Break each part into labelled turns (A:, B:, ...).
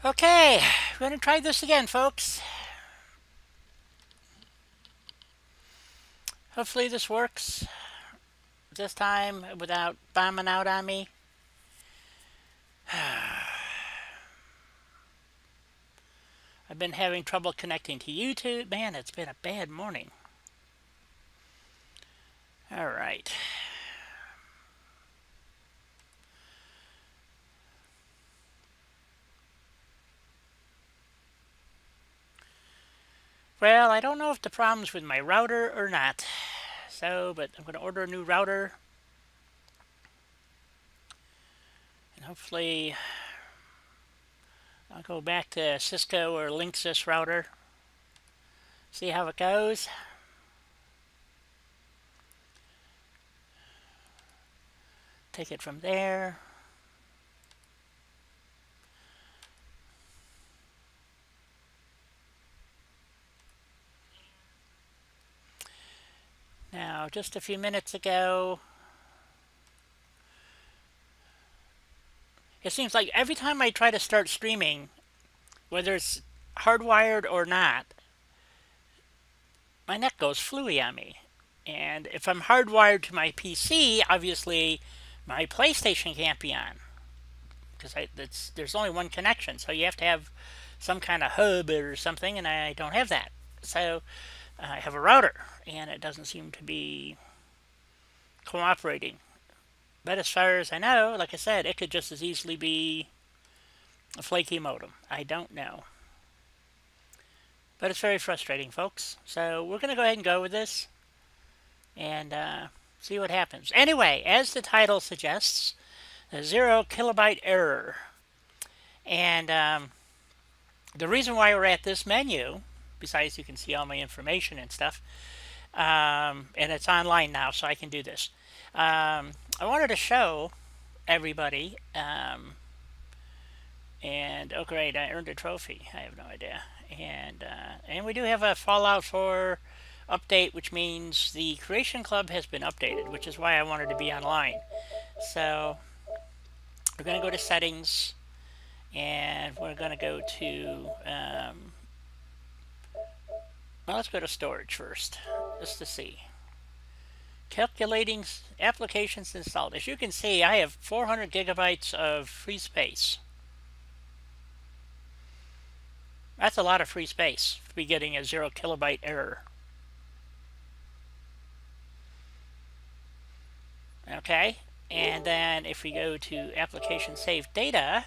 A: Okay, we're going to try this again, folks. Hopefully this works this time without bombing out on me. I've been having trouble connecting to YouTube. Man, it's been a bad morning. All right. Well, I don't know if the problem's with my router or not. But I'm going to order a new router. And hopefully I'll go back to Cisco or Linksys router. See how it goes. Take it from there. Now, just a few minutes ago, it seems like every time I try to start streaming, whether it's hardwired or not, my net goes fluey on me. And if I'm hardwired to my PC, obviously my PlayStation can't be on because there's only one connection. So you have to have some kind of hub or something, and I don't have that. So I have a router, and it doesn't seem to be cooperating. But as far as I know, like I said, it could just as easily be a flaky modem. I don't know. But it's very frustrating, folks. So we're going to go ahead and go with this and see what happens. Anyway, as the title suggests, a 0 kilobyte error. And the reason why we're at this menu, besides you can see all my information and stuff, and it's online now, so I can do this. I wanted to show everybody, and oh great, I earned a trophy. I have no idea. And we do have a Fallout 4 update, which means the Creation Club has been updated, which is why I wanted to be online. So we're going to go to Settings, and we're going to go to, well, let's go to Storage first, just to see. Calculating applications installed. As you can see, I have 400 gigabytes of free space. That's a lot of free space to be getting a 0 kilobyte error. Okay, and then if we go to application save data,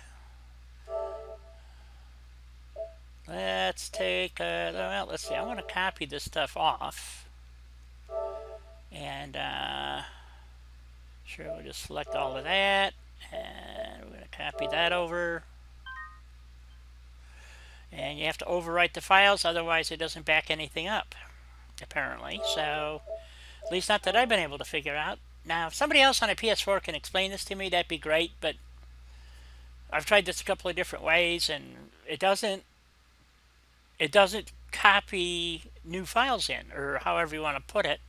A: let's take, well, let's see, I want to copy this stuff off. And sure, we'll just select all of that, and we're going to copy that over. And you have to overwrite the files, otherwise it doesn't back anything up, apparently. So, at least not that I've been able to figure out. Now, if somebody else on a PS4 can explain this to me, that'd be great, but I've tried this a couple of different ways, and it doesn't copy new files in, or however you want to put it.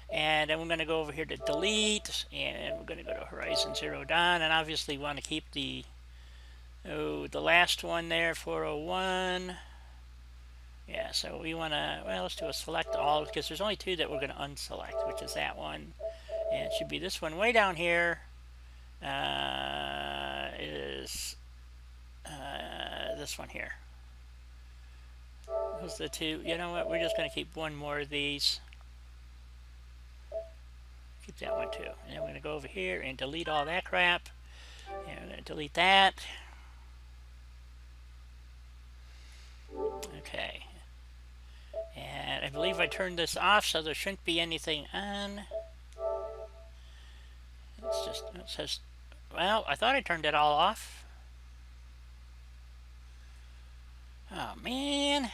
A: And then we're going to go over here to delete, and we're going to go to Horizon Zero Dawn, and obviously we want to keep the last one there, 401. Yeah, so we want to, well, let's do a select all, because there's only two that we're going to unselect, which is that one. And it should be this one way down here. Is this one here. Those are the two. You know what? We're just going to keep one more of these. Keep that one too. And then we're going to go over here and delete all that crap. And we're going to delete that. Okay. And I believe I turned this off, so there shouldn't be anything on. It's just, it says, well, I thought I turned it all off. Oh, man.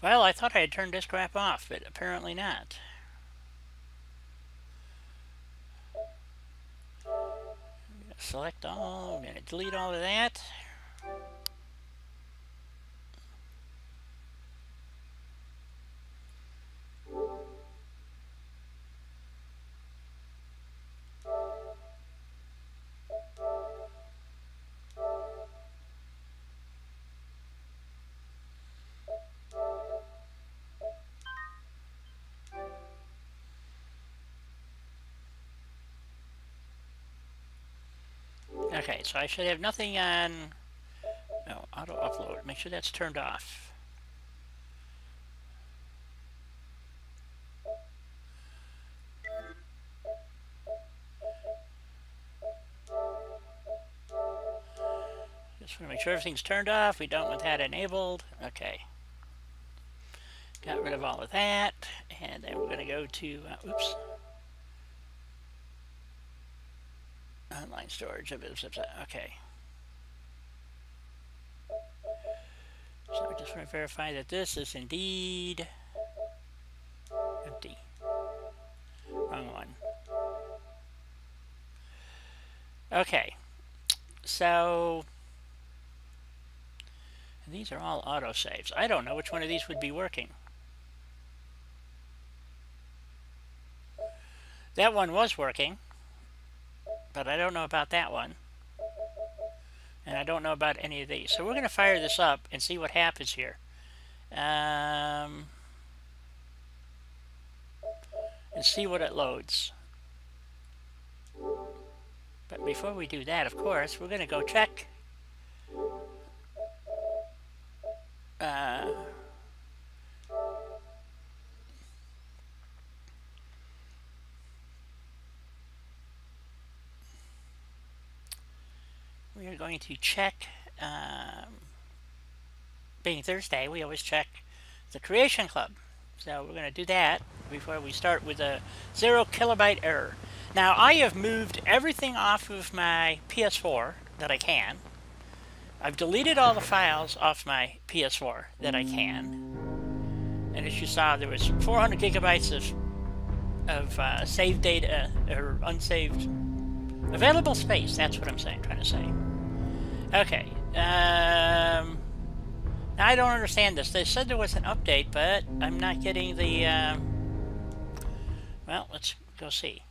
A: Well, I thought I had turned this crap off, but apparently not. select all. I'm going to delete all of that. Okay, so I should have nothing on. No, auto upload. Make sure that's turned off. Just want to make sure everything's turned off. We don't want that enabled. Okay. Got rid of all of that. And then we're going to go to, oops. Online storage. Okay. So I just want to verify that this is indeed empty. Wrong one. Okay. So these are all autosaves. I don't know which one of these would be working. That one was working, but I don't know about that one. And I don't know about any of these. So we're going to fire this up and see what happens here. And see what it loads. But before we do that, of course, we're going to go check. We are going to check, being Thursday, we always check the Creation Club. So we're going to do that before we start with a 0 kilobyte error. Now I have moved everything off of my PS4 that I can. I've deleted all the files off my PS4 that I can. And as you saw, there was 400 gigabytes of saved data, or unsaved, available space. That's what I'm trying to say. Okay. Now I don't understand this. They said there was an update, but I'm not getting the, well, let's go see.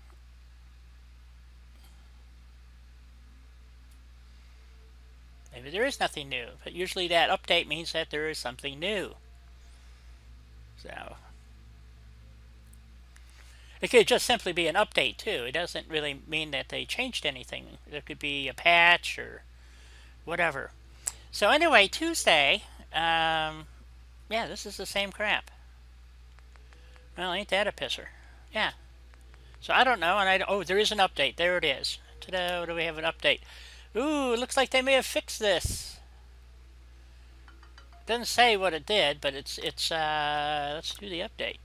A: Maybe there is nothing new, but usually that update means that there is something new. So it could just simply be an update too. It doesn't really mean that they changed anything. There could be a patch or whatever. So anyway, Tuesday, yeah, this is the same crap. Well, ain't that a pisser? Yeah. So I don't know, and oh, there is an update. There it is. Ta-da, do we have an update? Ooh, it looks like they may have fixed this. Doesn't say what it did, but it's let's do the update.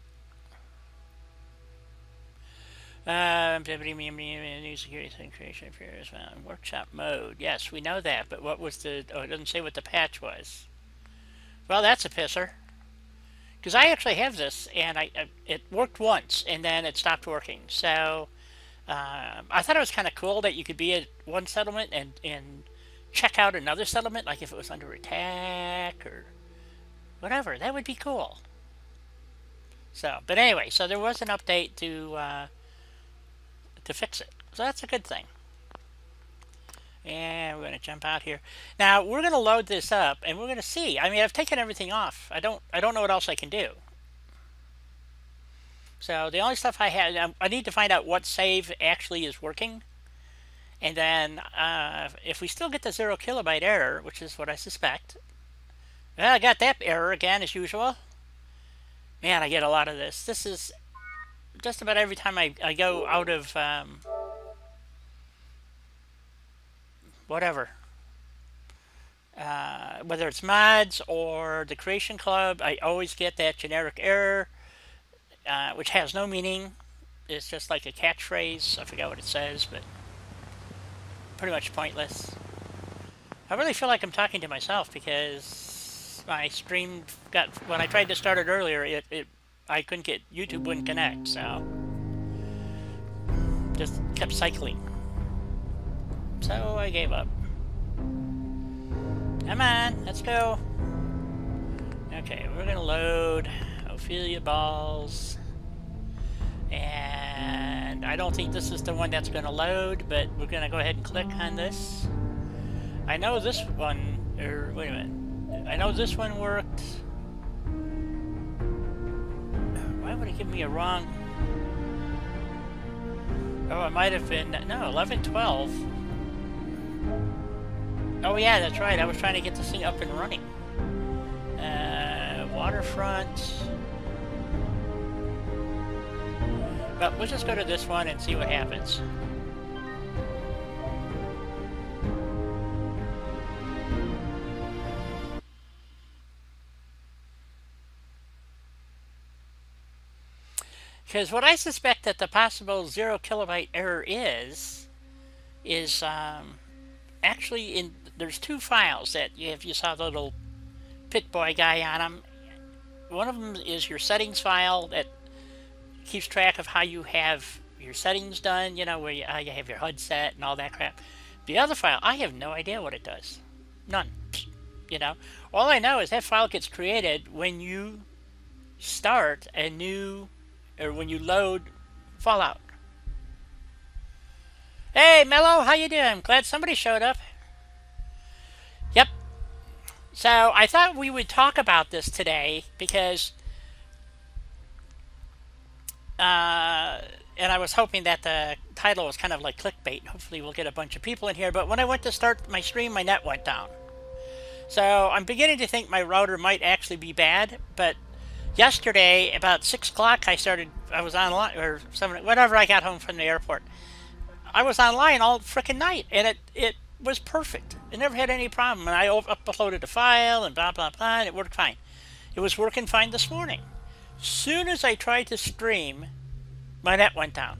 A: New security thing creation appears workshop mode. Yes, we know that, but what was the? Oh, it doesn't say what the patch was. Well, that's a pisser. Because I actually have this, and it worked once, and then it stopped working. So I thought it was kind of cool that you could be at one settlement and check out another settlement, like if it was under attack or whatever. That would be cool. So, but anyway, so there was an update to fix it. So that's a good thing. And we're going to jump out here. Now we're going to load this up, and we're going to see. I mean, I've taken everything off. I don't know what else I can do. So the only stuff I had, I need to find out what save actually is working. And then if we still get the 0 kilobyte error, which is what I suspect. Well, I got that error again as usual. Man, I get a lot of this. This is just about every time I go out of whatever. Whether it's mods or the Creation Club, I always get that generic error, which has no meaning. It's just like a catchphrase. I forgot what it says, but pretty much pointless. I really feel like I'm talking to myself because my stream got, when I tried to start it earlier, I couldn't get, YouTube wouldn't connect, so just kept cycling. So so I gave up. Come on, let's go. Okay, we're gonna load Ophelia balls. And I don't think this is the one that's gonna load, but we're gonna go ahead and click on this. I know this one, or wait a minute. I know this one worked. Why would it give me a wrong? Oh, it might have been, no, 11, 12. Oh yeah, that's right. I was trying to get this thing up and running. Waterfront. But we'll just go to this one and see what happens. Because what I suspect that the possible 0 kilobyte error is actually in, there's two files that if you saw the little pit boy guy on them. One of them is your settings file that keeps track of how you have your settings done, you know, where you have your HUD set and all that crap. The other file, I have no idea what it does. None. You know, all I know is that file gets created when you start a new, or when you load Fallout. Hey, Mello, how you doing? Glad somebody showed up. Yep. So I thought we would talk about this today because, and I was hoping that the title was kind of like clickbait. Hopefully we'll get a bunch of people in here. But when I went to start my stream, my net went down. So I'm beginning to think my router might actually be bad. But yesterday, about 6 o'clock, I was online, or 7, whenever I got home from the airport. I was online all frickin' night, and it was perfect. It never had any problem. And I uploaded a file and blah, blah, blah, and it worked fine. It was working fine this morning. Soon as I tried to stream, my net went down.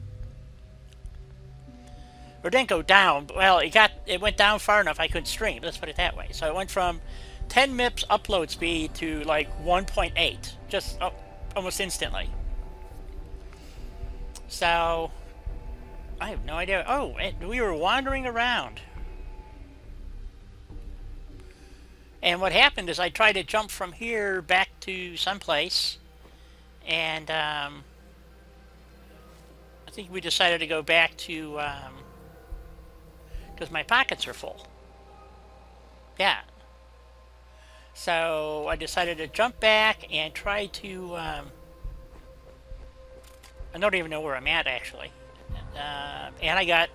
A: Or it didn't go down. Well, it went down far enough I couldn't stream. Let's put it that way. So it went from 10 MIPS upload speed to like 1.8, just almost instantly. So I have no idea. Oh, we were wandering around. And what happened is I tried to jump from here back to someplace, and I think we decided to go back to, because my pockets are full. Yeah. So I decided to jump back and try to, I don't even know where I'm at, actually. And I got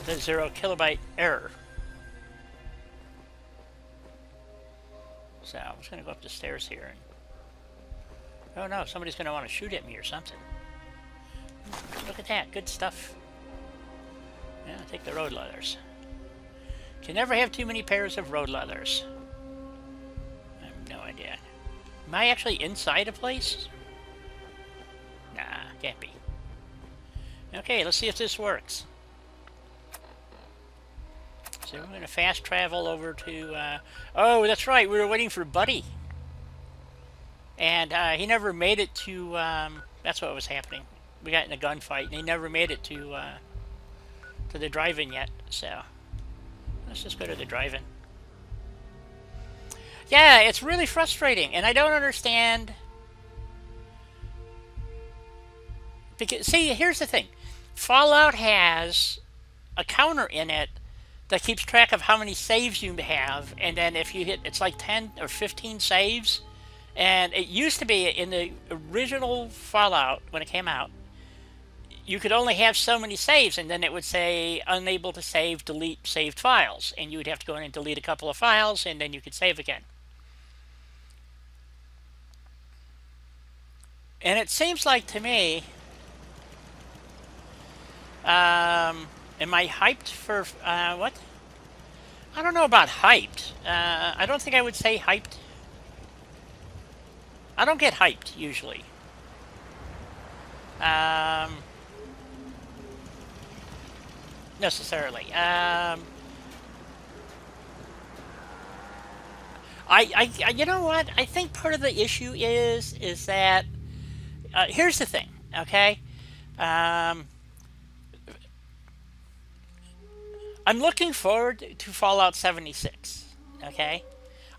A: the 0 kilobyte error. So I'm just going to go up the stairs here. And, oh no, somebody's going to want to shoot at me or something. Look at that, good stuff. Yeah, I'll take the road leathers. Can never have too many pairs of road leathers. I have no idea. Am I actually inside a place? Nah, can't be. Okay, let's see if this works. So we're going to fast travel over to... oh, that's right, we were waiting for Buddy. And he never made it to... that's what was happening. We got in a gunfight, and he never made it to the drive-in yet. So let's just go to the drive-in. Yeah, it's really frustrating, and I don't understand... Because, see, here's the thing. Fallout has a counter in it that keeps track of how many saves you have, and then if you hit, it's like 10 or 15 saves, and it used to be in the original Fallout, when it came out, you could only have so many saves, and then it would say, unable to save, delete saved files, and you would have to go in and delete a couple of files, and then you could save again. And it seems like to me, am I hyped for, what? I don't know about hyped. I don't think I would say hyped. I don't get hyped, usually. Necessarily. You know what? I think part of the issue is that, here's the thing, okay? I'm looking forward to Fallout 76. Okay,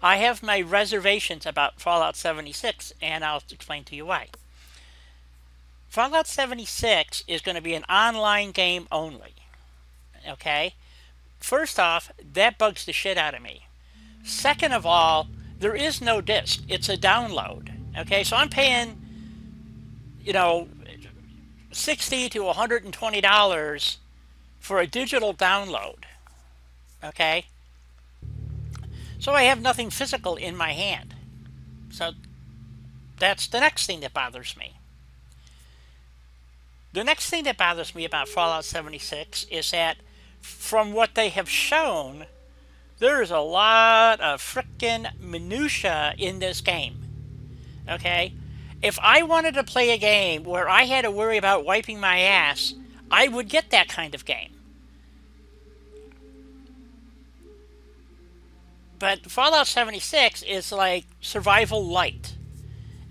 A: I have my reservations about Fallout 76, and I'll explain to you why. Fallout 76 is going to be an online game only. Okay, first off, that bugs the shit out of me. Second of all, there is no disc. It's a download. Okay, so I'm paying, you know, $60 to $120 for a digital download. Okay, so I have nothing physical in my hand. So that's the next thing that bothers me. The next thing that bothers me about Fallout 76 is that from what they have shown, there's a lot of frickin' minutia in this game. Okay? If I wanted to play a game where I had to worry about wiping my ass, I would get that kind of game. But Fallout 76 is like survival light.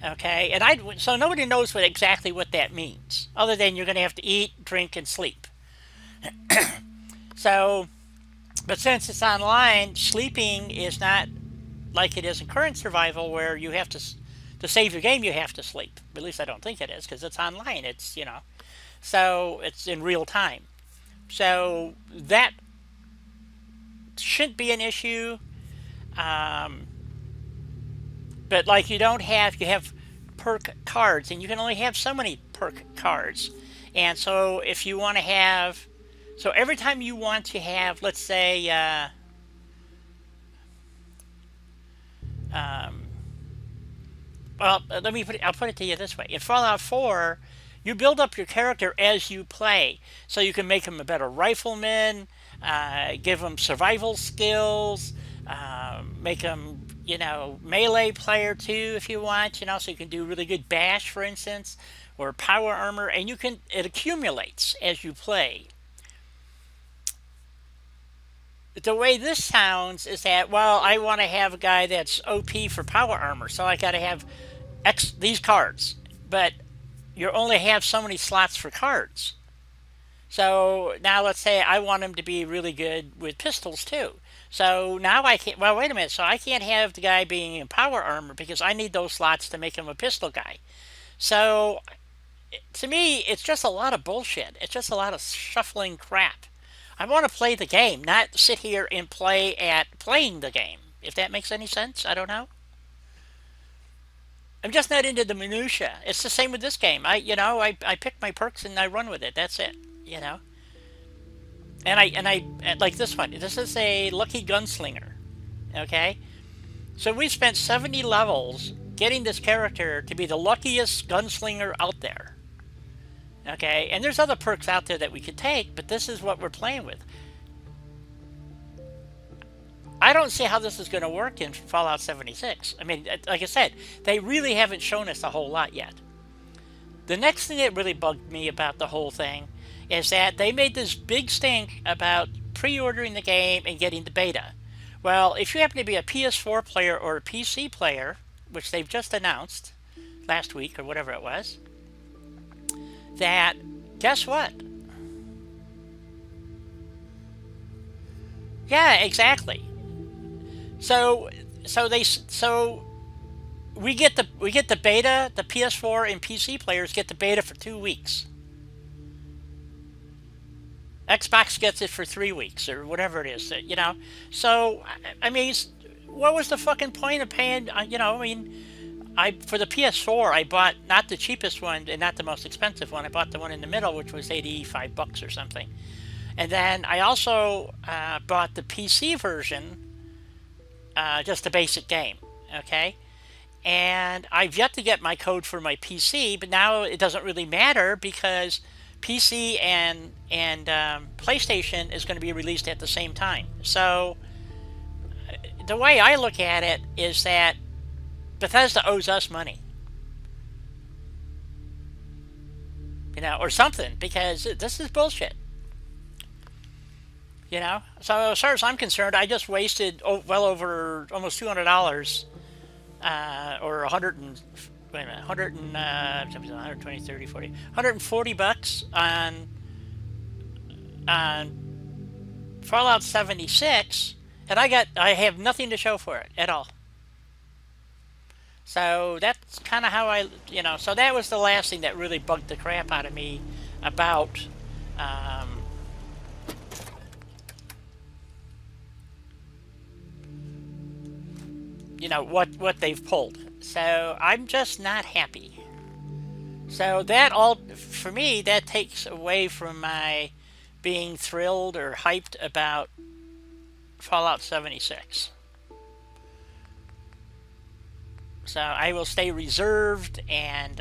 A: Okay? And so nobody knows exactly what that means, other than you're going to have to eat, drink, and sleep. So, but since it's online, sleeping is not like it is in current survival, where you have to save your game, you have to sleep. At least I don't think it is, because it's online. It's, you know, so it's in real time. So that shouldn't be an issue. But like you have perk cards, and you can only have so many perk cards. And so if you want to have, so every time you want to have, let's say, well, I'll put it to you this way. In Fallout 4, you build up your character as you play. So you can make him a better rifleman, give him survival skills, make him, you know, melee player too if you want, you know, so you can do really good bash, for instance, or power armor, and it accumulates as you play. The way this sounds is that, well, I want to have a guy that's OP for power armor, so I got to have these cards, but you only have so many slots for cards. So now let's say I want him to be really good with pistols too. So now I can't, well, wait a minute, so I can't have the guy being in power armor because I need those slots to make him a pistol guy. So to me, it's just a lot of bullshit. It's just a lot of shuffling crap. I want to play the game, not sit here and play at playing the game. If that makes any sense, I don't know. I'm just not into the minutia. It's the same with this game. I pick my perks and I run with it. That's it. You know. And I like this one. This is a lucky gunslinger. Okay. So we spent 70 levels getting this character to be the luckiest gunslinger out there. Okay, and there's other perks out there that we could take, but this is what we're playing with. I don't see how this is going to work in Fallout 76. I mean, like I said, they really haven't shown us a whole lot yet. The next thing that really bugged me about the whole thing is that they made this big stink about pre-ordering the game and getting the beta. Well, if you happen to be a PS4 player or a PC player, which they've just announced last week or whatever it was, that, guess what? Yeah, exactly. So we get the beta. The PS4 and PC players get the beta for 2 weeks. Xbox gets it for 3 weeks or whatever it is. You know. So I mean, what was the fucking point of paying? You know, I mean. For the PS4, I bought not the cheapest one and not the most expensive one. I bought the one in the middle, which was $85 or something. And then I also bought the PC version, just the basic game. Okay, and I've yet to get my code for my PC, but now it doesn't really matter because PC and PlayStation is going to be released at the same time. So the way I look at it is that Bethesda owes us money, you know, or something, because this is bullshit, you know. So as far as I'm concerned, I just wasted well over almost $200, or 100 and wait a minute, 100 and 120, 30, 40, 140 bucks on Fallout 76, and I have nothing to show for it at all. So that's kind of how so that was the last thing that really bugged the crap out of me about what they've pulled. So I'm just not happy. So that all, for me, that takes away from my being thrilled or hyped about Fallout 76. So I will stay reserved, and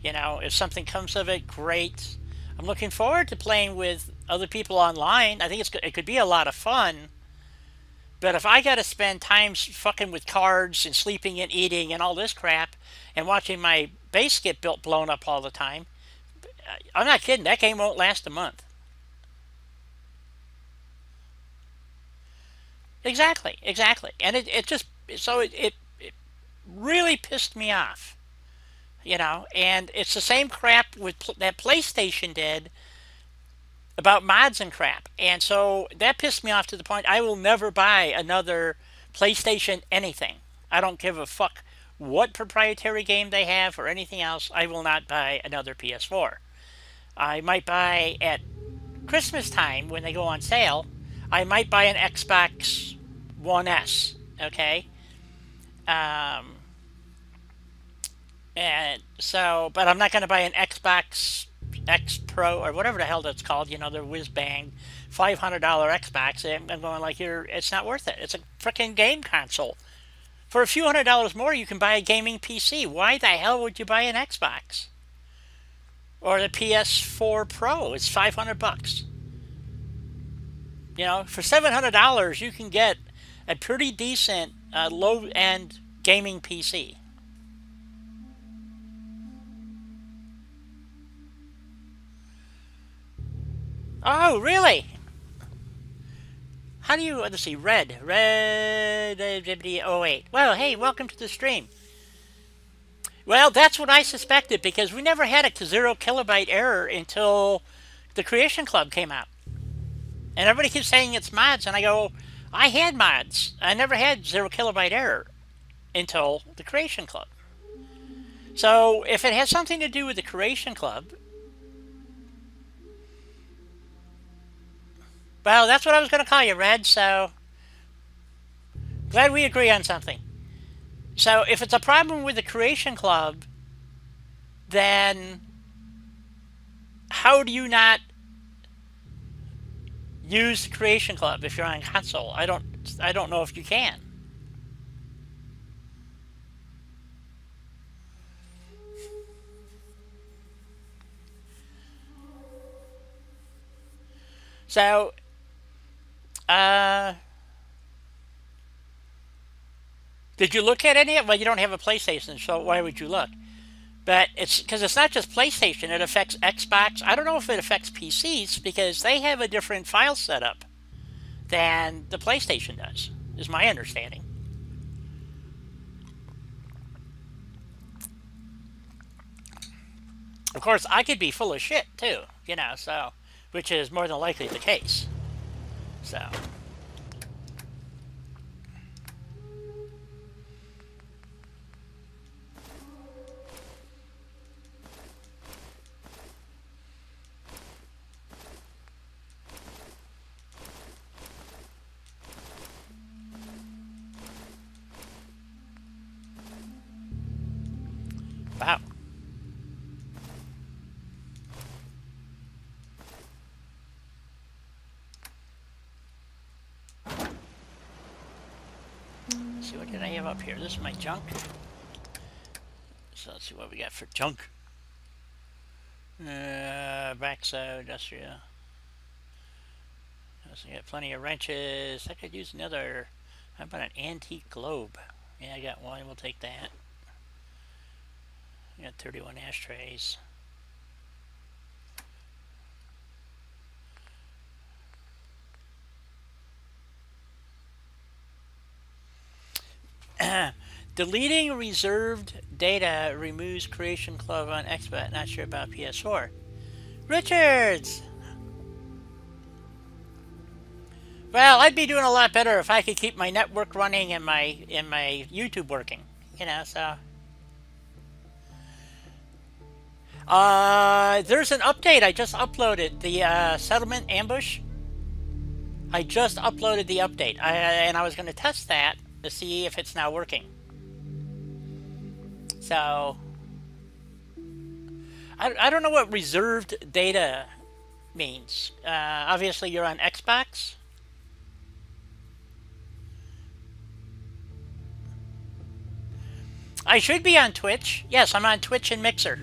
A: if something comes of it, great. I'm looking forward to playing with other people online. I think it could be a lot of fun. But if I got to spend time fucking with cards and sleeping and eating and all this crap and watching my base get blown up all the time, I'm not kidding. That game won't last a month. Exactly. And it really pissed me off. And it's the same crap that PlayStation did about mods and crap. And so that pissed me off to the point I will never buy another PlayStation anything. I don't give a fuck what proprietary game they have or anything else. I will not buy another PS4. I might buy at Christmas time when they go on sale. I might buy an Xbox One S, okay? And so, but I'm not going to buy an Xbox X Pro or whatever the hell that's called, the whiz-bang $500 Xbox. I'm going like, it's not worth it. It's a freaking game console. For a few $100s more, you can buy a gaming PC. Why the hell would you buy an Xbox? Or the PS4 Pro, it's $500. For $700, you can get a pretty decent low-end gaming PC. Oh, really? How do you, let's see, Red 08. Well, hey, welcome to the stream. Well, that's what I suspected, because we never had a 0 kilobyte error until the Creation Club came out. And everybody keeps saying it's mods, and I go, I had mods. I never had 0 kilobyte error until the Creation Club. So if it has something to do with the Creation Club, well, that's what I was going to call you, Red, so glad we agree on something. So if it's a problem with the Creation Club, then how do you not use the Creation Club if you're on console? I don't know if you can. So did you look at any of it? Well, you don't have a PlayStation, so why would you look? But it's because it's not just PlayStation. It affects Xbox. I don't know if it affects PCs because they have a different file setup than the PlayStation does, is my understanding. Of course, I could be full of shit, too, so, which is more than likely the case. So. Wow. Let's see, what did I have up here? This is my junk. So let's see what we got for junk. Backsaw, industrial. So I got plenty of wrenches. I could use another. How about an antique globe? Yeah, I got one. We'll take that. I got 31 ashtrays. Deleting reserved data removes Creation Club on Xbox. Not sure about PS4. Richards! Well, I'd be doing a lot better if I could keep my network running and my YouTube working. You know, so there's an update I just uploaded. The settlement ambush. I just uploaded the update, and I was going to test that to see if it's now working. So I don't know what reserved data means. Obviously, you're on Xbox. I should be on Twitch. Yes, I'm on Twitch and Mixer.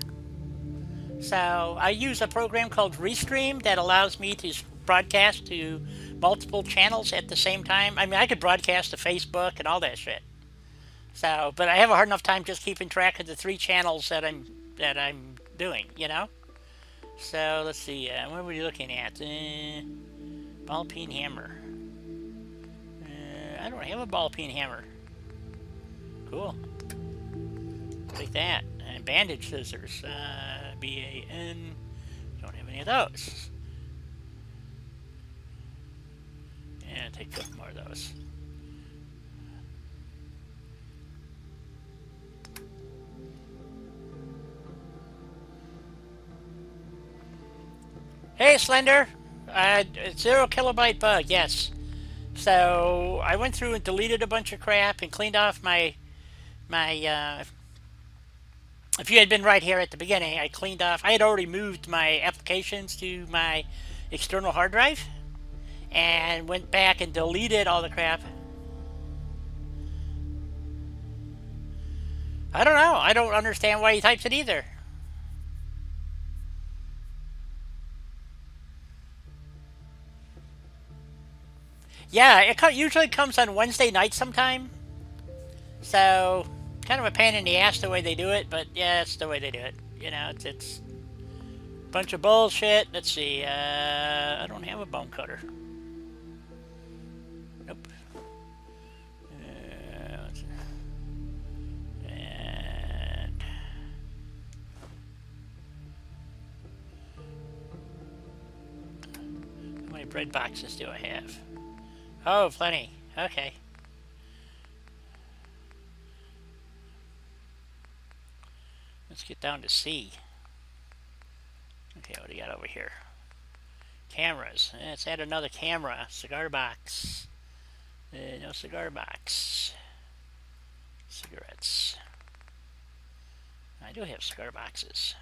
A: So I use a program called Restream that allows me to broadcast to multiple channels at the same time. I mean, I could broadcast to Facebook and all that shit. So, but I have a hard enough time just keeping track of the 3 channels that I'm doing, you know. So let's see. What were we looking at? Ball peen hammer. I don't have a ball peen hammer. Cool. Like that. And bandage scissors. BAN. Don't have any of those. Yeah, take a couple more of those. Hey, Slender. 0 kilobyte bug, yes. So I went through and deleted a bunch of crap and cleaned off my if you had been right here at the beginning, I cleaned off. I had already moved my applications to my external hard drive and went back and deleted all the crap. I don't know. I don't understand why he types it either. Yeah, it usually comes on Wednesday night sometime. So, kind of a pain in the ass the way they do it, but yeah, it's the way they do it. You know, it's a bunch of bullshit. Let's see. I don't have a bone cutter. Nope. And how many bread boxes do I have? Oh, plenty. Okay. Let's get down to C. Okay, what do you got over here? Cameras. Let's add another camera. Cigar box. No cigar box. Cigarettes. I do have cigar boxes.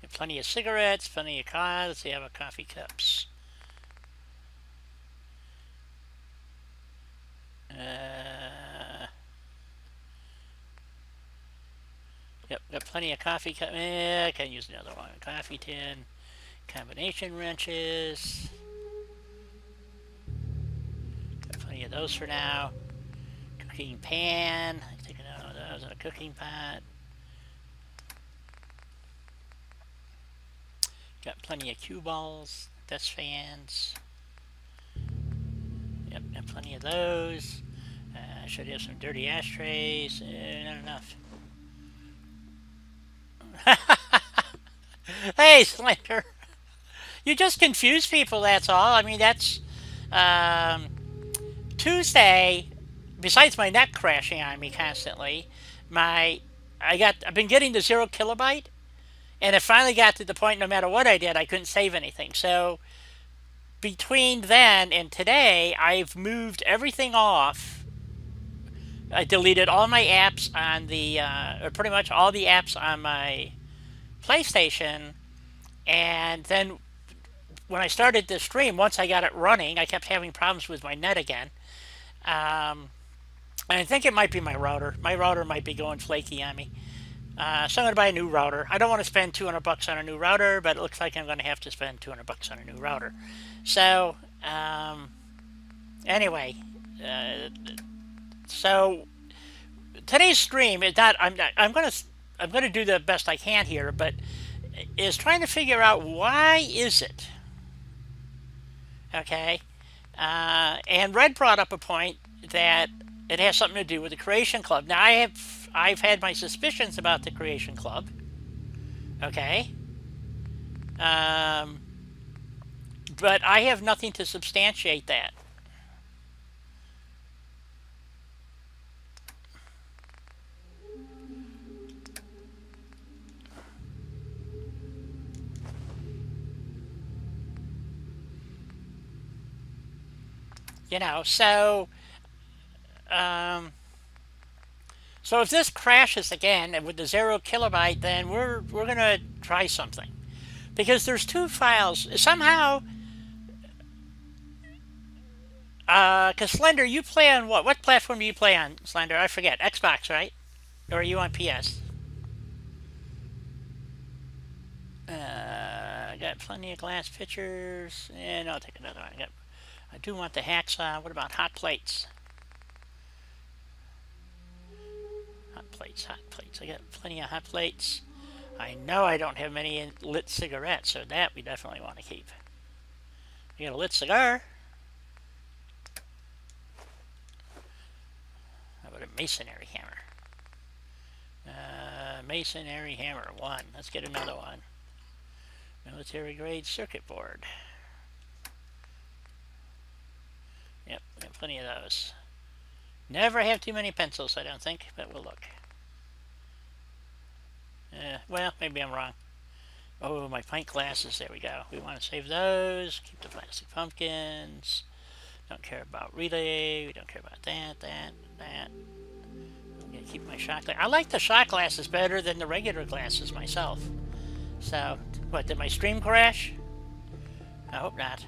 A: Got plenty of cigarettes, plenty of coffee. Let's see, how about coffee cups? Yep, got plenty of coffee cups. I can use another one. Coffee tin, combination wrenches. Got plenty of those for now. Cooking pan. I take another one of those in a cooking pot. Got plenty of cue balls, desk fans. Yep, got plenty of those. Should have some dirty ashtrays. Not enough. Hey, Slender. You just confuse people, that's all. I mean, that's Tuesday. Besides my neck crashing on me constantly, I've been getting the 0 kilobyte, and it finally got to the point, no matter what I did, I couldn't save anything. So between then and today, I've moved everything off. I deleted all my apps on the, or pretty much all the apps on my PlayStation, and then when I started the stream, once I got it running, I kept having problems with my net again. And I think it might be my router. My router might be going flaky on me. So I'm going to buy a new router. I don't want to spend $200 on a new router, but it looks like I'm going to have to spend $200 on a new router. So, anyway, so today's stream is not. I'm going to do the best I can here, but is trying to figure out why is it. Okay, and Red brought up a point that it has something to do with the Creation Club. Now I've had my suspicions about the Creation Club. Okay. but I have nothing to substantiate that. You know, um, so if this crashes again with the 0 kilobyte, then we're gonna try something, because there's two files somehow. Cause Slender, you play on what? What platform do you play on, Slender? I forget. Xbox, right? Or are you on PS? I got plenty of glass pitchers, and I'll take another one. I do want the hacksaw. What about hot plates? Hot plates, hot plates. I got plenty of hot plates. I know I don't have many lit cigarettes, so that we definitely want to keep. You got a lit cigar? How about a masonry hammer? Masonry hammer, 1. Let's get another one. Military grade circuit board. Yep, we got plenty of those. Never have too many pencils, I don't think, but we'll look. Well, maybe I'm wrong. Oh, my pint glasses, there we go. We want to save those, keep the plastic pumpkins. Don't care about relay, we don't care about that. I'm going to keep my shot glass. I like the shot glasses better than the regular glasses myself. So, what, did my stream crash? I hope not.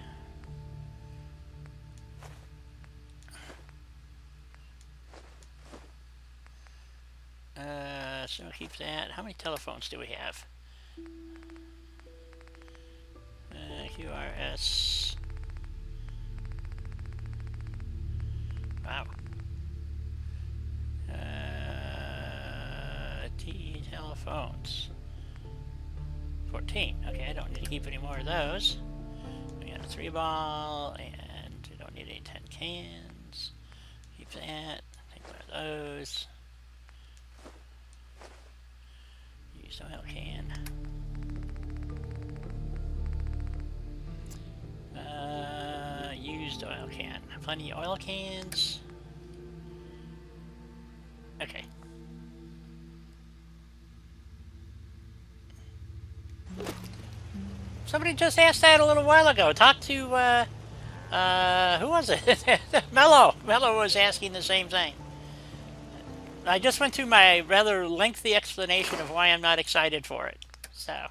A: So keep that. How many telephones do we have? QRS. Wow. T telephones. 14. Okay, I don't need to keep any more of those. We got a 3-ball, and we don't need any 10 cans. Keep that. Take one of those. Used oil can. Used oil can. Plenty of oil cans. Okay. Somebody just asked that a little while ago. Talk to, who was it? Mello. Mello was asking the same thing. I just went through my rather lengthy explanation of why I'm not excited for it. So.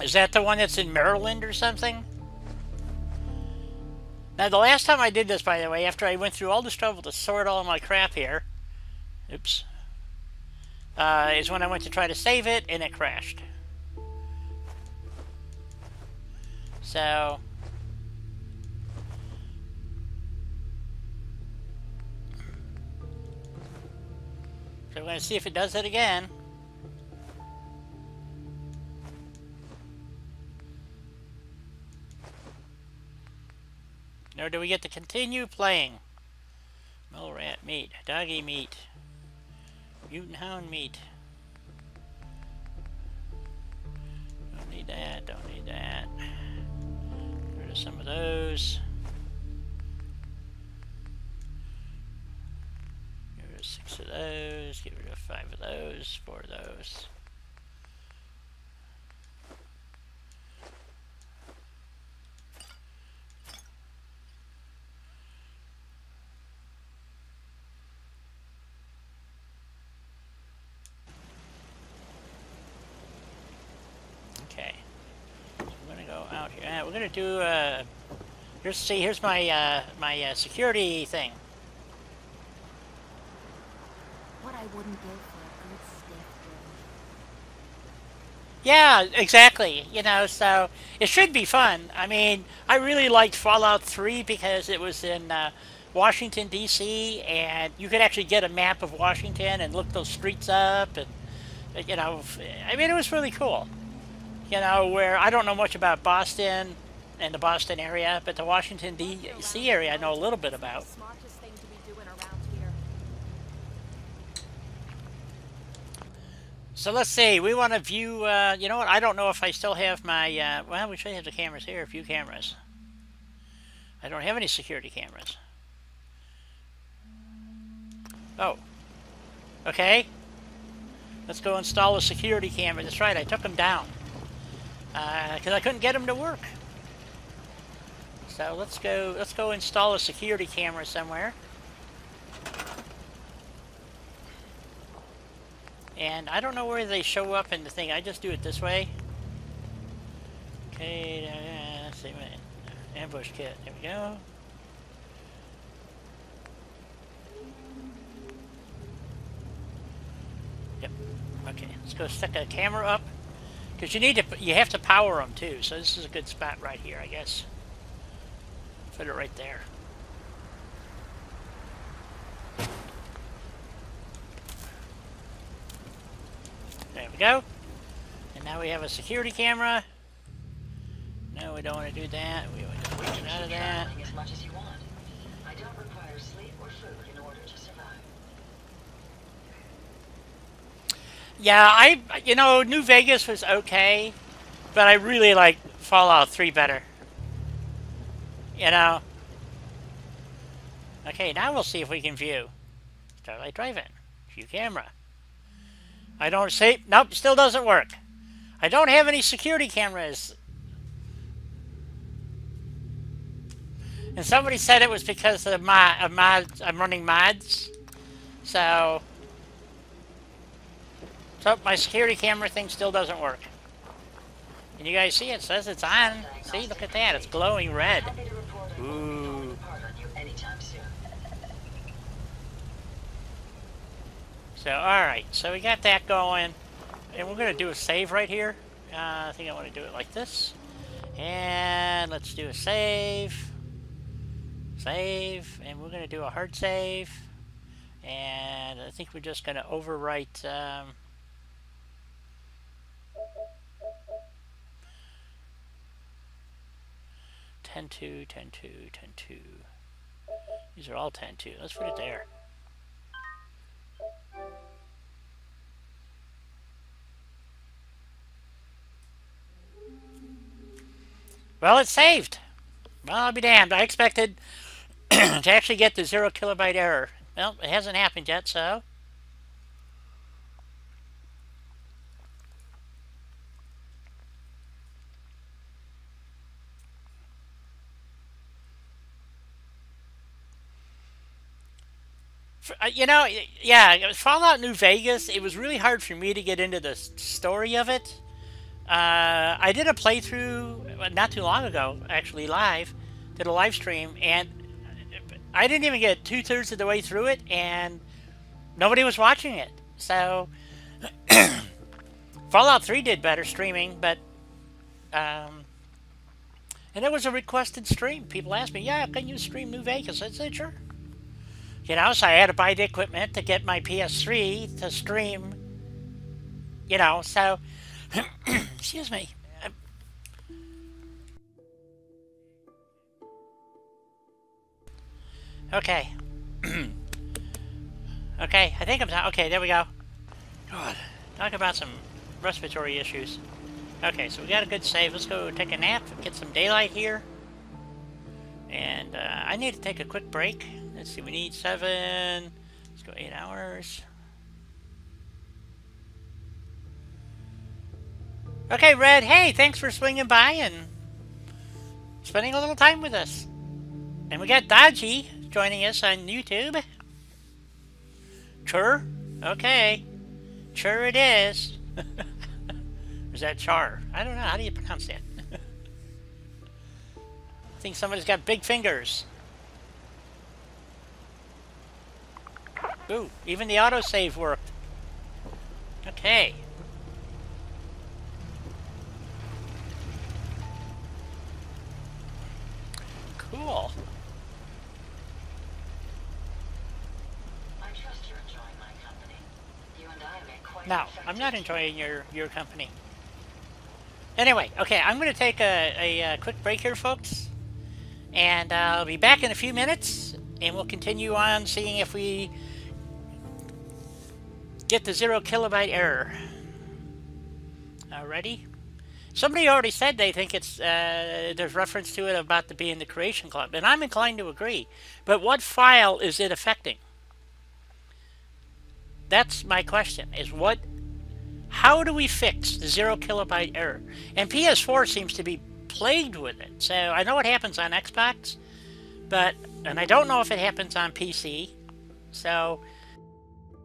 A: Is that the one that's in Maryland or something? Now, the last time I did this, by the way, after I went through all this trouble to sort all my crap here, oops, is when I went to try to save it, and it crashed. So we're going to see if it does it again. Or do we get to continue playing? Mole rat meat, doggy meat, mutant hound meat. Don't need that, don't need that. Get rid of some of those. Get rid of 6 of those, get rid of 5 of those, 4 of those. We're gonna do here's my my security thing.
B: What I wouldn't give for a good stiff drink.
A: Yeah, exactly. You know, so it should be fun. I mean, I really liked Fallout 3 because it was in Washington, D.C., and you could actually get a map of Washington and look those streets up, and, you know, I mean, it was really cool. You know, where I don't know much about Boston and the Boston area, but the Washington, D.C. area I know a little bit about.
B: Smartest thing to be doing around here.
A: So let's see, we want to view, you know what, I don't know if I still have my, well, we should have the cameras here, view cameras. I don't have any security cameras. Oh. Okay. Let's go install a security camera. That's right, I took them down. Because I couldn't get them to work. So let's go install a security camera somewhere. And I don't know where they show up in the thing. I just do it this way. Okay, let's see. Ambush kit. There we go. Yep. Okay, let's go stick a camera up. Because you have to power them too. So this is a good spot right here, I guess. Put it right there. There we go. And now we have a security camera. No, we don't want to do that. We want to get out of that.
C: As much as you want. I don't require sleep or food in order to survive.
A: Yeah, you know, New Vegas was okay, but I really like Fallout 3 better. You know. Okay, now we'll see if we can view. Starlight Drive-In. View camera. I don't see. Nope, still doesn't work. I don't have any security cameras. And somebody said it was because of mods. I'm running mods. So my security camera thing still doesn't work. Can you guys see it? It says it's on. See, look at that. It's glowing red. Ooh. So, alright. So we got that going. And we're going to do a save right here. I think I want to do it like this. And let's do a save. Save. And we're going to do a hard save. And I think we're just going to overwrite... 10-2, 10-2, 10-2. These are all 10-2. Let's put it there. Well, it's saved. Well, I'll be damned. I expected to actually get the 0 kilobyte error. Well, it hasn't happened yet, so... You know, yeah, Fallout New Vegas, it was really hard for me to get into the story of it. I did a playthrough not too long ago, actually live, did a live stream, and I didn't even get 2/3 of the way through it, and nobody was watching it. So, Fallout 3 did better streaming, but, and it was a requested stream. People asked me, yeah, can you stream New Vegas? I said, sure. You know, so I had to buy the equipment to get my PS3 to stream. You know, so... excuse me. Okay. Okay, I think I'm done. Okay, there we go. God, talk about some respiratory issues. Okay, so we got a good save. Let's go take a nap, get some daylight here. And I need to take a quick break. Let's see, we need 7. Let's go 8 hours. Okay, Red, hey, thanks for swinging by and spending a little time with us. And we got Dodgy joining us on YouTube. Chur? Okay. Chur it is. Or is that Char? I don't know. How do you pronounce that? I think somebody's got big fingers. Ooh, even the autosave worked. Okay. Cool.
C: quite
A: No, I'm not
C: effective.
A: enjoying your company. Anyway, okay, I'm going to take a quick break here, folks, and I'll be back in a few minutes, and we'll continue on seeing if we get the 0 kilobyte error. Alrighty. Somebody already said they think it's there's reference to it about the being the creation club, and I'm inclined to agree. But what file is it affecting? That's my question. How do we fix the 0 kilobyte error? And PS4 seems to be plagued with it. So I know it happens on Xbox, and I don't know if it happens on PC. So,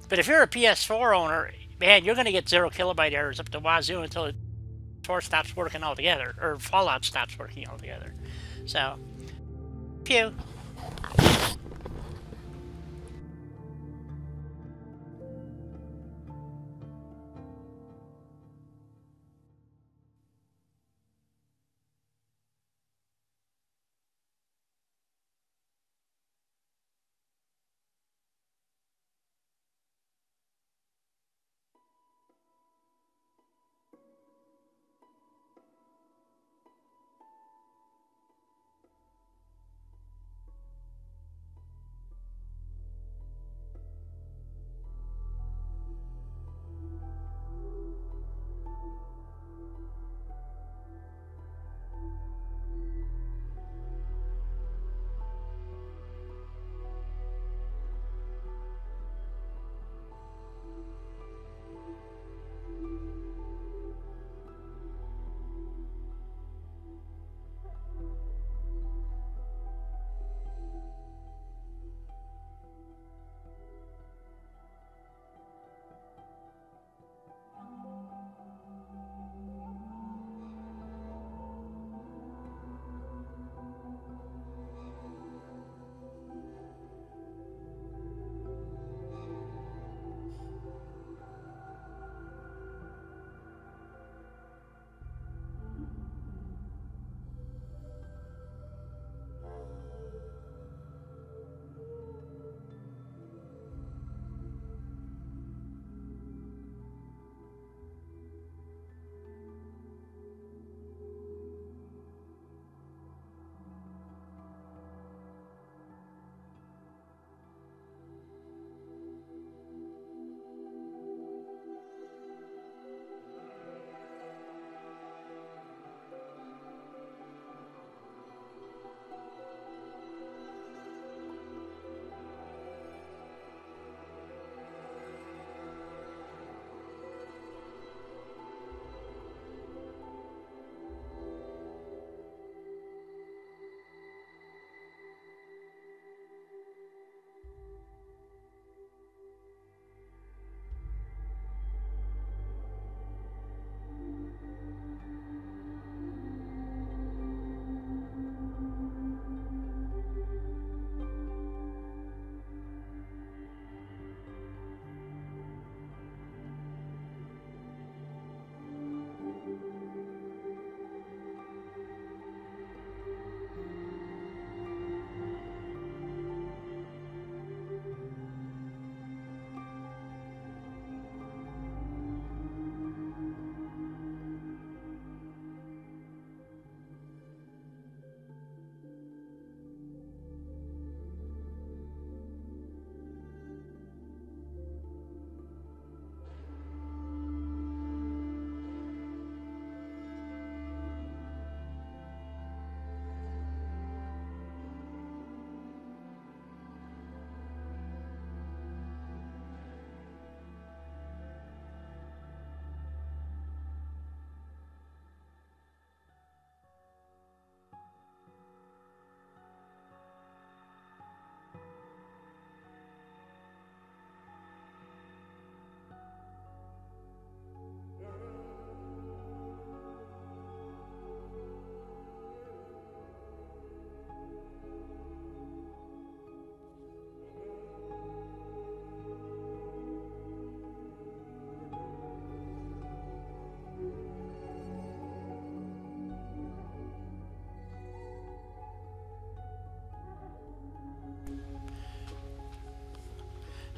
A: but if you're a PS4 owner, man, you're going to get 0 kilobyte errors up to wazoo until it 4 stops working altogether, or Fallout stops working altogether. So, pew.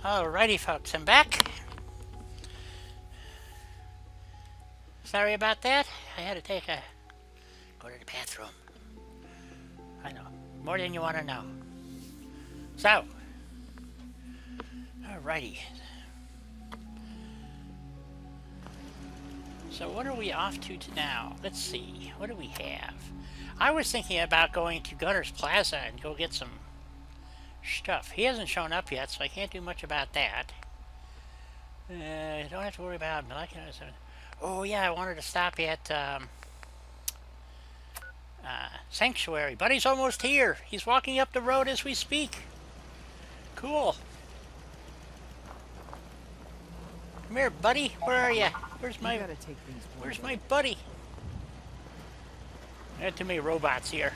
A: Alrighty, folks, I'm back. Sorry about that. I had to go to the bathroom. I know. More than you want to know. So. Alrighty. So what are we off to now? Let's see. What do we have? I was thinking about going to Gunner's Plaza and go get some stuff. He hasn't shown up yet, so I can't do much about that. Don't have to worry about molecular. Oh yeah, I wanted to stop at Sanctuary. Buddy's almost here. He's walking up the road as we speak. Cool. Come here, buddy. Where are you? Where's my buddy? There are too many robots here.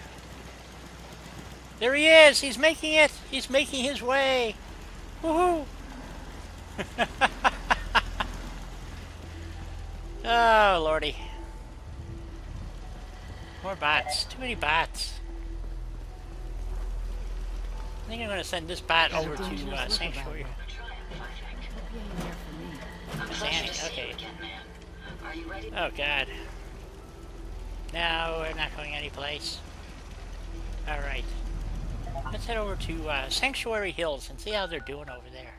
A: There he is. He's making it. He's making his way. Woohoo! Oh, lordy. More bots. Too many bots. I think I'm going to send this bot over to Sanctuary. Sandy, okay. Oh, God. No, we're not going anyplace. Alright. Let's head over to Sanctuary Hills and see how they're doing over there.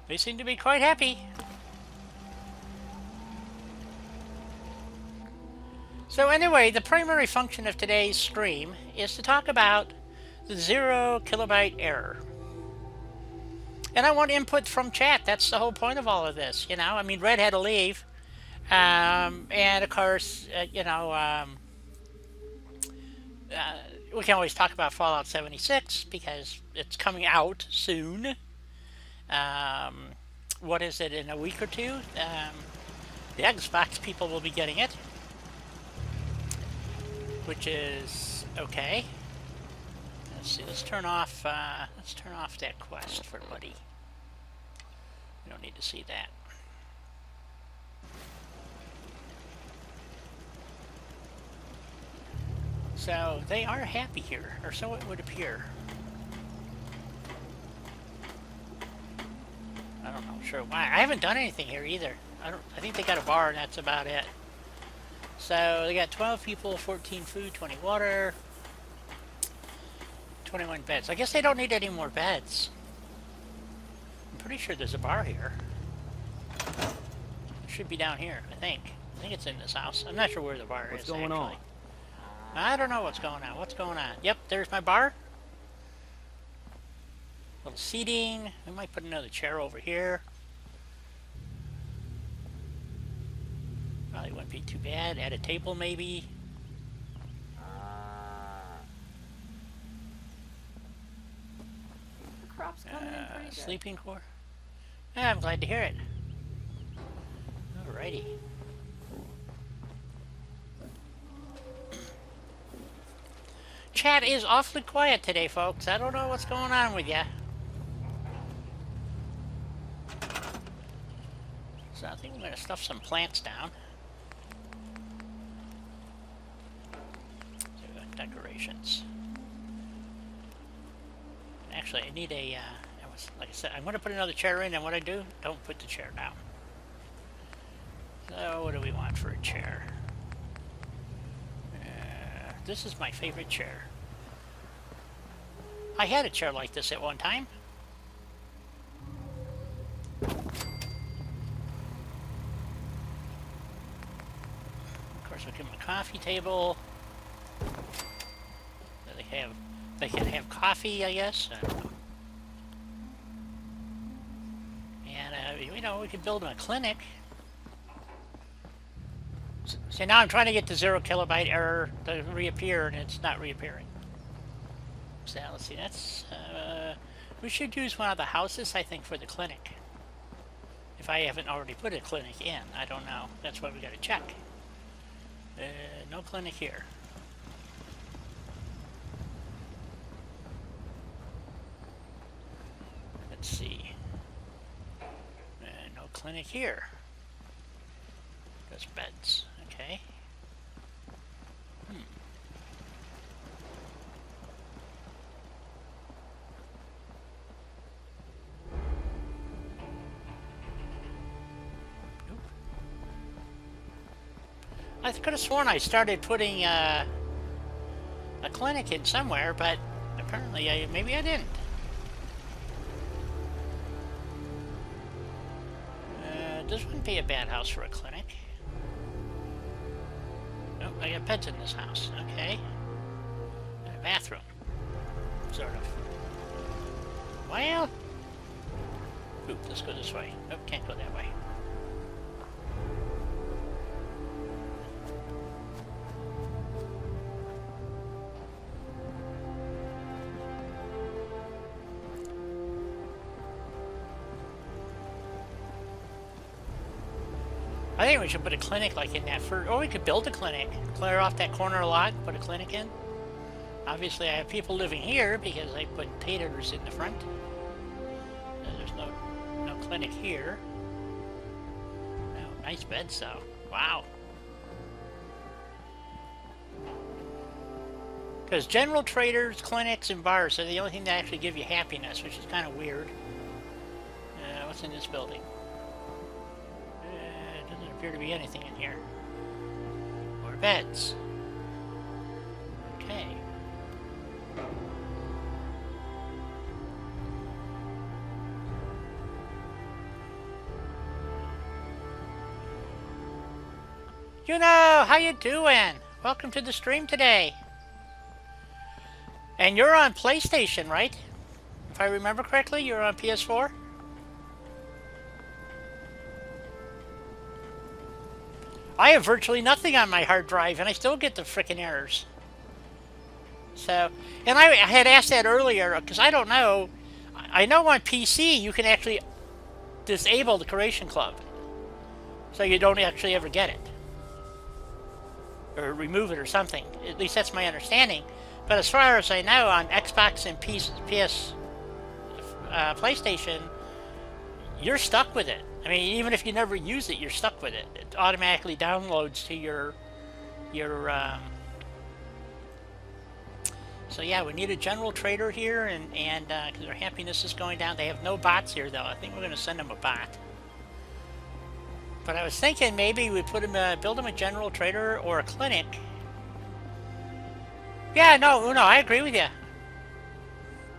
A: They seem to be quite happy. So anyway, the primary function of today's stream is to talk about the 0 kilobyte error. And I want input from chat. That's the whole point of all of this, you know. I mean, Red had to leave. And of course, you know, we can always talk about Fallout 76 because it's coming out soon. What is it, in a week or two? The Xbox people will be getting it, which is okay. Let's see. Let's turn off that quest for Buddy. We don't need to see that. So they are happy here, or so it would appear. I don't know, sure why. I haven't done anything here either. I think they got a bar and that's about it. So they got 12 people, 14 food, 20 water, 21 beds. I guess they don't need any more beds. I'm pretty sure there's a bar here. It should be down here, I think. I think it's in this house. I'm not sure where the bar is. What's going on? I don't know what's going on. What's going on? Yep, there's my bar. Little seating. We might put another chair over here. Probably wouldn't be too bad. Add a table, maybe.
B: The crop's coming in pretty good.
A: Sleeping core. Yeah, I'm glad to hear it. Alrighty. Chat is awfully quiet today, folks. I don't know what's going on with ya. So I think I'm going to stuff some plants down. So decorations. Actually, I need a, like I said, I'm going to put another chair in, and what I do, don't put the chair down. So what do we want for a chair? This is my favorite chair. I had a chair like this at one time. Of course, we give them a coffee table. They can have coffee, I guess. I don't know. And you know, we could build them a clinic. So now I'm trying to get the 0 kilobyte error to reappear, and it's not reappearing. So let's see, that's, we should use one of the houses, I think, for the clinic. If I haven't already put a clinic in, I don't know. That's what we gotta check. No clinic here. Let's see. No clinic here. Just beds, okay. I could have sworn I started putting a clinic in somewhere, but apparently maybe I didn't. This wouldn't be a bad house for a clinic. Oh, I got beds in this house. Okay. And a bathroom. Sort of. Well... Oop, let's go this way. Nope, can't go that way. I think we should put a clinic like in that first, or we could build a clinic. Clear off that corner lot, put a clinic in. Obviously I have people living here because I put taters in the front. There's no clinic here. Oh, nice beds though. Wow. Because general traders, clinics, and bars are the only thing that actually give you happiness, which is kind of weird. What's in this building? Doesn't appear to be anything in here. More beds. Okay. You know, how you doing? Welcome to the stream today. And you're on PlayStation, right? If I remember correctly, you're on PS4? I have virtually nothing on my hard drive, and I still get the frickin' errors. So, and I had asked that earlier, because I don't know. I know on PC you can actually disable the Curation Club. So you don't actually ever get it. Or remove it or something. At least that's my understanding. But as far as I know, on Xbox and PlayStation, you're stuck with it. I mean, even if you never use it, you're stuck with it. It automatically downloads to your So yeah, we need a general trader here, and because their happiness is going down. They have no bots here, though. I think we're going to send them a bot. But I was thinking maybe we put him, build him a general trader or a clinic. Yeah, no, Uno, I agree with you.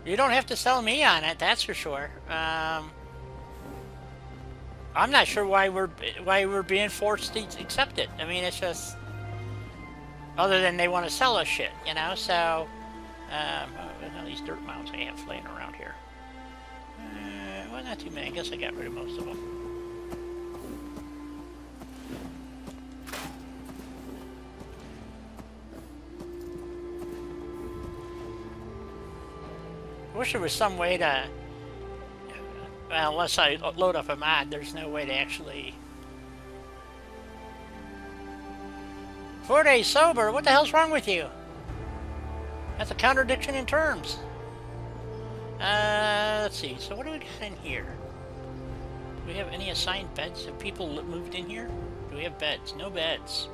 A: You don't have to sell me on it, that's for sure. I'm not sure why we're being forced to accept it. I mean, it's just other than they want to sell us shit, you know. So, all these dirt mounds I have laying around here. Well, not too many. I guess I got rid of most of them. I wish there was some way to, well, unless I load up a mod, there's no way to actually... 4 days sober? What the hell's wrong with you? That's a contradiction in terms. Let's see, so what do we got in here? Do we have any assigned beds? Have people moved in here? Do we have beds? No beds.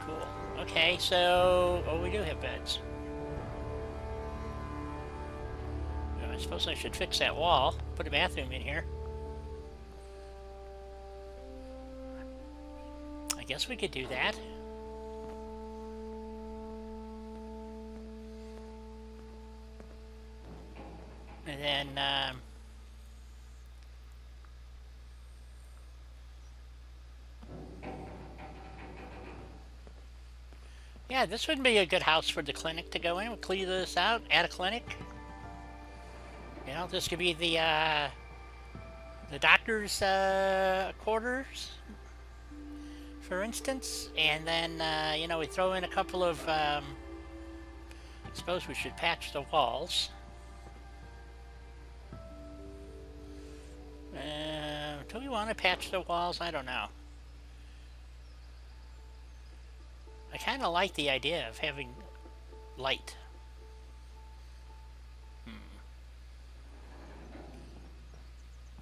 A: Cool. Okay, so... oh, we do have beds. I suppose I should fix that wall. Put a bathroom in here. I guess we could do that. And then, yeah, this would be a good house for the clinic to go in. We'll clear this out, add a clinic. You know, this could be the doctor's quarters, for instance. And then, you know, we throw in a couple of, I suppose we should patch the walls. Do we want to patch the walls? I don't know. I kind of like the idea of having light.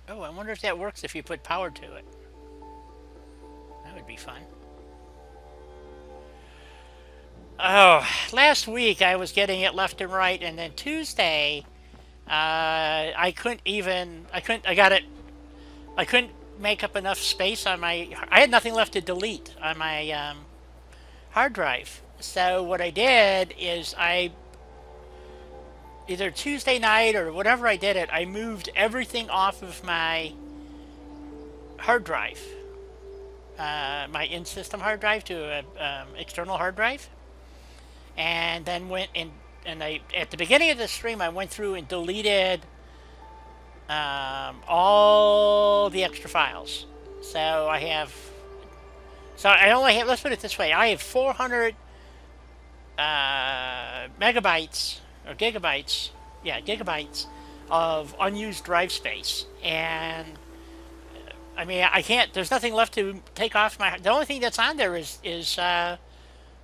A: Oh, I wonder if that works if you put power to it. That would be fun. Oh, last week I was getting it left and right, and then Tuesday, I couldn't make up enough space on my, I had nothing left to delete on my hard drive. So what I did is I either Tuesday night or whatever I did it, I moved everything off of my hard drive, my in-system hard drive to a external hard drive, and then went in and I at the beginning of the stream I went through and deleted all the extra files. So I have, so I only have, let's put it this way, I have 400 megabytes or gigabytes, yeah, gigabytes of unused drive space, and I mean I can't. There's nothing left to take off my. The only thing that's on there is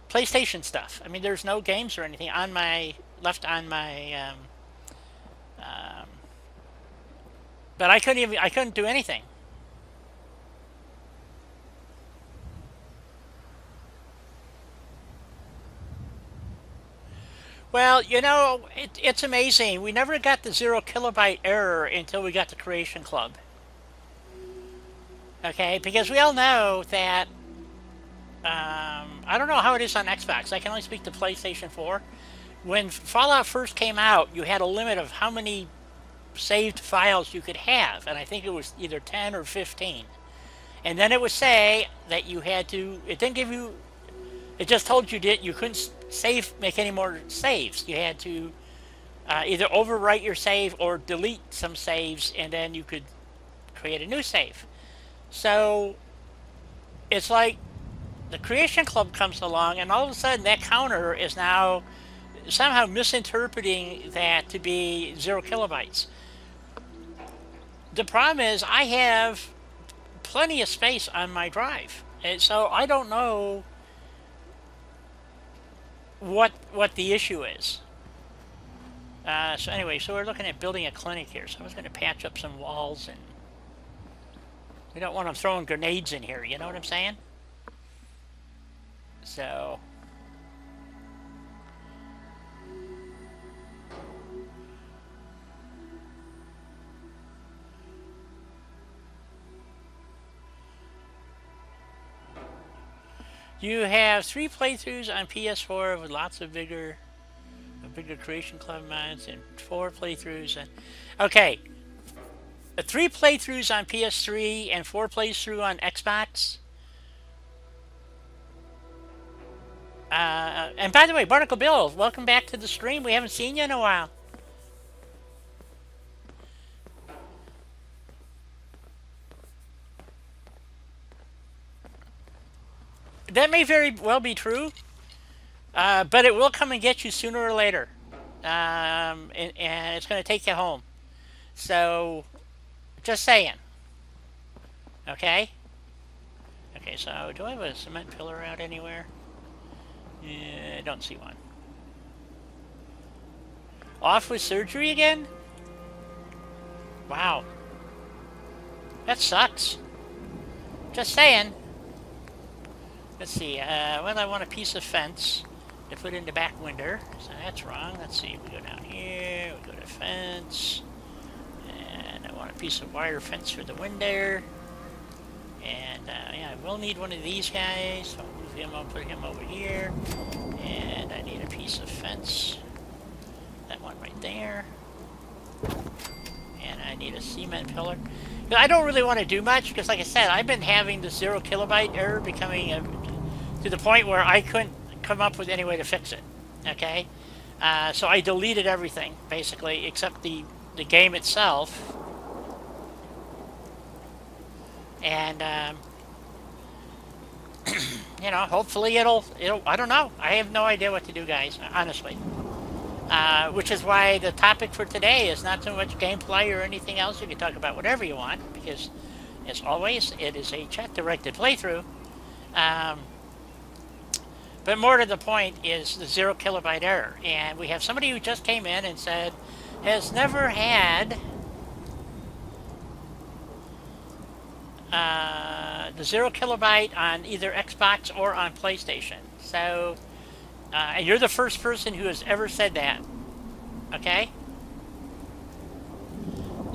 A: PlayStation stuff. I mean, there's no games or anything on my left on my. But I couldn't do anything. Well, you know, it's amazing. We never got the 0 kilobyte error until we got the Creation Club. Okay, because we all know that, I don't know how it is on Xbox. I can only speak to PlayStation 4. When Fallout first came out, you had a limit of how many saved files you could have, and I think it was either 10 or 15. And then it would say that you had to, it didn't give you, it just told you you couldn't make any more saves. You had to either overwrite your save or delete some saves, and then you could create a new save. So it's like the Creation Club comes along, and all of a sudden that counter is now somehow misinterpreting that to be 0 kilobytes. The problem is I have plenty of space on my drive, and so I don't know what the issue is. So anyway, so we're looking at building a clinic here. So I was going to patch up some walls, and we don't want them throwing grenades in here. You know what I'm saying? So you have 3 playthroughs on PS4 with lots of bigger Creation Club mods, and 4 playthroughs. And okay, 3 playthroughs on PS3 and 4 playthroughs on Xbox. And by the way, Barnacle Bill, welcome back to the stream. We haven't seen you in a while. That may very well be true, but it will come and get you sooner or later, and it's going to take you home. So, just saying. Okay? Okay, so do I have a cement pillar out anywhere? Yeah, I don't see one. Off with surgery again? Wow. That sucks. Just saying. Let's see, well, I want a piece of fence to put in the back window, so that's wrong. Let's see, we go down here, we go to fence, and I want a piece of wire fence for the window, and yeah, I will need one of these guys, so I'll move him, I'll put him over here, and I need a piece of fence, that one right there, and I need a cement pillar. I don't really want to do much, because like I said, I've been having the 0 kilobyte error becoming to the point where I couldn't come up with any way to fix it. Okay? So I deleted everything, basically, except the game itself. And, you know, hopefully it'll, I don't know. I have no idea what to do, guys, honestly. Which is why the topic for today is not so much gameplay or anything else. You can talk about whatever you want, because, as always, it is a chat-directed playthrough. But more to the point is the 0 kilobyte error. And we have somebody who just came in and said, has never had the 0 kilobyte on either Xbox or on PlayStation. So, and you're the first person who has ever said that. Okay?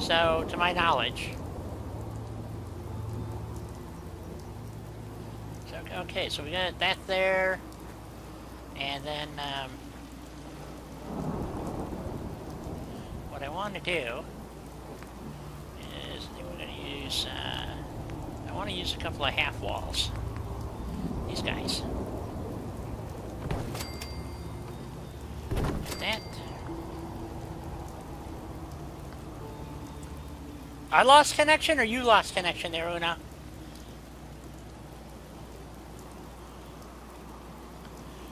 A: So, to my knowledge. So, okay, so we got that there. And then what I want to do is I think we're going to use, I want to use a couple of half walls. These guys. Like that. I lost connection, or you lost connection there, Una?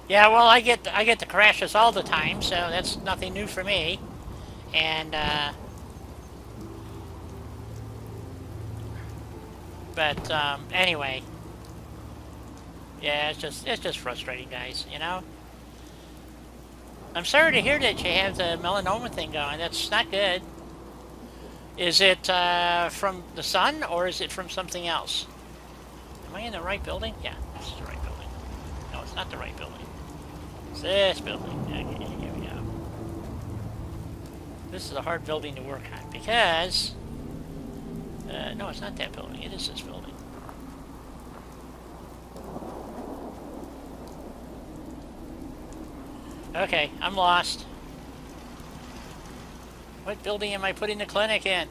A: Yeah, well, I get the crashes all the time, so that's nothing new for me. And but anyway, yeah, it's just frustrating, guys. You know. I'm sorry to hear that you have the melanoma thing going. That's not good. Is it from the sun, or is it from something else? Am I in the right building? Yeah, this is the right building. No, it's not the right building. It's this building. Okay, here we go. This is a hard building to work on, because... no, it's not that building. It is this building. Okay, I'm lost. What building am I putting the clinic in?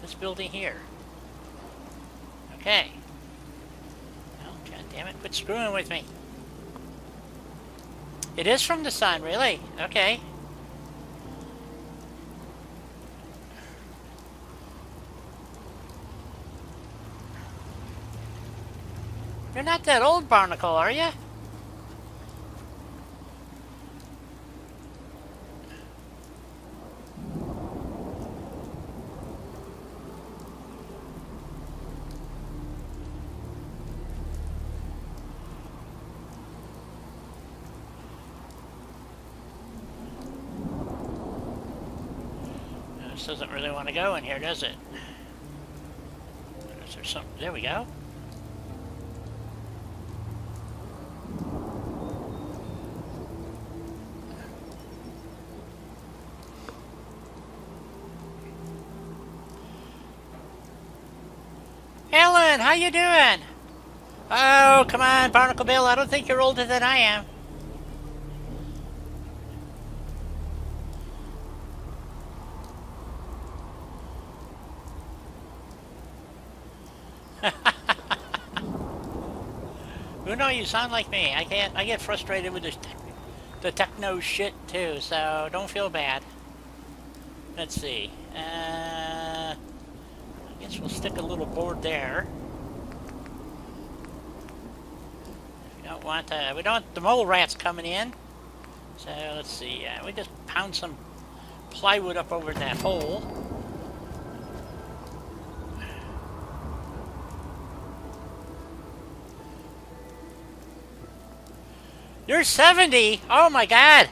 A: This building here. Okay. Oh, god damn it, quit screwing with me. It is from the sun, really? Okay. You're not that old, Barnacle, are you? This doesn't really want to go in here, does it? Is there some? There we go. Helen, how you doing? Oh, come on, Barnacle Bill. I don't think you're older than I am. Uno, you sound like me. I get frustrated with the techno shit too, so don't feel bad. Let's see. I guess we'll stick a little board there. We don't want the mole rats coming in. So let's see. We just pound some plywood up over that hole. You're 70! Oh my god!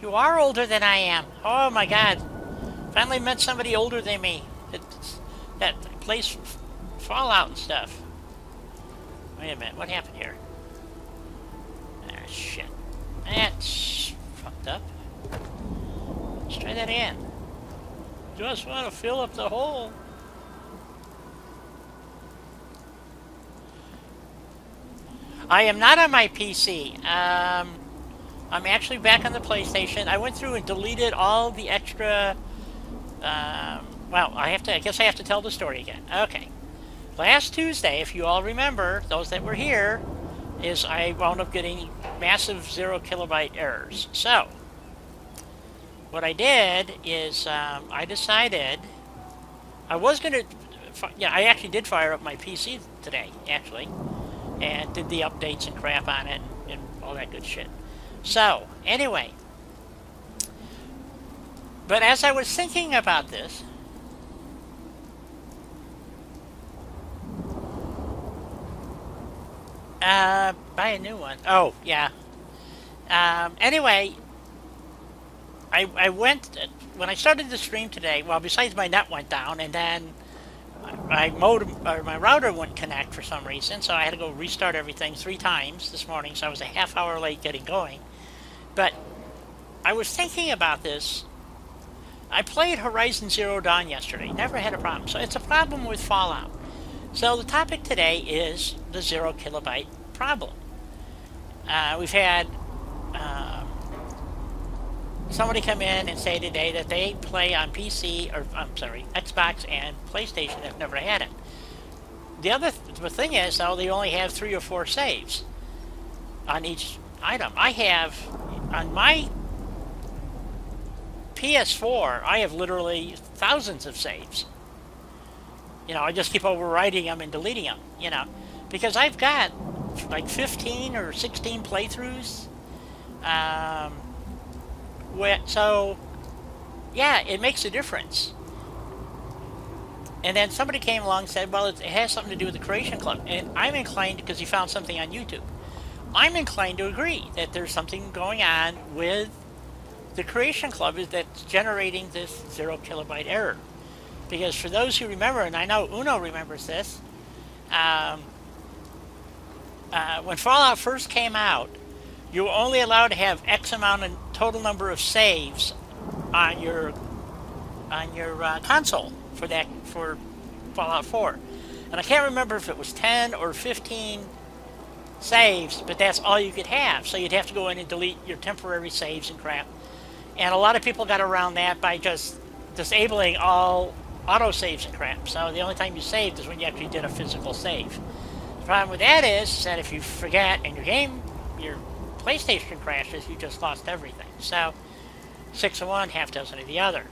A: You are older than I am. Oh my god. Finally met somebody older than me. That plays Fallout and stuff. Wait a minute, what happened here? Ah, shit. That's fucked up. Let's try that again. Just want to fill up the hole. I am not on my PC. I'm actually back on the PlayStation. I went through and deleted all the extra... well, I guess I have to tell the story again. Okay. Last Tuesday, if you all remember, those that were here, is I wound up getting massive 0 kilobyte errors. So, what I did is I decided I was going to... Yeah, I actually did fire up my PC today, actually. And did the updates and crap on it and all that good shit. So, anyway. But as I was thinking about this, buy a new one. Oh, yeah. Anyway, I went, when I started the stream today, well, besides my net went down, and then my router wouldn't connect for some reason, so I had to go restart everything 3 times this morning, so I was a half hour late getting going. But I was thinking about this. I played Horizon Zero Dawn yesterday, never had a problem. So it's a problem with Fallout. So the topic today is the 0 kilobyte problem. We've had somebody come in and say today that they play on PC, or I'm sorry, Xbox and PlayStation. They've never had it. The thing is, though, they only have 3 or 4 saves on each item. I have, on my PS4, I have literally thousands of saves. You know, I just keep overwriting them and deleting them, you know, because I've got like 15 or 16 playthroughs. So, yeah, it makes a difference. And then somebody came along and said, well, it has something to do with the Creation Club. And I'm inclined, because he found something on YouTube, I'm inclined to agree that there's something going on with the Creation Club that's generating this 0 kilobyte error. Because for those who remember, and I know Uno remembers this, when Fallout first came out, you were only allowed to have X amount of total number of saves on your console for Fallout 4. And I can't remember if it was 10 or 15 saves, but that's all you could have. So you'd have to go in and delete your temporary saves and crap. And a lot of people got around that by just disabling all autosaves and crap. So the only time you saved is when you actually did a physical save. The problem with that is that if you forget and your PlayStation crashes, you just lost everything. So 6 of one, half dozen of the other.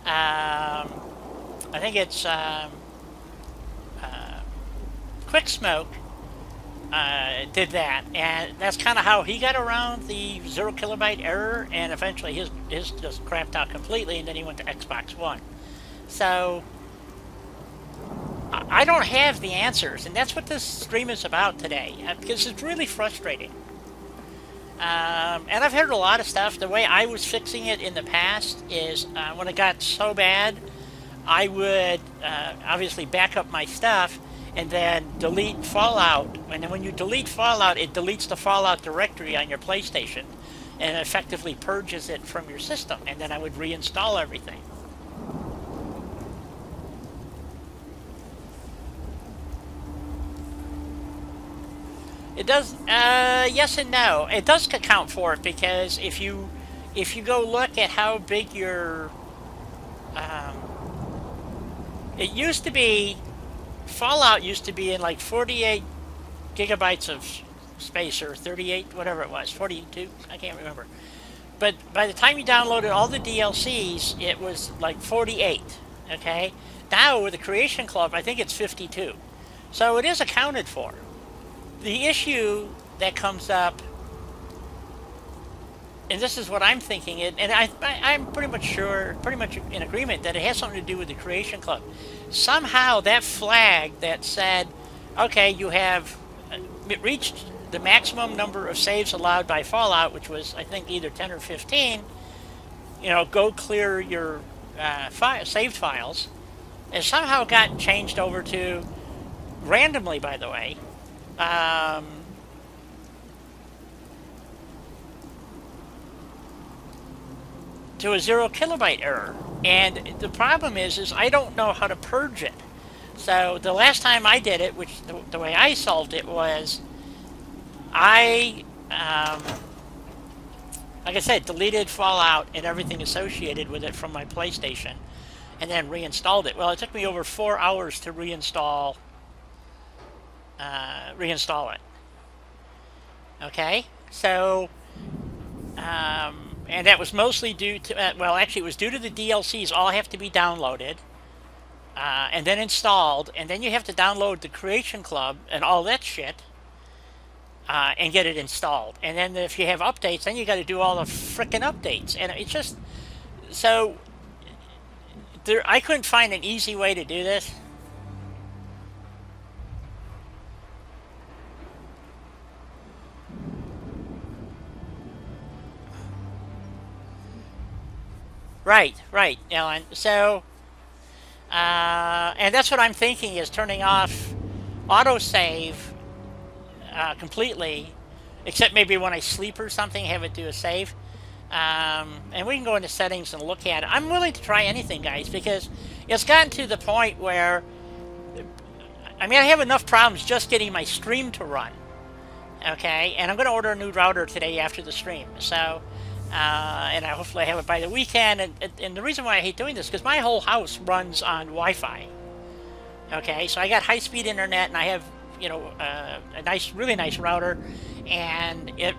A: I think it's Quick Smoke did that, and that's kind of how he got around the 0 kilobyte error, and eventually his just crapped out completely, and then he went to Xbox One. So I don't have the answers, and that's what this stream is about today, because it's really frustrating. And I've heard a lot of stuff. The way I was fixing it in the past is when it got so bad, I would obviously back up my stuff and then delete Fallout. And then when you delete Fallout, it deletes the Fallout directory on your PlayStation and effectively purges it from your system. And then I would reinstall everything. It does, yes and no. It does account for it, because if you go look at how big your, it used to be, Fallout used to be in like 48 gigabytes of space, or 38, whatever it was, 42, I can't remember. But by the time you downloaded all the DLCs, it was like 48, okay? Now with the Creation Club, I think it's 52. So it is accounted for. The issue that comes up, and this is what I'm thinking, and I'm pretty much in agreement that it has something to do with the Creation Club. Somehow that flag that said, okay, you have reached the maximum number of saves allowed by Fallout, which was, I think, either 10 or 15, you know, go clear your saved files, and somehow got changed over to, randomly by the way, to a 0 kilobyte error. And the problem is I don't know how to purge it. So the last time I did it, which the way I solved it was, I, like I said, deleted Fallout and everything associated with it from my PlayStation, and then reinstalled it. Well, it took me over 4 hours to reinstall it. Okay, so and that was mostly due to well, actually it was due to the DLCs. All have to be downloaded and then installed, and then you have to download the Creation Club and all that shit and get it installed. And then if you have updates, then you got to do all the frickin' updates, and it's just so I couldn't find an easy way to do this. Right, Ellen. So, and that's what I'm thinking, is turning off autosave completely, except maybe when I sleep or something, have it do a save. And we can go into settings and look at it. I'm willing to try anything, guys, because it's gotten to the point where, I mean, I have enough problems just getting my stream to run. Okay, and I'm going to order a new router today after the stream. So, and I hopefully have it by the weekend. And the reason why I hate doing this is because my whole house runs on Wi-Fi. Okay, so I got high-speed internet, and I have, you know, a nice, really nice router, and it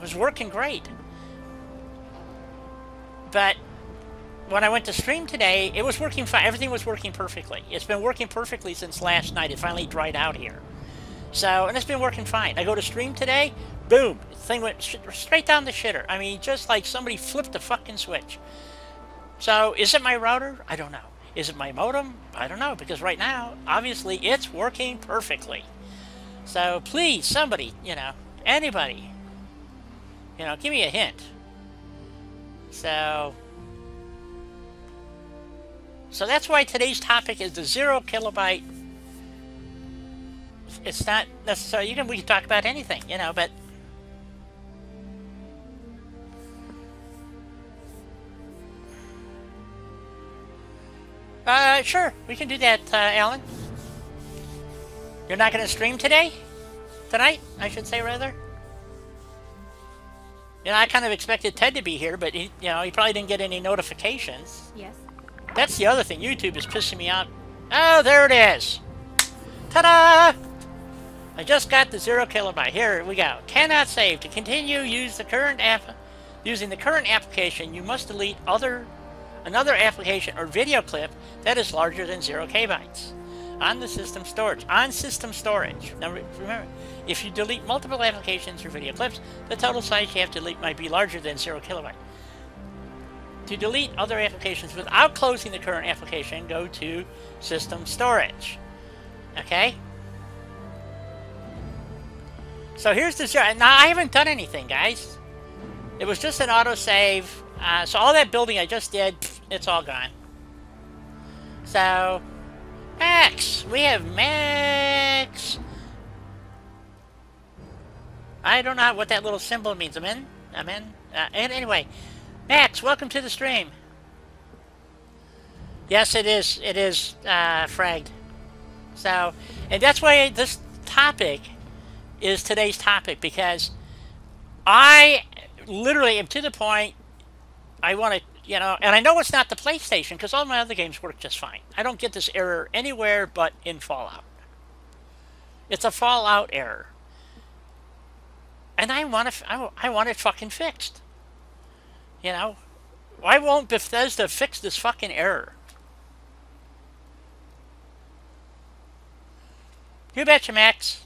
A: was working great. But when I went to stream today, it was working fine. Everything was working perfectly. It's been working perfectly since last night. It finally dried out here. So, and it's been working fine. I go to stream today, boom, the thing went straight down the shitter. I mean, just like somebody flipped a fucking switch. So, is it my router? I don't know. Is it my modem? I don't know, because right now, obviously, it's working perfectly. So, please, somebody, you know, anybody, you know, give me a hint. So that's why today's topic is the 0 kilobyte. It's not necessarily, we can talk about anything, you know, but sure, we can do that, Alan. You're not going to stream today? Tonight, I should say, rather? You know, I kind of expected Ted to be here, but he probably didn't get any notifications.
B: Yes.
A: That's the other thing. YouTube is pissing me out. Oh, there it is. Ta-da! I just got the 0 kilobyte. Here we go. Cannot save. To continue, using the current application, you must delete another application or video clip that is larger than 0 kbytes. On the system storage. On system storage. Now remember, if you delete multiple applications or video clips, the total size you have to delete might be larger than 0 kilobyte. To delete other applications without closing the current application, go to system storage. Okay? So here's the 0. Now I haven't done anything, guys. It was just an autosave. So all that building I just did, it's all gone. So Max! We have Max! I don't know what that little symbol means. I'm in. And anyway, Max, welcome to the stream. Yes, it is. It is fragged. So, and that's why this topic is today's topic, because I literally am to the point I want to, and I know it's not the PlayStation because all my other games work just fine. I don't get this error anywhere but in Fallout. It's a Fallout error. And I want it fucking fixed. Why won't Bethesda fix this fucking error? You betcha, Max.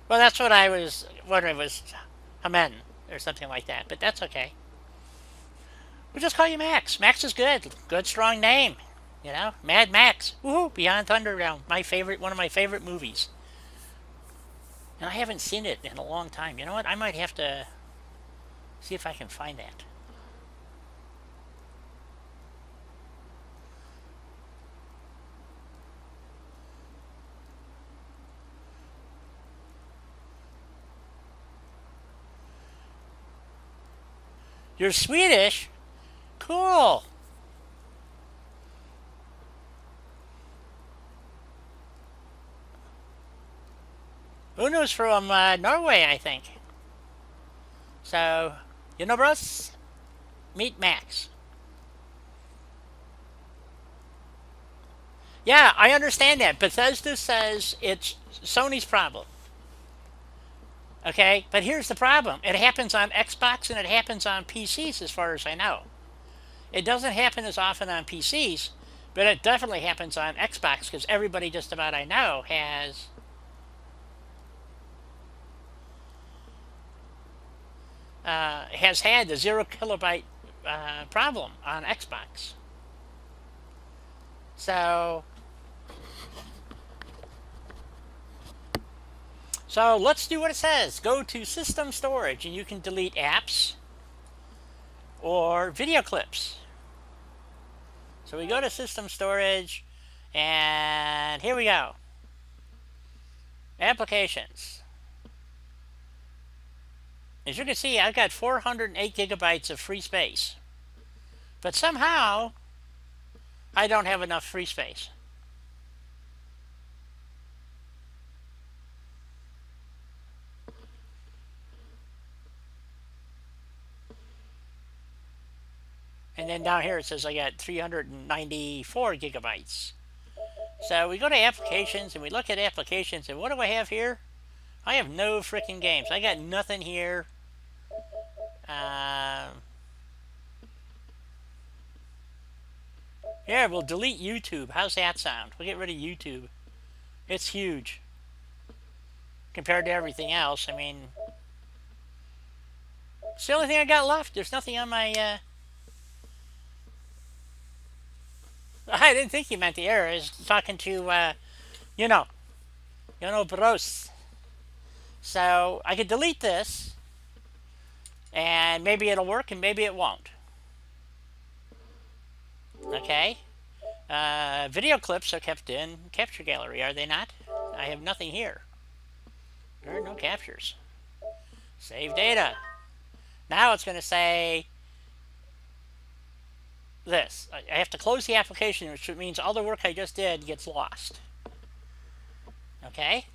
A: Well, that's what I was wondering, was Amen or something like that, but that's okay. We'll just call you Max. Max is good. Good, strong name. Mad Max. Woohoo! Beyond Thunderdome. One of my favorite movies. And I haven't seen it in a long time. You know what? I might have to see if I can find that. You're Swedish? Cool. Uno's from Norway, I think. So, bros? Meet Max. Yeah, I understand that. Bethesda says it's Sony's problem. Okay, but here's the problem. It happens on Xbox and it happens on PCs as far as I know. It doesn't happen as often on PCs, but it definitely happens on Xbox because everybody just about I know has had the 0 kilobyte problem on Xbox. So let's do what it says. Go to system storage and you can delete apps or video clips. So we go to system storage and here we go. Applications. As you can see, I've got 408 gigabytes of free space. But somehow, I don't have enough free space. And then down here it says I got 394 gigabytes. So we go to applications and we look at applications, and what do I have here? I have no freaking games. I got nothing here. Yeah, we'll delete YouTube. How's that sound? We'll get rid of YouTube. It's huge compared to everything else. I mean, it's the only thing I got left. There's nothing on my... I didn't think he meant the error. I was talking to, you know, bros. So I could delete this, and maybe it'll work, and maybe it won't. Okay. Video clips are kept in capture gallery, are they not? I have nothing here. There are no captures. Save data. Now it's going to say this. I have to close the application, which means all the work I just did gets lost. Okay?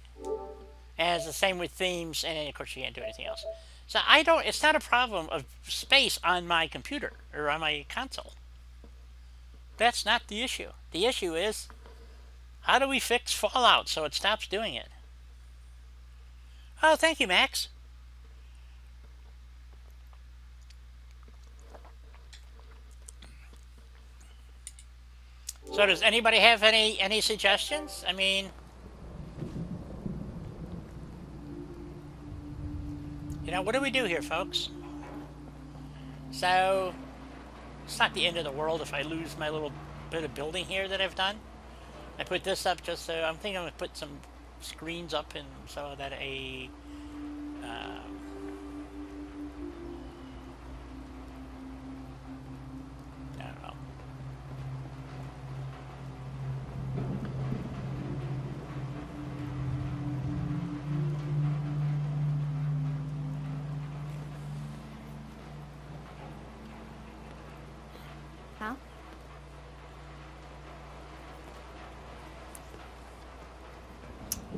A: And it's the same with themes, and of course you can't do anything else. So it's not a problem of space on my computer, or on my console. That's not the issue. The issue is, how do we fix Fallout so it stops doing it? Oh, thank you, Max. So does anybody have any suggestions? I mean, you know, what do we do here, folks? So, it's not the end of the world if I lose my little bit of building here that I've done. I put this up just so, I'm thinking I'm going to put some screens up and so that I don't know.
B: Huh?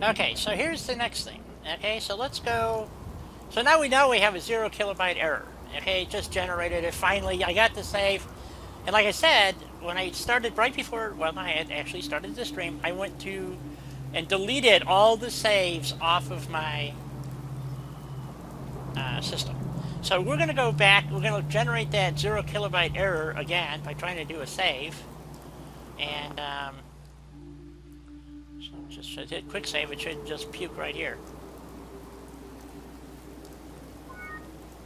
A: Okay, so here's the next thing. Okay, so let's go. So now we know we have a 0 kilobyte error. Okay, it just generated it. Finally, I got the save. And like I said, when I started right before, well, I had actually started the stream, I went to and deleted all the saves off of my system. So we're going to go back, we're going to generate that 0 kilobyte error again by trying to do a save. And so just hit quick save, it should just puke right here.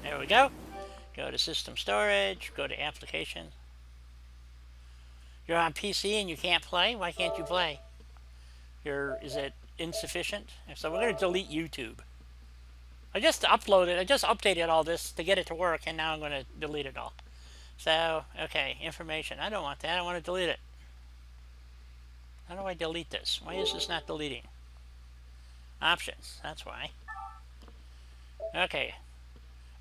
A: There we go. Go to system storage, go to application. You're on PC and you can't play? Why can't you play? Is it insufficient? So we're going to delete YouTube. I just uploaded, I just updated all this to get it to work, and now I'm going to delete it all. So, okay, information. I don't want that. I want to delete it. How do I delete this? Why is this not deleting? Options. That's why. Okay.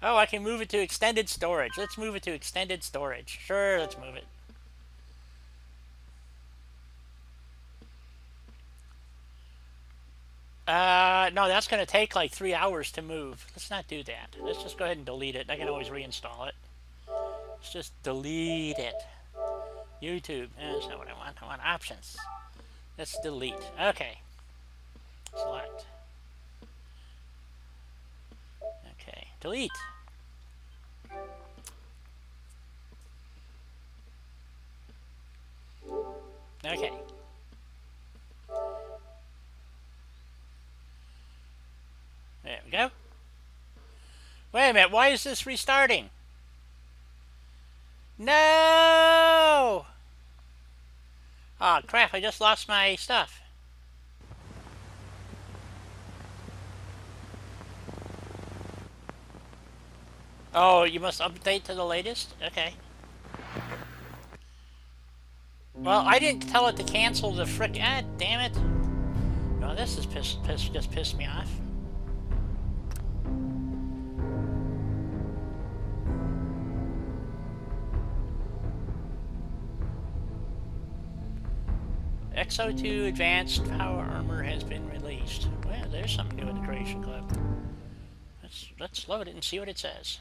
A: Oh, I can move it to extended storage. Let's move it to extended storage. Sure, let's move it. No, that's going to take like 3 hours to move. Let's not do that. Let's just go ahead and delete it. I can always reinstall it. Let's just delete it. YouTube. That's not what I want. I want options. Let's delete. Okay. Select. Okay. Delete. Okay. There we go. Wait a minute, why is this restarting? No! Oh crap, I just lost my stuff. Oh, you must update to the latest? Okay. Well, I didn't tell it to cancel the frick. Ah, damn it. No, this is just pissed me off. XO2 Advanced Power Armor has been released. Well, there's something new in the Creation Club. Let's load it and see what it says.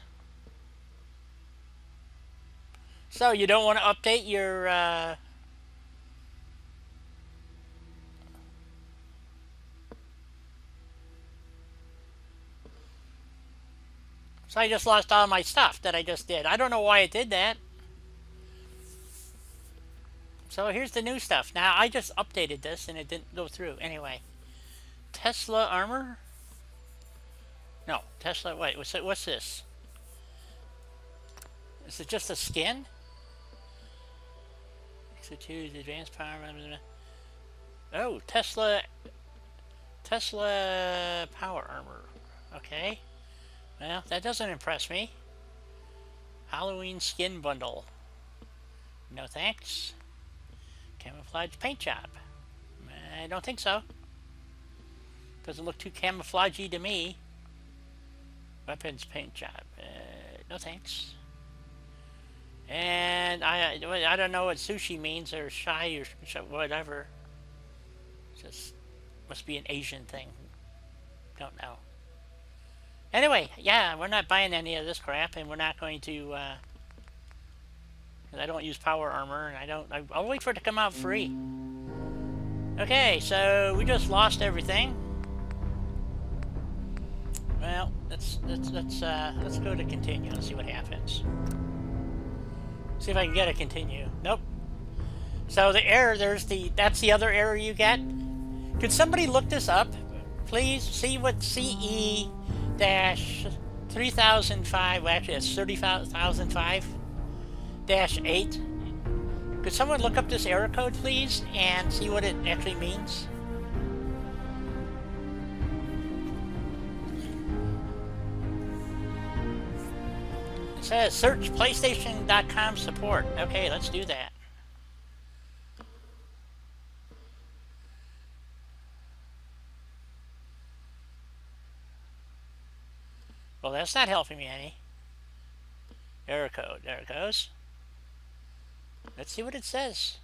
A: So you don't want to update your So I just lost all my stuff that I just did. I don't know why it did that. So here's the new stuff. Now I just updated this and it didn't go through. Anyway, Tesla armor? No, Tesla. Wait, what's this? Is it just a skin? XO2 advanced power. Oh, Tesla power armor. Okay. Well, that doesn't impress me. Halloween skin bundle. No thanks. Camouflage paint job. I don't think so. Doesn't look too camouflagey to me. Weapons paint job. No thanks. And I don't know what sushi means or shy or whatever. Just must be an Asian thing. Don't know. Anyway, yeah, we're not buying any of this crap, and we're not going to. I don't use power armor, and I'll wait for it to come out free. Okay, so we just lost everything. Well, let's go to continue and see what happens. See if I can get a continue. Nope. So the error, that's the other error you get. Could somebody look this up, please? See what CE 3005. Well, actually, it's 30,005. -8. Could someone look up this error code, please, and see what it actually means? It says search PlayStation.com support. Okay, let's do that. Well, that's not helping me any. Error code. There it goes. Let's see what it says.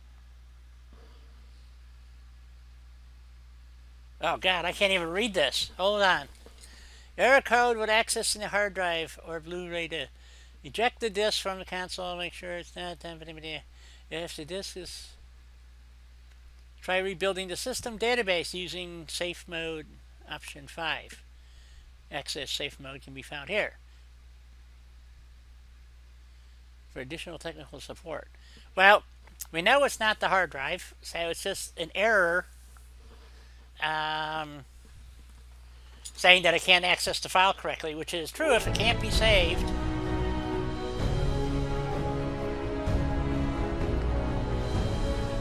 A: Oh God, I can't even read this. Hold on. Error code with access in the hard drive or Blu-ray to eject the disk from the console. Make sure it's not done. If the disk is, try rebuilding the system database using safe mode option 5. Access safe mode can be found here. For additional technical support. Well, we know it's not the hard drive, so it's just an error saying that I can't access the file correctly, which is true if it can't be saved.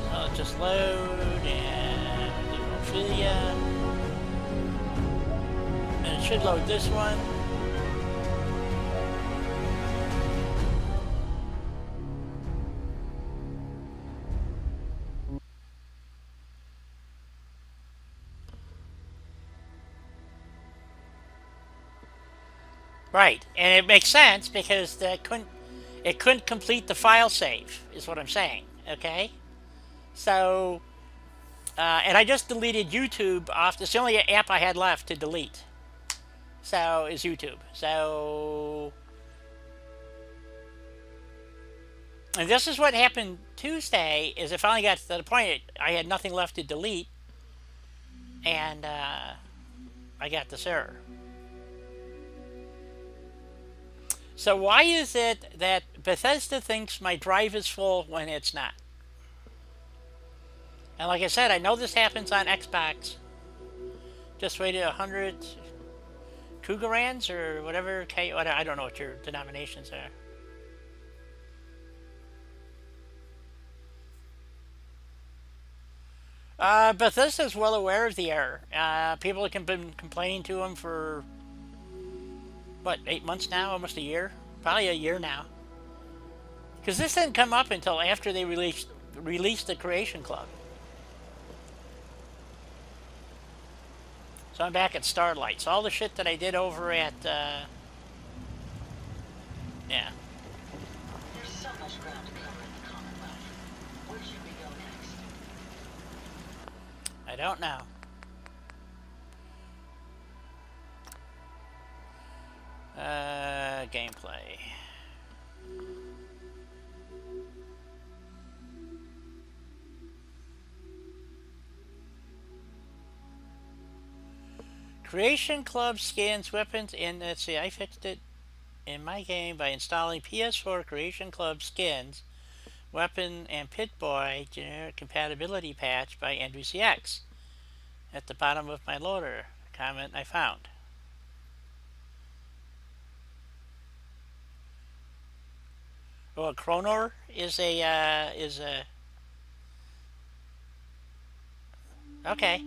A: So I'll just load and Ophelia. And it should load this one. Right, and it makes sense because it couldn't complete the file save, is what I'm saying. Okay, so and I just deleted YouTube off. It's the only app I had left to delete. So is YouTube. So, and this is what happened Tuesday. Is it finally got to the point I had nothing left to delete, and I got this error. So why is it that Bethesda thinks my drive is full when it's not? And like I said, I know this happens on Xbox. Just waited 100 Cougarans or whatever. I don't know what your denominations are. Bethesda's well aware of the error. People have been complaining to them for what, 8 months now, almost a year, probably a year now. Because this didn't come up until after they released the Creation Club. So I'm back at Starlight. So all the shit that I did over at, yeah.
C: There's so much ground to cover in the Commonwealth. Where should we go next?
A: I don't know. Gameplay. Creation Club skins, weapons, and let's see, I fixed it in my game by installing PS4 Creation Club skins, weapon, and Pit-Boy generic compatibility patch by NBCX at the bottom of my loader. Comment I found. Oh, a Chronor is a okay.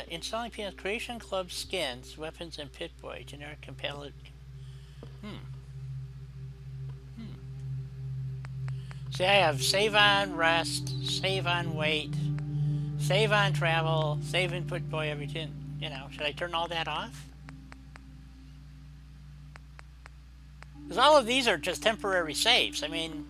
A: Installing PS Creation Club skins, weapons, and Pit-Boy generic compatibility. See, I have save on rest, save on wait, save on travel, save in Pit-Boy everything. You know, should I turn all that off? Because all of these are just temporary saves. I mean,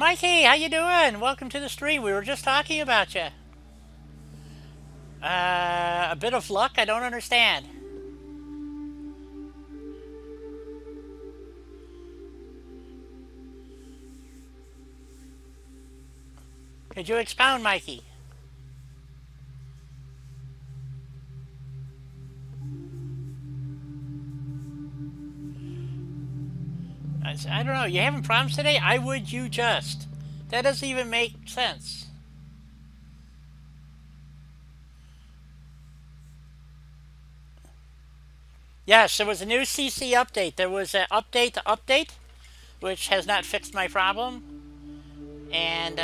A: Mikey, how you doing? Welcome to the stream. We were just talking about you. A bit of luck? I don't understand. Could you expound, Mikey? I don't know. You having problems today? I would you just. That doesn't even make sense. Yes, there was a new CC update. There was an update to update, which has not fixed my problem. And,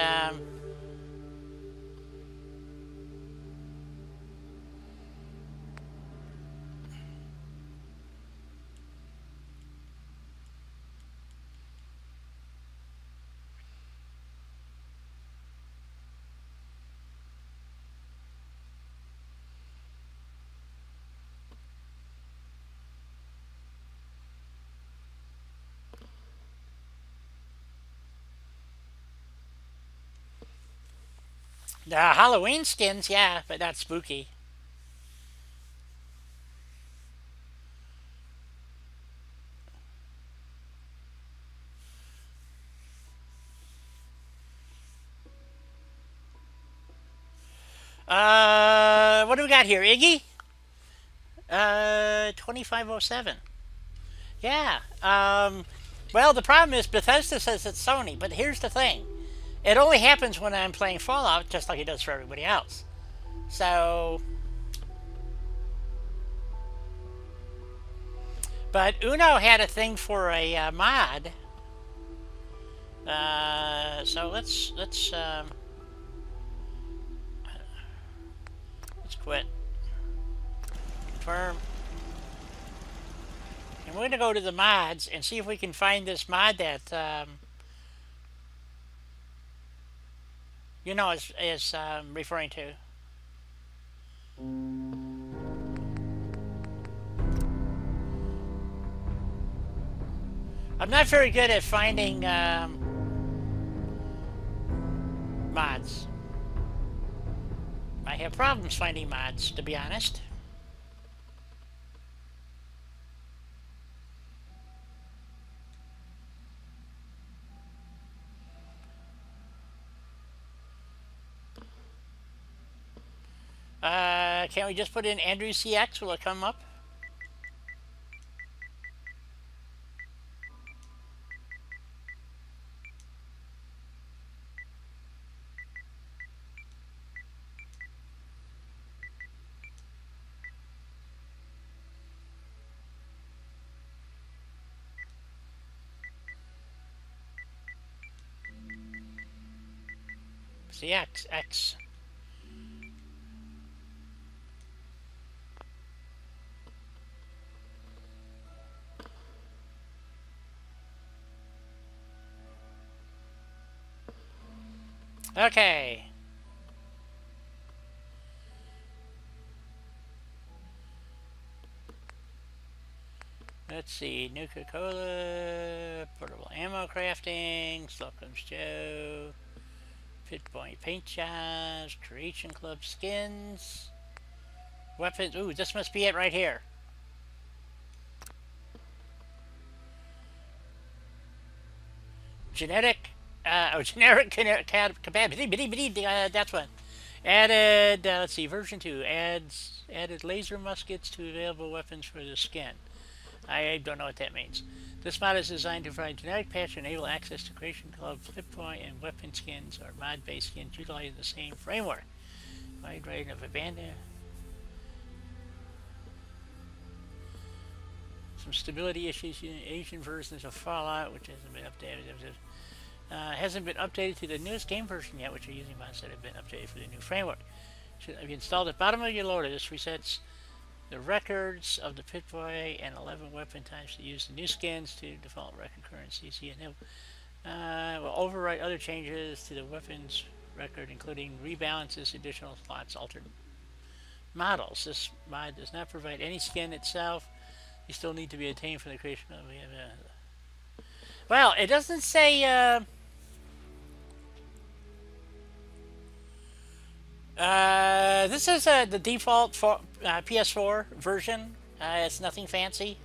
A: the Halloween skins, yeah, but not spooky. What do we got here? Iggy? 2507. Yeah. Well, the problem is Bethesda says it's Sony, but here's the thing. It only happens when I'm playing Fallout, just like it does for everybody else. So... But Uno had a thing for a mod. So let's quit. Confirm. And we're going to go to the mods and see if we can find this mod that you know is referring to. I'm not very good at finding mods. I have problems finding mods, to be honest. Can't we just put in Andrew CX? Will it come up? CX, X. Okay. Let's see. Nuka-Cola, portable ammo crafting, Slocum's Joe, Pit Point paint jobs, Creation Club skins, weapons. Ooh, this must be it right here. Generic compatibility. That's one. Added. Let's see. Version 2 added laser muskets to available weapons for the skin. I don't know what that means. This mod is designed to provide generic patch to enable access to Creation Club, Flip Point, and weapon skins or mod-based skins utilizing the same framework. Wide range of abandoned. Some stability issues in Asian versions of Fallout, which hasn't been updated. Hasn't been updated to the newest game version yet, which are using mods that have been updated for the new framework. Should have installed at the bottom of your loader. This resets the records of the Pit-Boy and 11 weapon types to use the new skins to default record currencies. Will overwrite other changes to the weapons record, including rebalances, additional slots, altered models. This mod does not provide any skin itself. You still need to be obtained for the creation of. Well, it doesn't say. This is the default for, PS4 version. It's nothing fancy.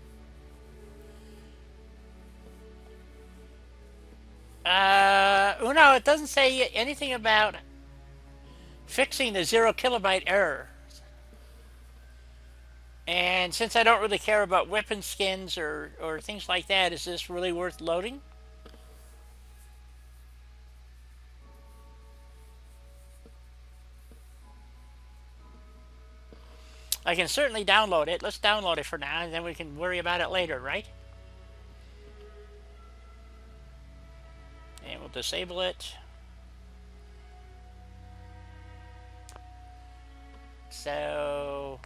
A: No, it doesn't say anything about fixing the 0 kilobyte error. And since I don't really care about weapon skins or things like that, is this really worth loading? I can certainly download it. Let's download it for now, and then we can worry about it later, right? And we'll disable it. So,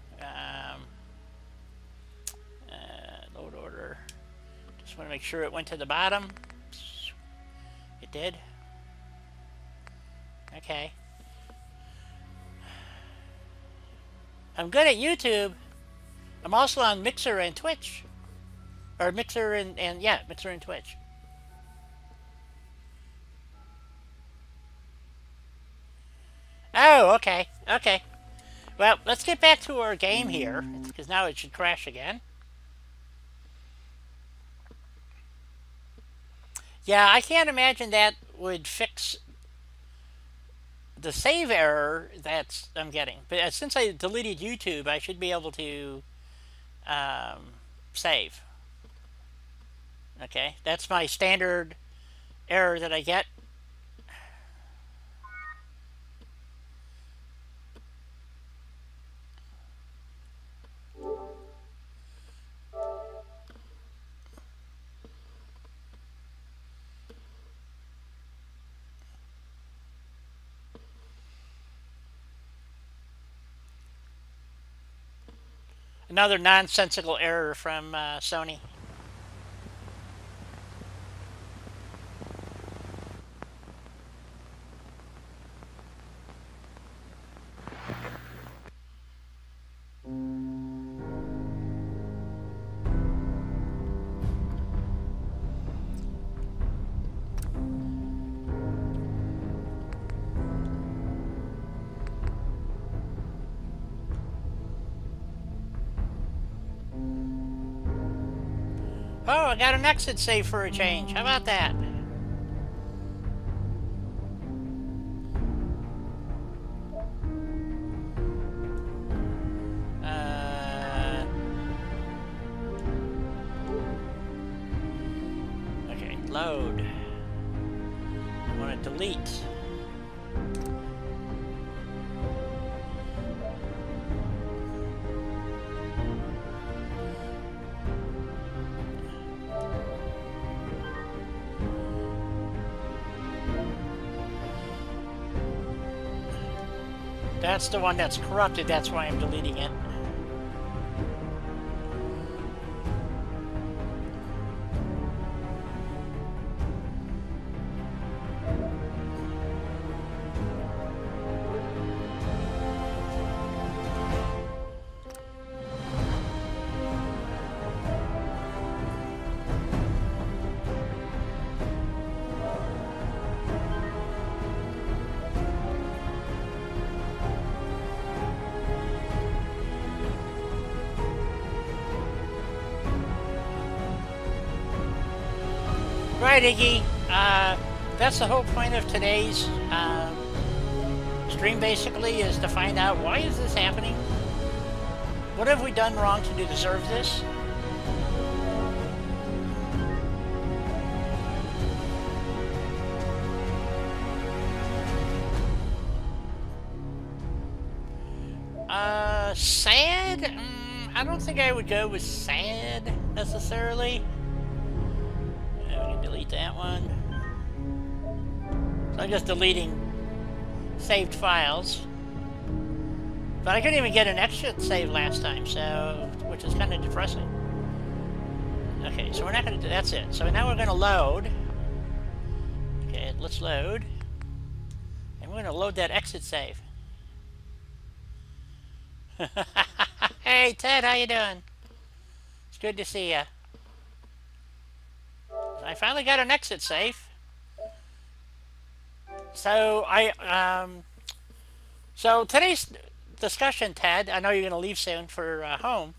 A: load order. Just want to make sure it went to the bottom. It did. Okay. I'm good at YouTube. I'm also on Mixer and Twitch. Or Mixer and yeah, Mixer and Twitch. Oh, okay. Okay. Well, let's get back to our game here, because now it should crash again. Yeah, I can't imagine that would fix the save error that I'm getting. But since I deleted YouTube, I should be able to save. Okay, that's my standard error that I get. Another nonsensical error from Sony. Oh, I got an exit save for a change. How about that? Okay, load. I want to delete. That's the one that's corrupted, that's why I'm deleting it. Alright, Iggy. That's the whole point of today's stream, basically, is to find out why is this happening? What have we done wrong to deserve this? Sad? I don't think I would go with sad, necessarily. We can delete that one. So I'm just deleting saved files. But I couldn't even get an exit save last time, so, which is kind of depressing. Okay, so we're not going to do, that's it. So now we're going to load. Okay, let's load. And we're going to load that exit save. Hey Ted, how you doing? It's good to see you. I finally got an exit save. So so today's discussion, Ted, I know you're going to leave soon for home.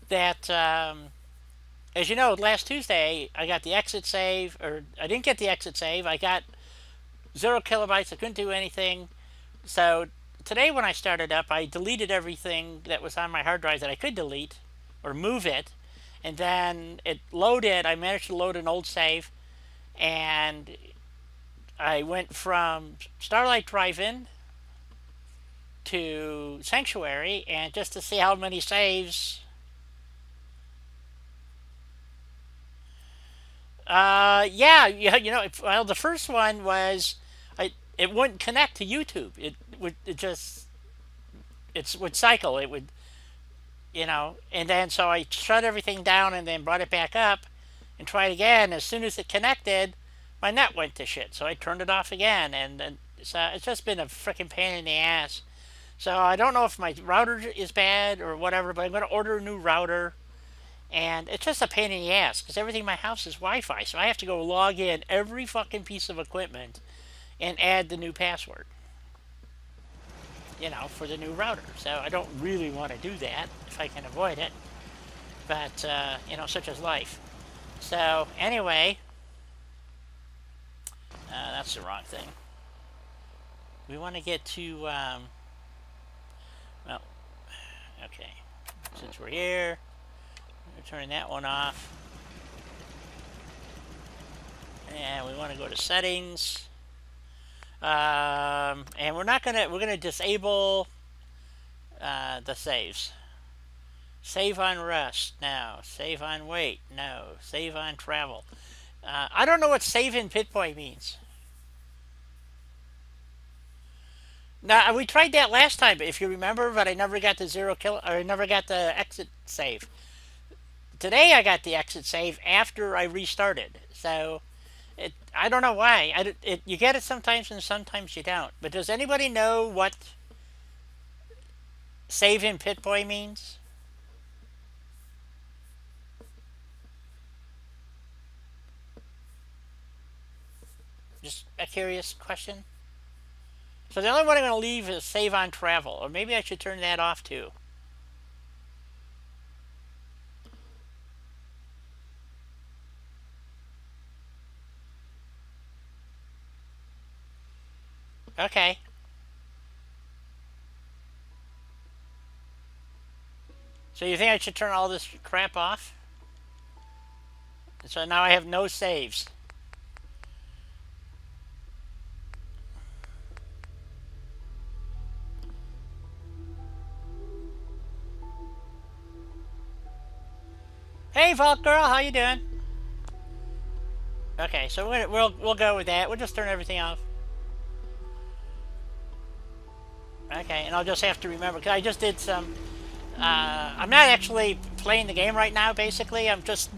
A: That as you know, last Tuesday I got the exit save, or I didn't get the exit save. I got 0 kilobytes. I couldn't do anything. So today when I started up, I deleted everything that was on my hard drive that I could delete or move it, and then it loaded. I managed to load an old save, and I went from Starlight Drive-In to Sanctuary, and just to see how many saves. Yeah, you know, well, the first one was it wouldn't connect to YouTube. It would cycle. It would, you know, and then so I shut everything down and then brought it back up and tried again. As soon as it connected, my net went to shit. So I turned it off again, and then so it's just been a freaking pain in the ass. So I don't know if my router is bad or whatever, but I'm going to order a new router. And it's just a pain in the ass because everything in my house is Wi-Fi. So I have to go log in every fucking piece of equipment and add the new password, you know, for the new router. So I don't really want to do that if I can avoid it. But, you know, such is life. So, anyway, that's the wrong thing. We want to get to, well, okay. Since we're here, we're turning that one off. And we want to go to settings. And we're gonna disable the saves. Save on rest, no. Save on wait, no. Save on travel. I don't know what save in Pitboy means. Now we tried that last time, if you remember, but I never got the I never got the exit save. Today I got the exit save after I restarted, so I don't know why. You get it sometimes and sometimes you don't. But does anybody know what save in Pitboy means? Just a curious question. So the only one I'm going to leave is save on travel. Or maybe I should turn that off too. Okay. So you think I should turn all this crap off? So now I have no saves. Hey, Vault Girl, how you doing? Okay, so we'll go with that. We'll just turn everything off. Okay, and I'll just have to remember, because I just did some... I'm not actually playing the game right now, basically. I'm just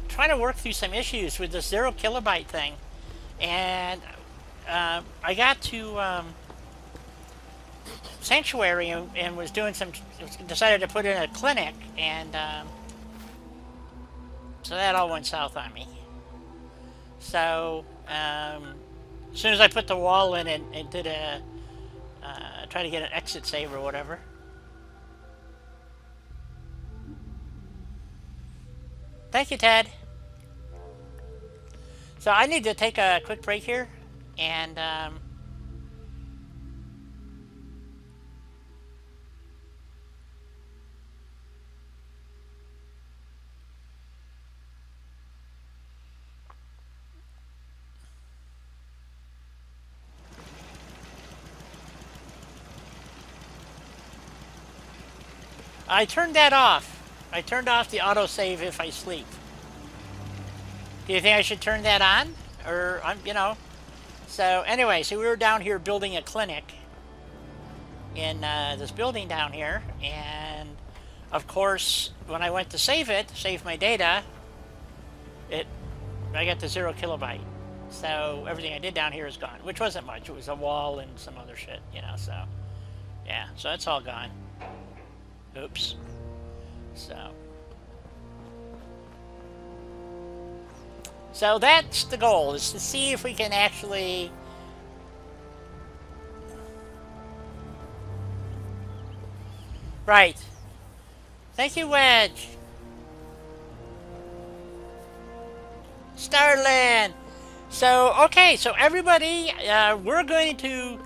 A: trying to work through some issues with this 0 kilobyte thing. And I got to Sanctuary and was doing some... decided to put in a clinic, and so that all went south on me. So, as soon as I put the wall in and did a... try to get an exit save or whatever. Thank you, Ted. So I need to take a quick break here, and I turned that off. I turned off the autosave if I sleep. Do you think I should turn that on? Or, So anyway, so we were down here building a clinic in this building down here. And, of course, when I went to save my data, I got the 0 kilobyte. So everything I did down here is gone, which wasn't much. It was a wall and some other shit, so, yeah, so that's all gone. Oops. So that's the goal, is to see if we can actually right. Thank you, Wedge. Starland. So okay, so everybody, we're going to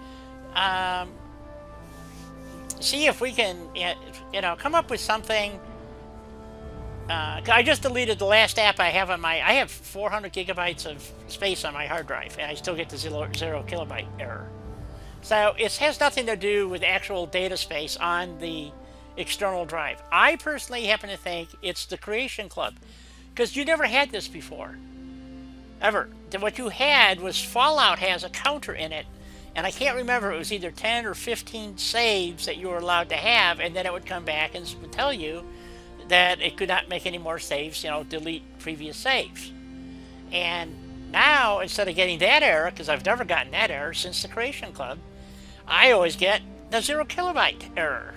A: see if we can come up with something. I just deleted the last app I have on I have 400 gigabytes of space on my hard drive, and I still get the 0 kilobyte error. So it has nothing to do with actual data space on the external drive. I personally happen to think it's the Creation Club, because you never had this before. Ever. What you had was Fallout has a counter in it, and I can't remember, it was either 10 or 15 saves that you were allowed to have, and then it would come back and tell you that it could not make any more saves, delete previous saves. And now, instead of getting that error, because I've never gotten that error since the Creation Club, I always get the 0 kilobyte error.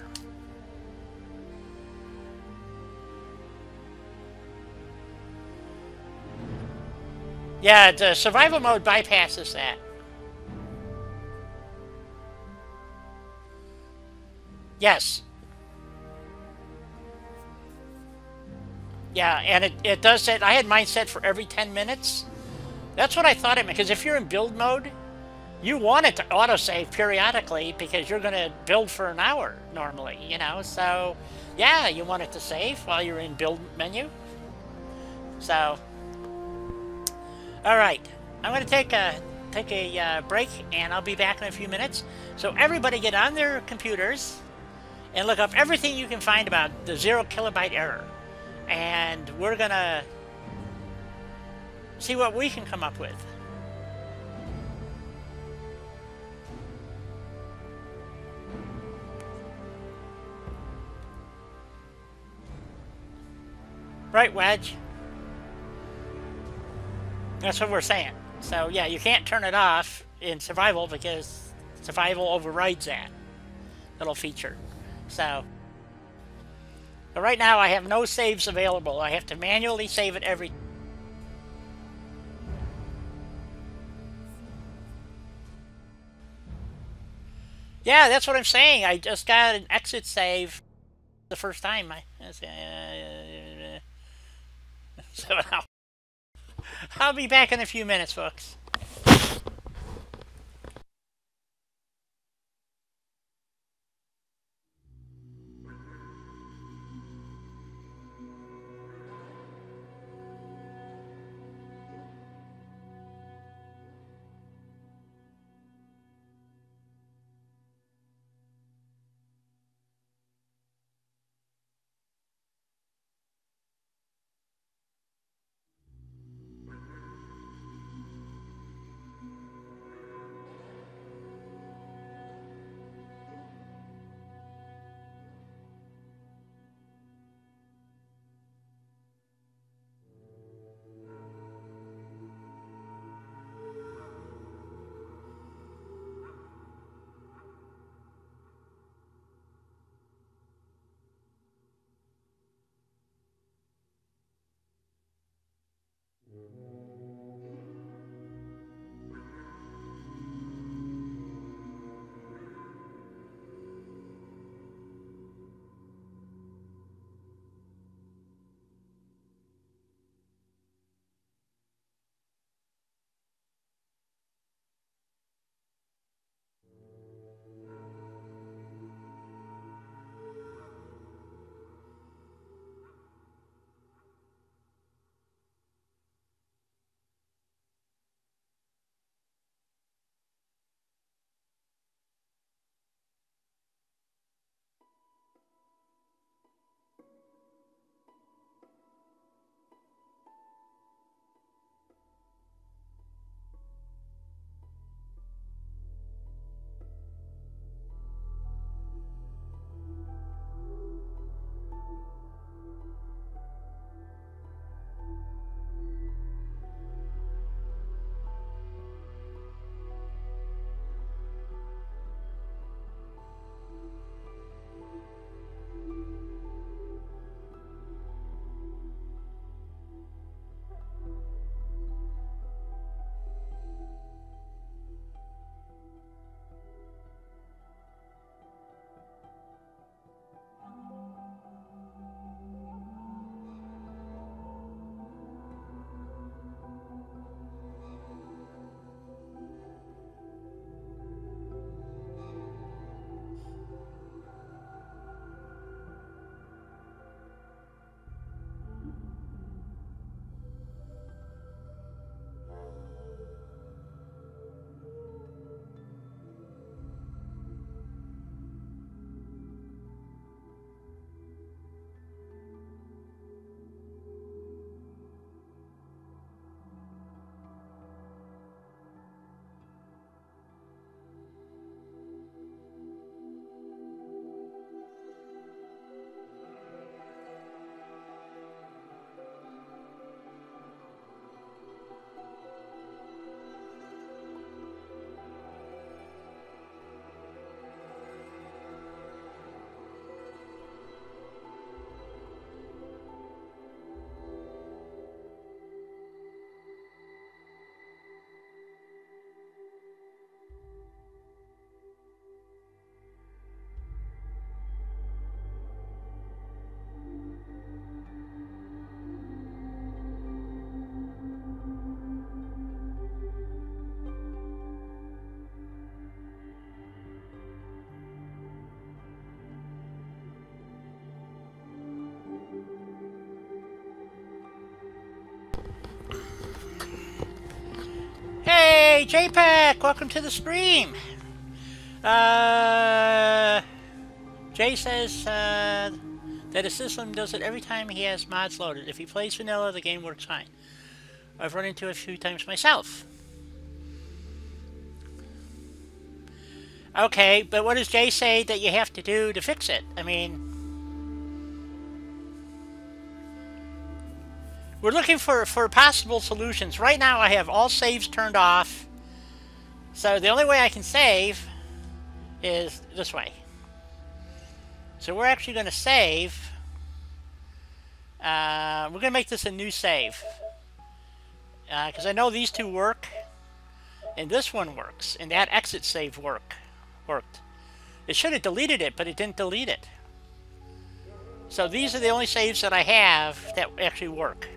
A: Yeah, the survival mode bypasses that. Yes. Yeah, and it does set, I had mine set for every 10 minutes. That's what I thought it meant, because if you're in build mode, you want it to autosave periodically because you're going to build for an hour normally, So, yeah, you want it to save while you're in build menu. So, all right, I'm going to take a break, and I'll be back in a few minutes. So everybody get on their computers and look up everything you can find about the 0 kilobyte error. And we're going to see what we can come up with. Right, Wedge? That's what we're saying. So, yeah, you can't turn it off in survival because survival overrides that little feature. So, but right now I have no saves available. I have to manually save it every. Yeah, that's what I'm saying. I just got an exit save the first time. So now, I'll be back in a few minutes, folks. JPEG, welcome to the stream. Jay says that his system does it every time he has mods loaded. If he plays vanilla, the game works fine. I've run into it a few times myself. Okay, but what does Jay say that you have to do to fix it? I mean, we're looking for possible solutions. Right now I have all saves turned off. So the only way I can save is this way. So we're actually going to save. We're going to make this a new save. Because I know these two work. And this one works. And that exit save worked. It should have deleted it, but it didn't delete it. So these are the only saves that I have that actually work.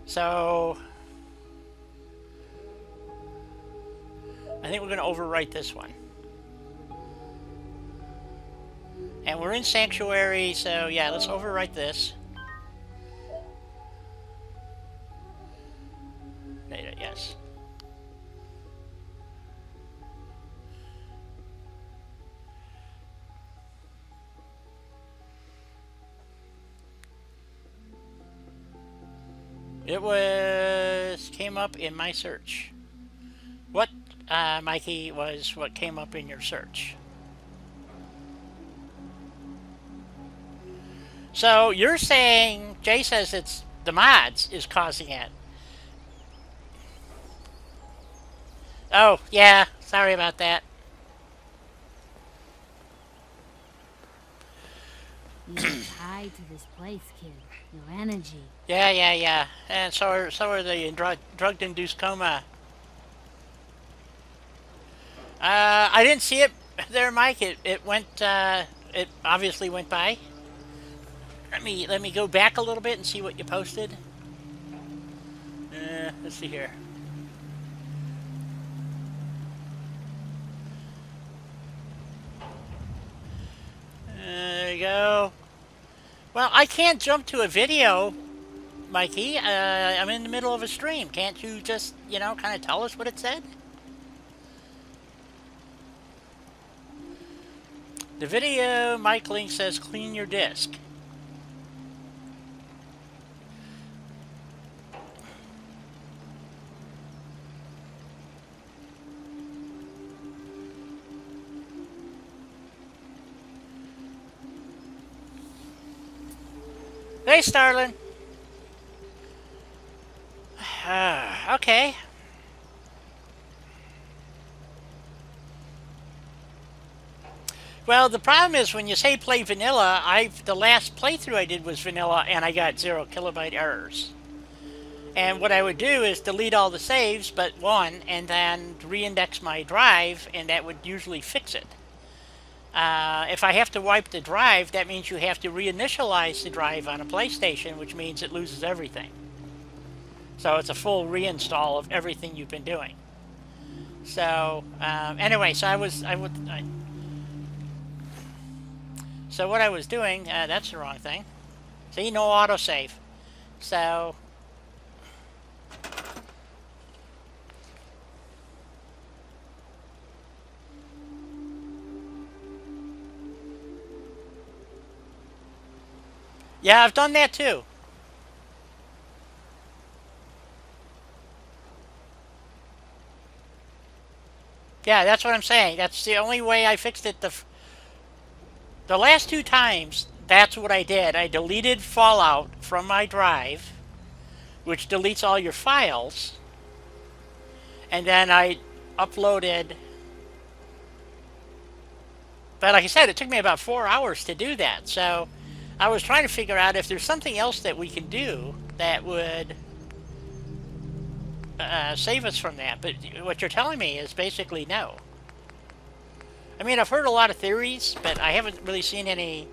A: So I think we're going to overwrite this one. And we're in Sanctuary, so yeah, let's overwrite this. Data, yes. It came up in my search. What, Mikey, was what came up in your search? So you're saying, Jay says it's the mods is causing it. Oh, yeah, sorry about that.
B: You're tied to this place, kid. Your energy.
A: Yeah. And so are the drug-induced coma. I didn't see it there, Mike. It went. It obviously went by. Let me go back a little bit and see what you posted. Let's see here. There you go. Well, I can't jump to a video, Mikey. I'm in the middle of a stream. Can't you just, kind of tell us what it said? The video, Mike Link says, clean your disk. Hey, Starlin. Okay. Well, the problem is when you say play vanilla, the last playthrough I did was vanilla, and I got 0 kilobyte errors. And what I would do is delete all the saves but one, and then reindex my drive, and that would usually fix it. If I have to wipe the drive, that means you have to reinitialize the drive on a PlayStation, which means it loses everything. So it's a full reinstall of everything you've been doing. So anyway, so so what I was doing, that's the wrong thing. See, no autosave. So yeah, I've done that too. Yeah, that's what I'm saying. That's the only way I fixed it. The last two times, that's what I did. I deleted Fallout from my drive, which deletes all your files. And then I uploaded. But like I said, it took me about 4 hours to do that. So I was trying to figure out if there's something else that we can do that would save us from that. But what you're telling me is basically no. I mean, I've heard a lot of theories, but I haven't really seen any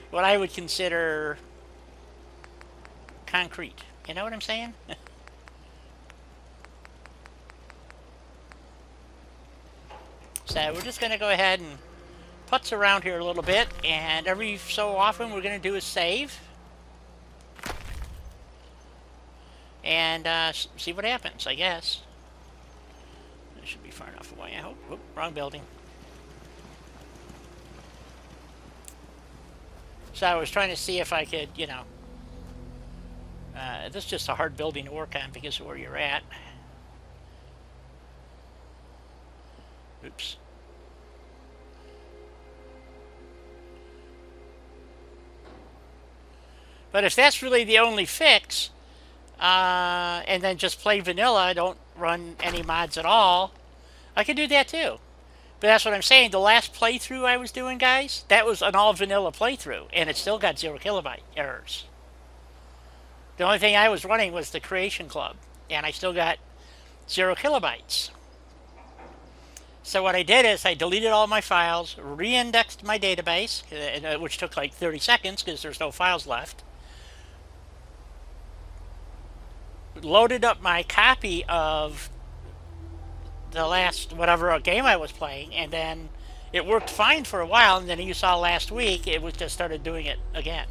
A: what I would consider concrete. You know what I'm saying? So we're just going to go ahead and putz around here a little bit, and every so often we're going to do a save. and see what happens, I guess. It should be far enough away, I hope. Whoop, wrong building. So I was trying to see if I could, you know... this is just a hard building to work on because of where you're at. Oops. But if that's really the only fix, and then just play vanilla, don't run any mods at all, I could do that too. But that's what I'm saying. The last playthrough I was doing, guys, that was an all vanilla playthrough, and it still got 0 kilobyte errors. The only thing I was running was the Creation Club, and I still got 0 kilobytes. So what I did is I deleted all my files, re-indexed my database, which took like 30 seconds because there's no files left. Loaded up my copy of the last whatever game I was playing, and then it worked fine for a while, and then you saw last week it was just started doing it again.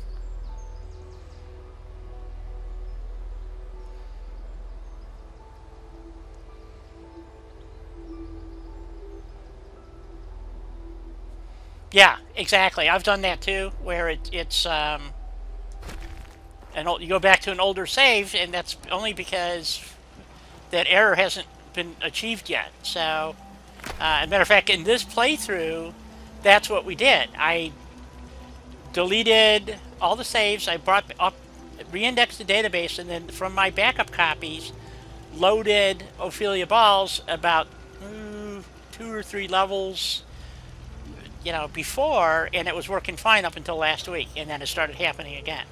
A: Yeah, exactly. I've done that too, where it's you go back to an older save, and that's only because that error hasn't been achieved yet. So, as a matter of fact, in this playthrough, that's what we did. I deleted all the saves. I brought up, re-indexed the database, and then from my backup copies, loaded Ophelia Balls about 2 or 3 levels, you know, before, and it was working fine up until last week, and then it started happening again.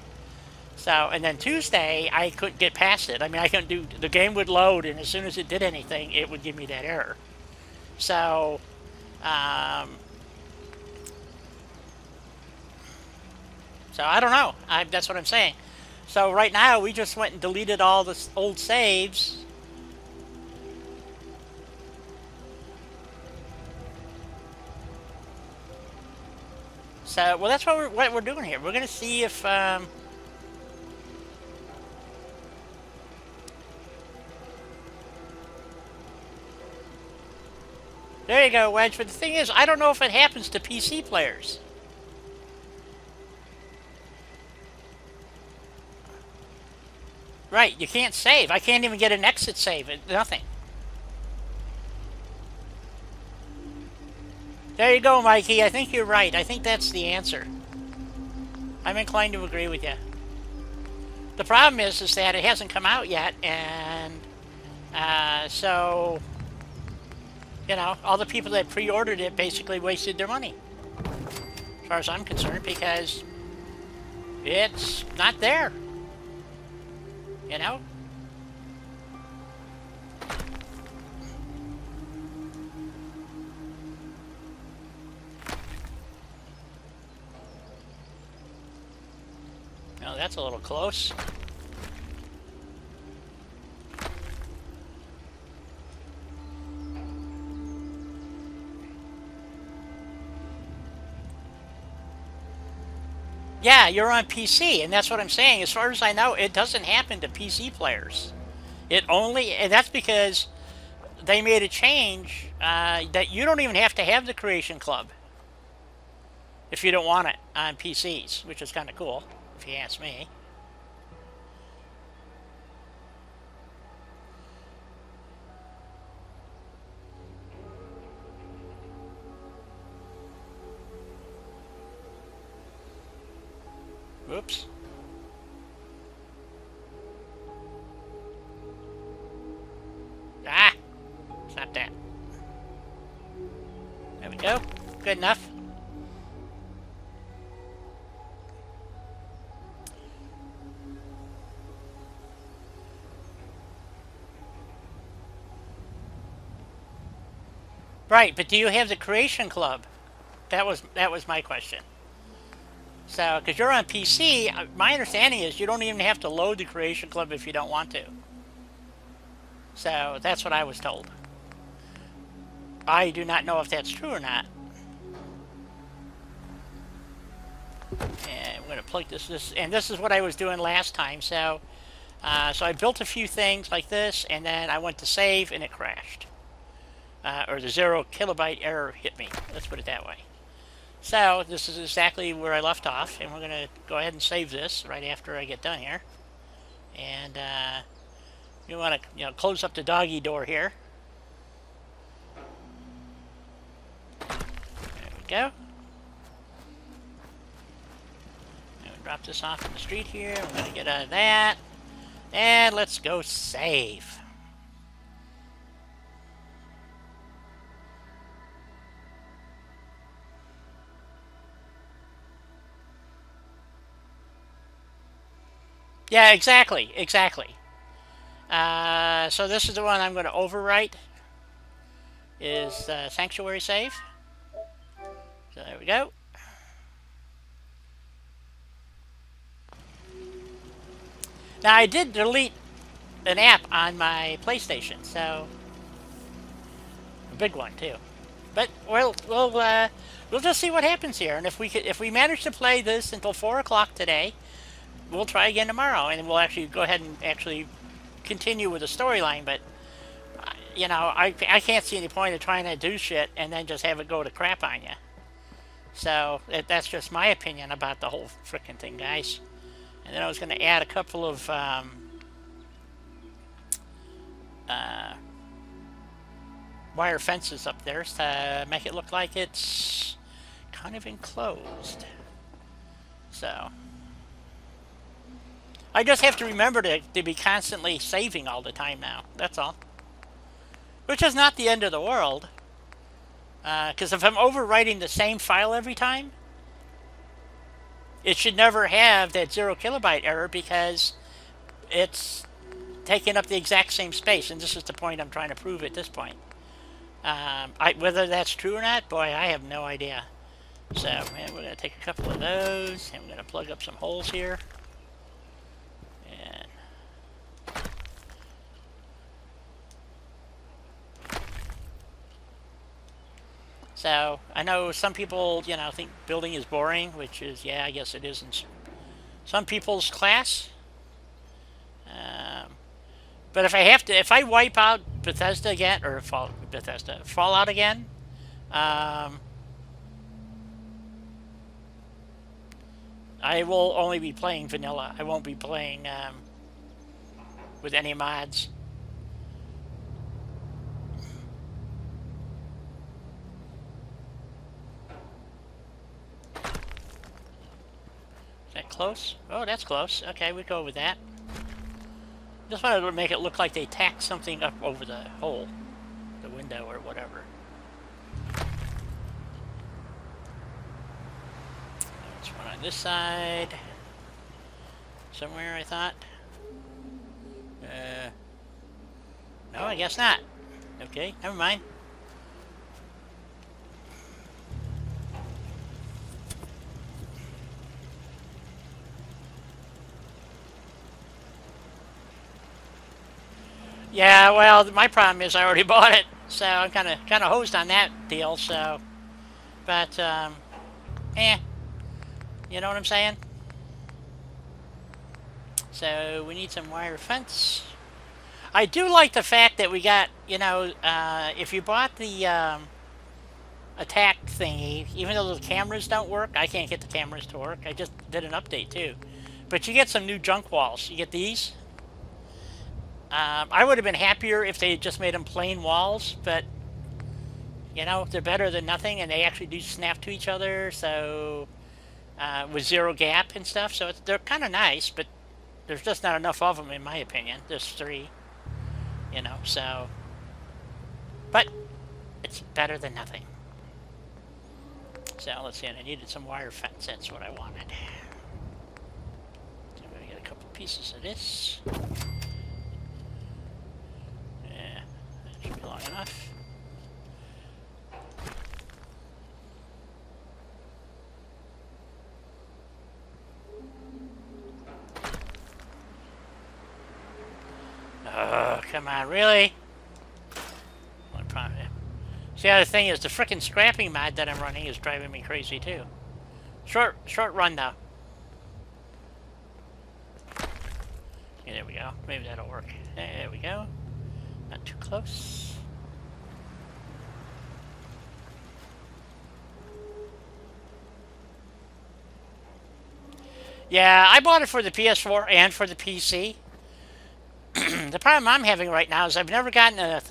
A: So, and then Tuesday, I couldn't get past it. I mean, I couldn't do, the game would load, and as soon as it did anything, it would give me that error. So, so I don't know. That's what I'm saying. So right now, we just went and deleted all the old saves. So, well, that's what we're doing here. We're going to see if... There you go, Wedge. But the thing is, I don't know if it happens to PC players. Right, you can't save. I can't even get an exit save. Nothing. There you go, Mikey. I think you're right. I think that's the answer. I'm inclined to agree with you. The problem is that it hasn't come out yet, and so, you know, all the people that pre-ordered it basically wasted their money, as far as I'm concerned, because it's not there, you know? Oh, that's a little close. Yeah, you're on PC, and that's what I'm saying. As far as I know, it doesn't happen to PC players. It only, and that's because they made a change that you don't even have to have the Creation Club if you don't want it on PCs, which is kind of cool, if you ask me. Oops. Ah! Stop that. There we go. Good enough. Right, but do you have the Creation Club? That was my question. So, because you're on PC, my understanding is you don't even have to load the Creation Club if you don't want to. So, that's what I was told. I do not know if that's true or not. And I'm going to plug this, and this is what I was doing last time, so So I built a few things like this, and then I went to save, and it crashed. Or the 0 kilobyte error hit me. Let's put it that way. So this is exactly where I left off, and we're going to go ahead and save this right after I get done here. And you want to close up the doggy door here. There we go. Drop this off in the street here. We're going to get out of that. And let's go save. Yeah, exactly. So this is the one I'm going to overwrite. Is Sanctuary save. So there we go. Now I did delete an app on my PlayStation, so a big one too. But we'll just see what happens here, and if we manage to play this until 4 o'clock today, we'll try again tomorrow, and we'll actually go ahead and actually continue with the storyline. But I can't see any point of trying to do shit and then just have it go to crap on you. So that's just my opinion about the whole frickin' thing, guys. And then I was going to add a couple of wire fences up there to make it look like it's kind of enclosed. So I just have to remember to be constantly saving all the time now. That's all. Which is not the end of the world. Because if I'm overwriting the same file every time, it should never have that 0 kilobyte error because it's taking up the exact same space. And this is the point I'm trying to prove at this point. Whether that's true or not, boy, I have no idea. So, man, we're going to take a couple of those, and we're going to plug up some holes here. And so, I know some people, think building is boring, which is, yeah, I guess it is in some people's class. But if I wipe out Bethesda again, or Fallout again, I will only be playing vanilla. I won't be playing with any mods. Is that close? Oh, that's close. Okay, we go with that. Just wanted to make it look like they tacked something up over the hole, the window or whatever. There's one on this side. Somewhere, I thought. No, I guess not. Okay, never mind. Yeah, well, my problem is I already bought it, so I'm kind of hosed on that deal. So, but you know what I'm saying? So we need some wire fence. I do like the fact that we got, if you bought the attack thingy, even though the cameras don't work, I can't get the cameras to work. I just did an update too, but you get some new junk walls. You get these. I would have been happier if they had just made them plain walls, but, they're better than nothing, and they actually do snap to each other, so, with zero gap and stuff, so they're kind of nice, but there's just not enough of them, in my opinion. There's 3, so, but it's better than nothing. So, let's see, and I needed some wire fence, that's what I wanted. So, I'm going to get a couple pieces of this. Should be long enough. Oh, come on, really? See, the other thing is the frickin' scrapping mod that I'm running is driving me crazy too. Short run though. Okay, there we go. Maybe that'll work. There we go. Not too close. Yeah, I bought it for the PS4 and for the PC. The problem I'm having right now is I've never gotten an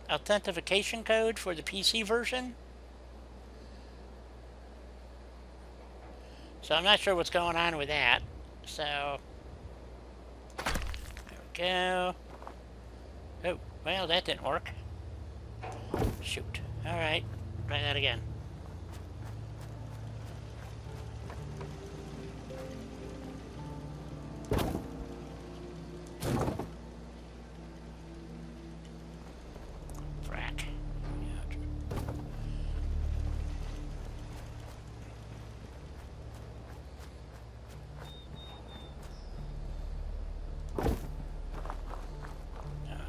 A: authentication code for the PC version. So I'm not sure what's going on with that. So, there we go. Oh, well, that didn't work. Shoot. Alright, try that again. Frack.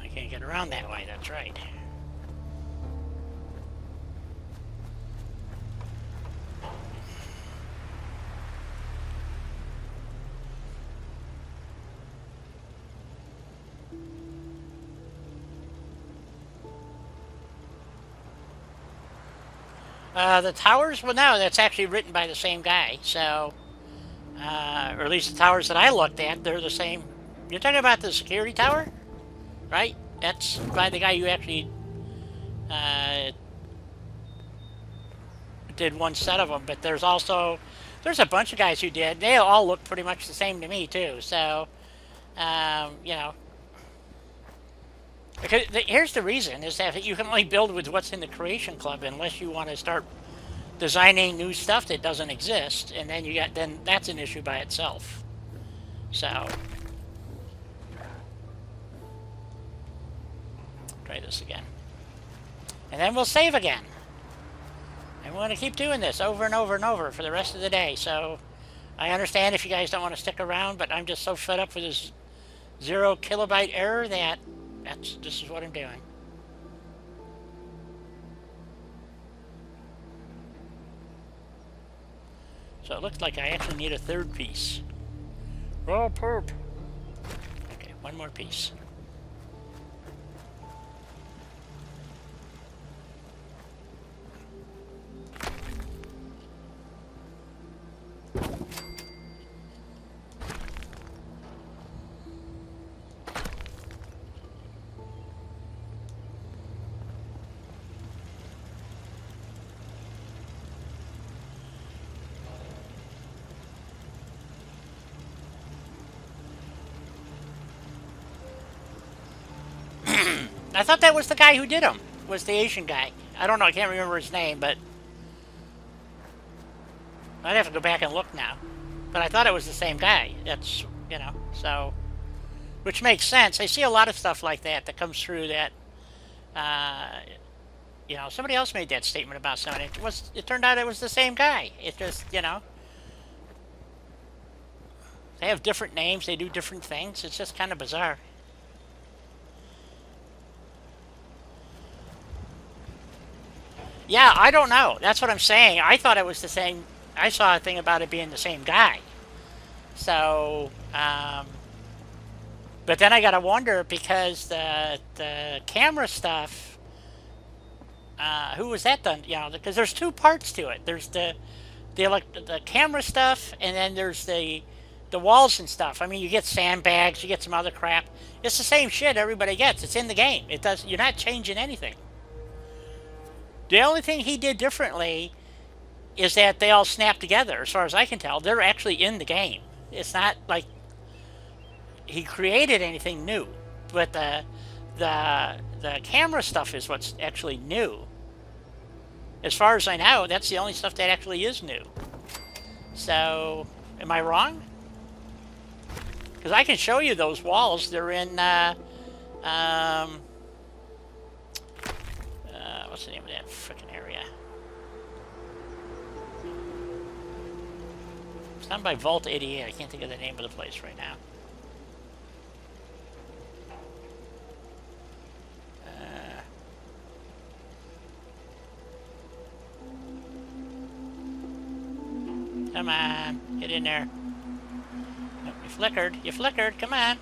A: I can't get around that way, that's right. The towers, well, no, that's actually written by the same guy, so, or at least the towers that I looked at, they're the same. You're talking about the security tower, right? That's by the guy who actually did one set of them, but there's a bunch of guys who did. They all look pretty much the same to me, too, so, you know. Because here's the reason, is that you can only build with what's in the Creation Club unless you want to start designing new stuff that doesn't exist, and then that's an issue by itself. So, try this again. And then we'll save again. And we're going to keep doing this over and over and over for the rest of the day. So, I understand if you guys don't want to stick around, but I'm just so fed up with this 0 kilobyte error that this is what I'm doing. So it looks like I actually need a third piece. Oh, perp. Okay, one more piece. I thought that was the guy who did them, was the Asian guy. I don't know, I can't remember his name, but I'd have to go back and look now. But I thought it was the same guy. That's, you know, so, which makes sense. I see a lot of stuff like that comes through that, you know, somebody else made that statement about someone. It turned out it was the same guy. It just, you know, they have different names, they do different things. It's just kind of bizarre. Yeah, I don't know. That's what I'm saying. I thought it was the same. I saw a thing about it being the same guy. So, but then I gotta wonder because the camera stuff. Who was that done? You know, because there's two parts to it. There's the camera stuff, and then there's the walls and stuff. I mean, you get sandbags, you get some other crap. It's the same shit everybody gets. It's in the game. It does. You're not changing anything. The only thing he did differently is that they all snap together. As far as I can tell, they're actually in the game. It's not like he created anything new, but the camera stuff is what's actually new. As far as I know, that's the only stuff that actually is new. So, am I wrong? Because I can show you those walls. They're in what's the name of that frickin' area? It's down by Vault 88. I can't think of the name of the place right now. Come on, get in there. Oh, you flickered. You flickered. Come on.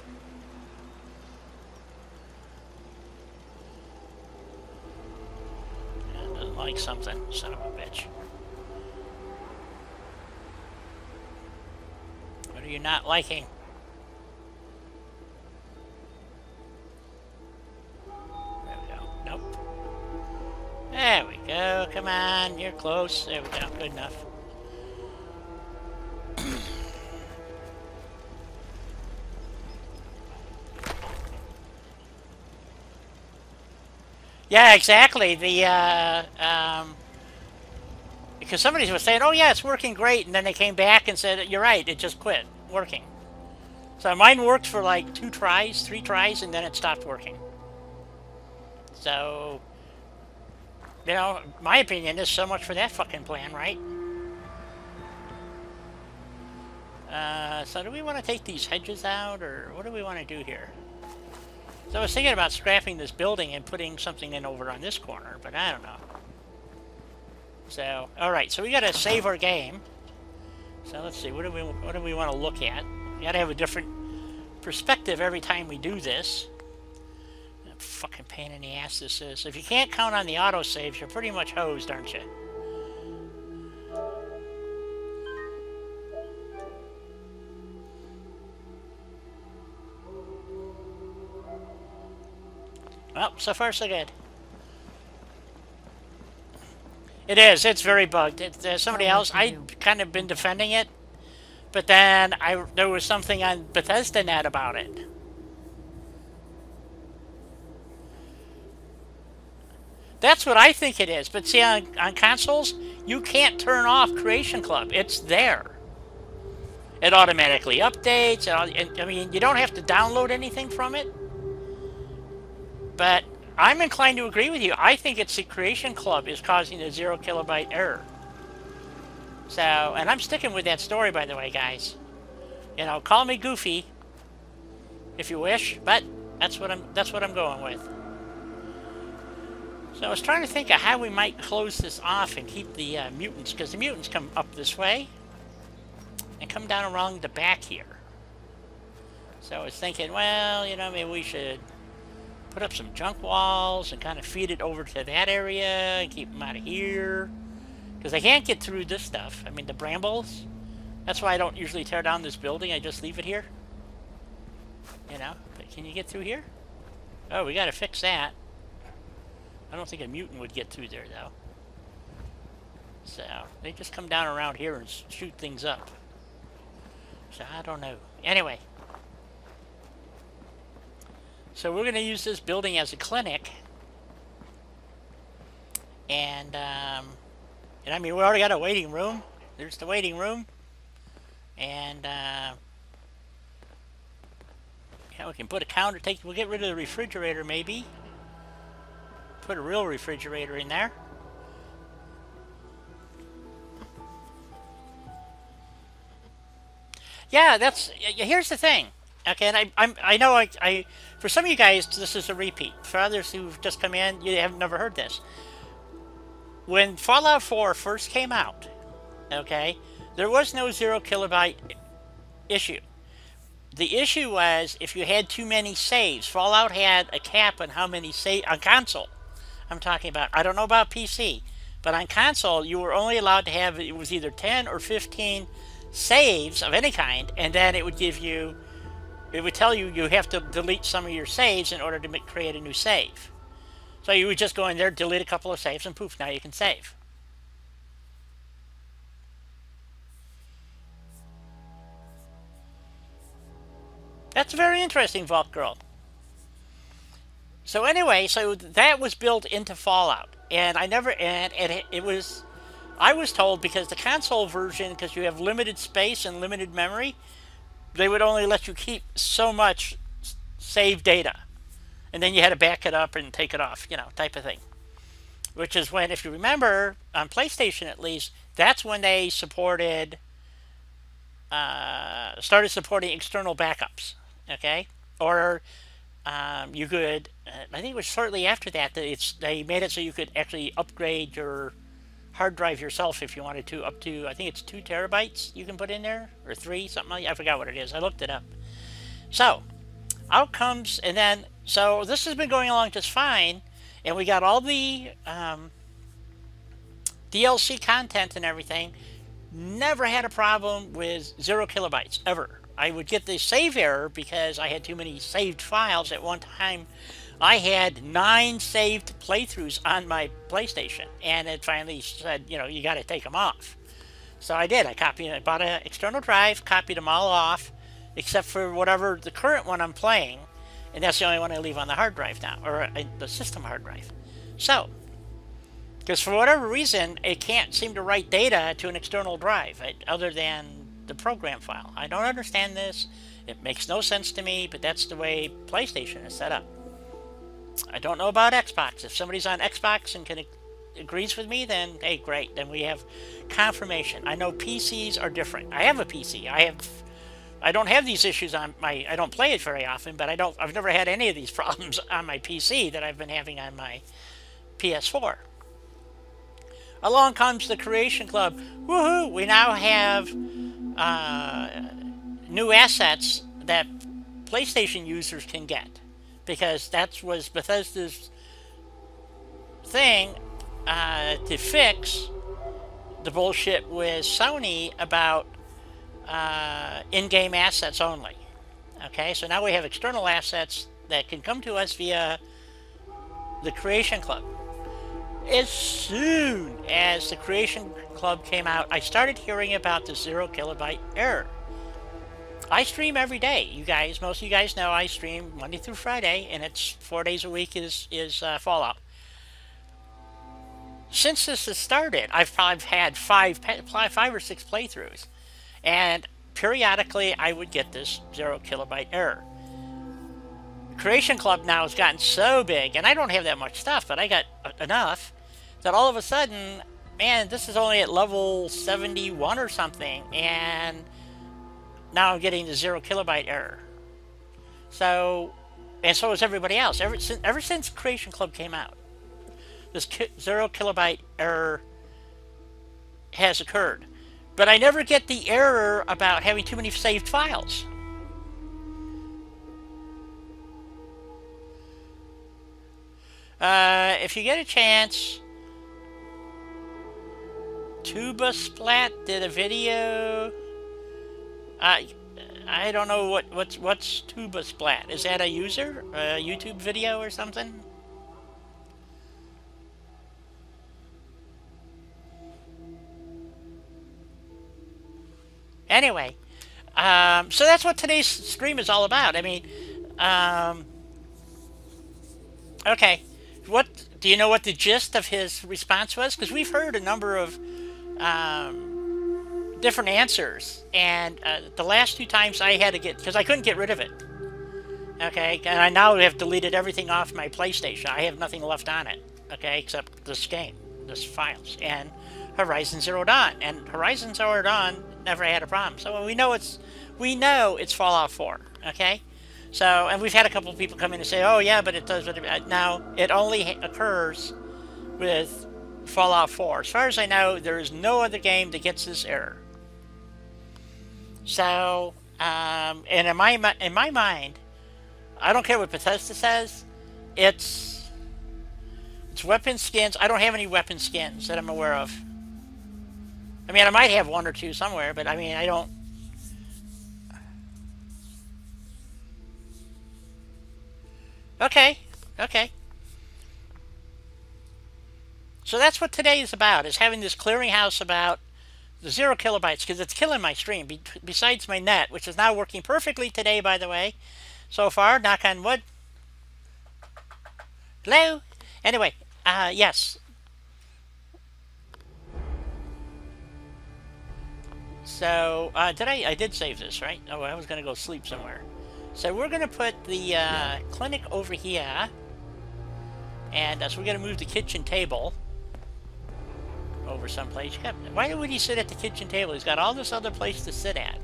A: like something, son of a bitch. What are you not liking? There we go. Nope. There we go. Come on, you're close. There we go. Good enough. Yeah, exactly. Because somebody was saying, "Oh yeah, it's working great," and then they came back and said, "You're right, it just quit working." So mine worked for like 2 tries, 3 tries, and then it stopped working. So, you know, my opinion is so much for that fucking plan, right? So do we want to take these hedges out, or what do we want to do here? So I was thinking about scrapping this building and putting something in over on this corner, but I don't know. So, alright, so we gotta save our game. So let's see, what do we want to look at? We gotta have a different perspective every time we do this. What a fucking pain in the ass this is. If you can't count on the autosaves, you're pretty much hosed, aren't you? Well, so far so good. It is. It's very bugged. Somebody else, I'd kind of been defending it, but then there was something on Bethesda Net about it. That's what I think it is. But see, on consoles, you can't turn off Creation Club. It's there. It automatically updates. I mean, you don't have to download anything from it. But I'm inclined to agree with you. I think it's the Creation Club is causing the 0 kilobyte error. So, and I'm sticking with that story, by the way, guys. You know, call me goofy if you wish, but that's what I'm going with. So I was trying to think of how we might close this off and keep the mutants, because the mutants come up this way and come down around the back here. So I was thinking, well, you know, maybe we should put up some junk walls and kind of feed it over to that area and keep them out of here. Because they can't get through this stuff. I mean, the brambles. That's why I don't usually tear down this building. I just leave it here. You know, but can you get through here? Oh, we got to fix that. I don't think a mutant would get through there, though. So, they just come down around here and shoot things up. So, I don't know. Anyway. So we're going to use this building as a clinic. And I mean, we already got a waiting room. There's the waiting room. And, yeah, we can put a counter, we'll get rid of the refrigerator, maybe. Put a real refrigerator in there. Yeah, here's the thing. Okay, and I know I for some of you guys this is a repeat. For others who've just come in, you have never heard this. When Fallout 4 first came out, okay, there was no 0 kilobyte issue. The issue was if you had too many saves. Fallout had a cap on how many saves on console. I'm talking about. I don't know about PC, but on console you were only allowed to have, it was either 10 or 15 saves of any kind, and then it would give you. It would tell you you have to delete some of your saves in order to create a new save. So you would just go in there, delete a couple of saves, and poof, now you can save. That's very interesting, Vault Girl. So anyway, so that was built into Fallout. And I was told because the console version, because you have limited space and limited memory, they would only let you keep so much save data. And then you had to back it up and take it off, you know, type of thing. Which is when, if you remember, on PlayStation at least, that's when they started supporting external backups, okay? Or you could, I think it was shortly after that, they made it so you could actually upgrade your hard drive yourself if you wanted to, up to, I think it's 2 terabytes you can put in there, or 3, something like that. I forgot what it is. I looked it up. So, out comes, and then, so this has been going along just fine, and we got all the DLC content and everything. Never had a problem with 0 kilobytes, ever. I would get the save error because I had too many saved files. At one time, I had 9 saved playthroughs on my PlayStation, and it finally said, you know, you got to take them off. So I did. I bought an external drive, copied them all off, except for whatever the current one I'm playing, and that's the only one I leave on the hard drive now, or the system hard drive. So, because for whatever reason, it can't seem to write data to an external drive other than the program file. I don't understand this. It makes no sense to me, but that's the way PlayStation is set up. I don't know about Xbox. If somebody's on Xbox and agrees with me, then hey, great. Then we have confirmation. I know PCs are different. I have a PC. I don't have these issues on my. I don't play it very often, but I've never had any of these problems on my PC that I've been having on my PS4. Along comes the Creation Club. Woohoo! We now have new assets that PlayStation users can get, because that was Bethesda's thing to fix the bullshit with Sony about in-game assets only. Okay, so now we have external assets that can come to us via the Creation Club. As soon as the Creation Club came out, I started hearing about the 0 kilobyte error. I stream every day, you guys. Most of you guys know I stream Monday through Friday, and it's 4 days a week is Fallout. Since this has started, I've probably had five or six playthroughs, and periodically I would get this 0 kilobyte error. Creation Club now has gotten so big, and I don't have that much stuff, but I got enough that all of a sudden, man, this is only at level 71 or something, and now I'm getting the 0 kilobyte error. So, and so is everybody else. Ever since Creation Club came out, this 0 kilobyte error has occurred. But I never get the error about having too many saved files. If you get a chance, Tuba Splat did a video. I don't know what's Tuba Splat. Is that a user? A YouTube video or something? Anyway, so that's what today's stream is all about. I mean, okay, do you know what the gist of his response was? Because we've heard a number of different answers, and the last 2 times I had to because I couldn't get rid of it. Okay, and I now have deleted everything off my PlayStation. I have nothing left on it. Okay, except this game, this files, and Horizon Zero Dawn. And Horizon Zero Dawn never had a problem. So we know it's Fallout 4. Okay, so, and we've had a couple of people come in and say, oh yeah, but it does. Now it only occurs with Fallout 4. As far as I know, there is no other game that gets this error. So, and in my mind, I don't care what Bethesda says. It's weapon skins. I don't have any weapon skins that I'm aware of. I mean, I might have 1 or 2 somewhere, but I mean, I don't. Okay, okay. So that's what today is about, is having this clearinghouse about the 0 kilobytes, because it's killing my stream, besides my net, which is now working perfectly today, by the way. So far, knock on wood. Hello? Anyway, yes. So, I did save this, right? Oh, I was going to go sleep somewhere. So we're going to put the clinic over here. And so we're going to move the kitchen table over someplace. Why would he sit at the kitchen table? He's got all this other place to sit at.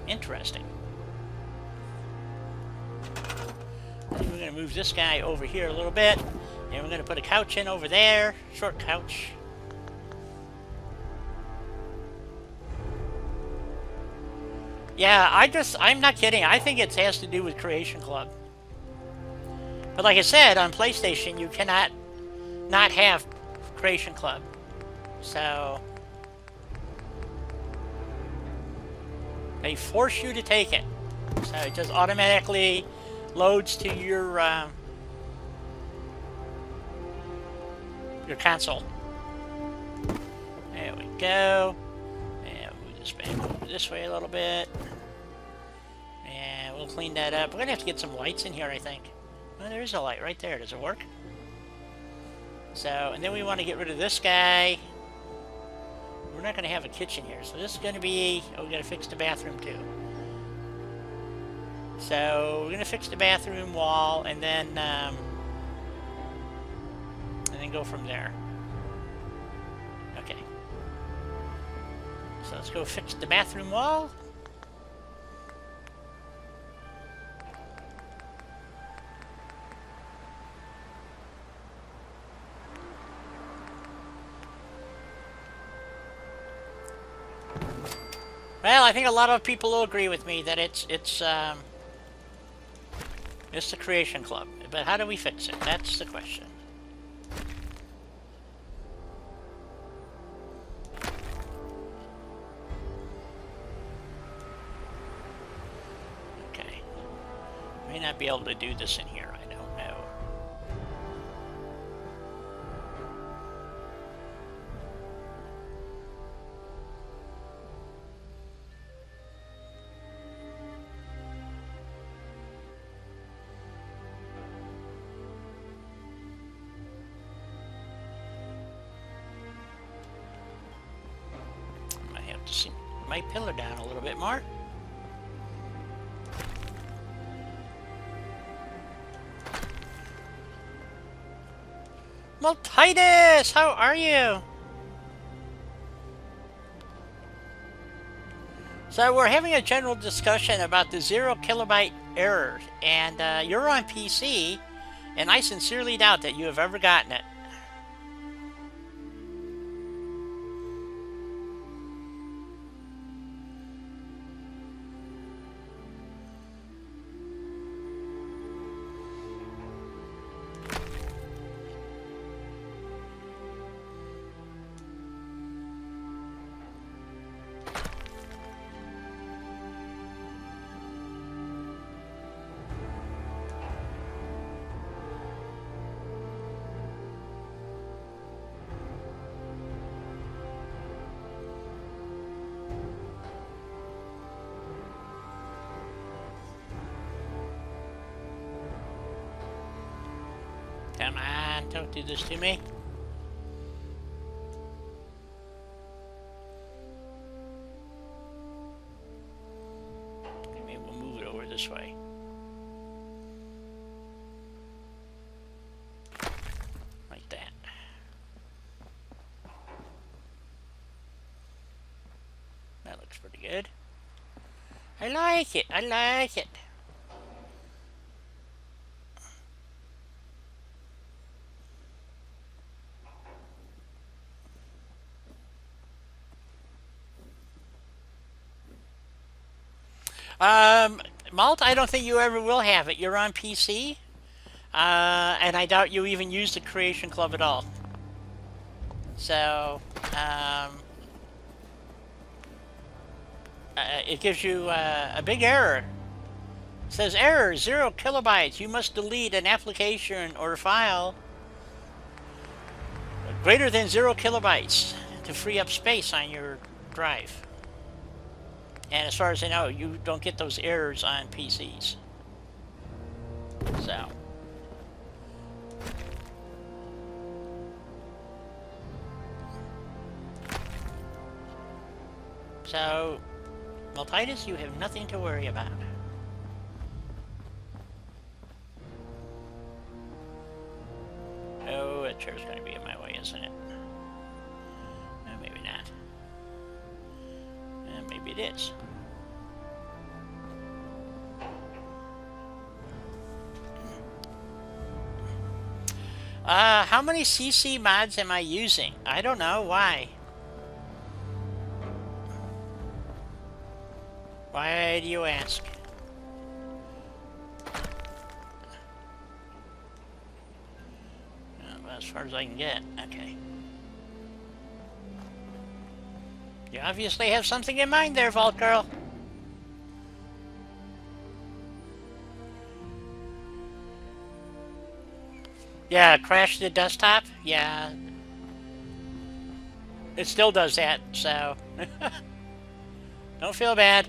A: Interesting. We're going to move this guy over here a little bit. And we're going to put a couch in over there. Short couch. Yeah, I'm not kidding. I think it has to do with Creation Club. But like I said, on PlayStation, you cannot not have Creation Club. So they force you to take it. So it just automatically loads to your console. There we go. And move this back over this way a little bit. And we'll clean that up. We're gonna have to get some lights in here, I think. Well, there is a light right there. Does it work? So, and then we want to get rid of this guy. We're not going to have a kitchen here, so this is going to be... Oh, we got to fix the bathroom too. So, we're going to fix the bathroom wall, and then go from there. Okay. So let's go fix the bathroom wall. Well, I think a lot of people will agree with me that it's the Creation Club. But how do we fix it? That's the question. Okay. May not be able to do this in here. I don't know. My pillar down a little bit more. Titus, how are you? So we're having a general discussion about the 0 kilobyte error, and you're on PC, and I sincerely doubt that you have ever gotten it. Come on, don't do this to me. Maybe we'll move it over this way. Like that. That looks pretty good. I like it. I like it. Malt, I don't think you ever will have it. You're on PC, and I doubt you even use the Creation Club at all. So, it gives you a big error. It says, error, 0 kilobytes. You must delete an application or file greater than 0 kilobytes to free up space on your drive. And as far as I know, you don't get those errors on PCs. So, Titus, you have nothing to worry about. Oh, that chair's going to be in my way, isn't it? Maybe not. Maybe it is. How many CC mods am I using? I don't know. Why? Why do you ask? Well, as far as I can get. Okay. You obviously have something in mind there, Vault Girl. Yeah, crash the desktop? Yeah. It still does that, so... Don't feel bad.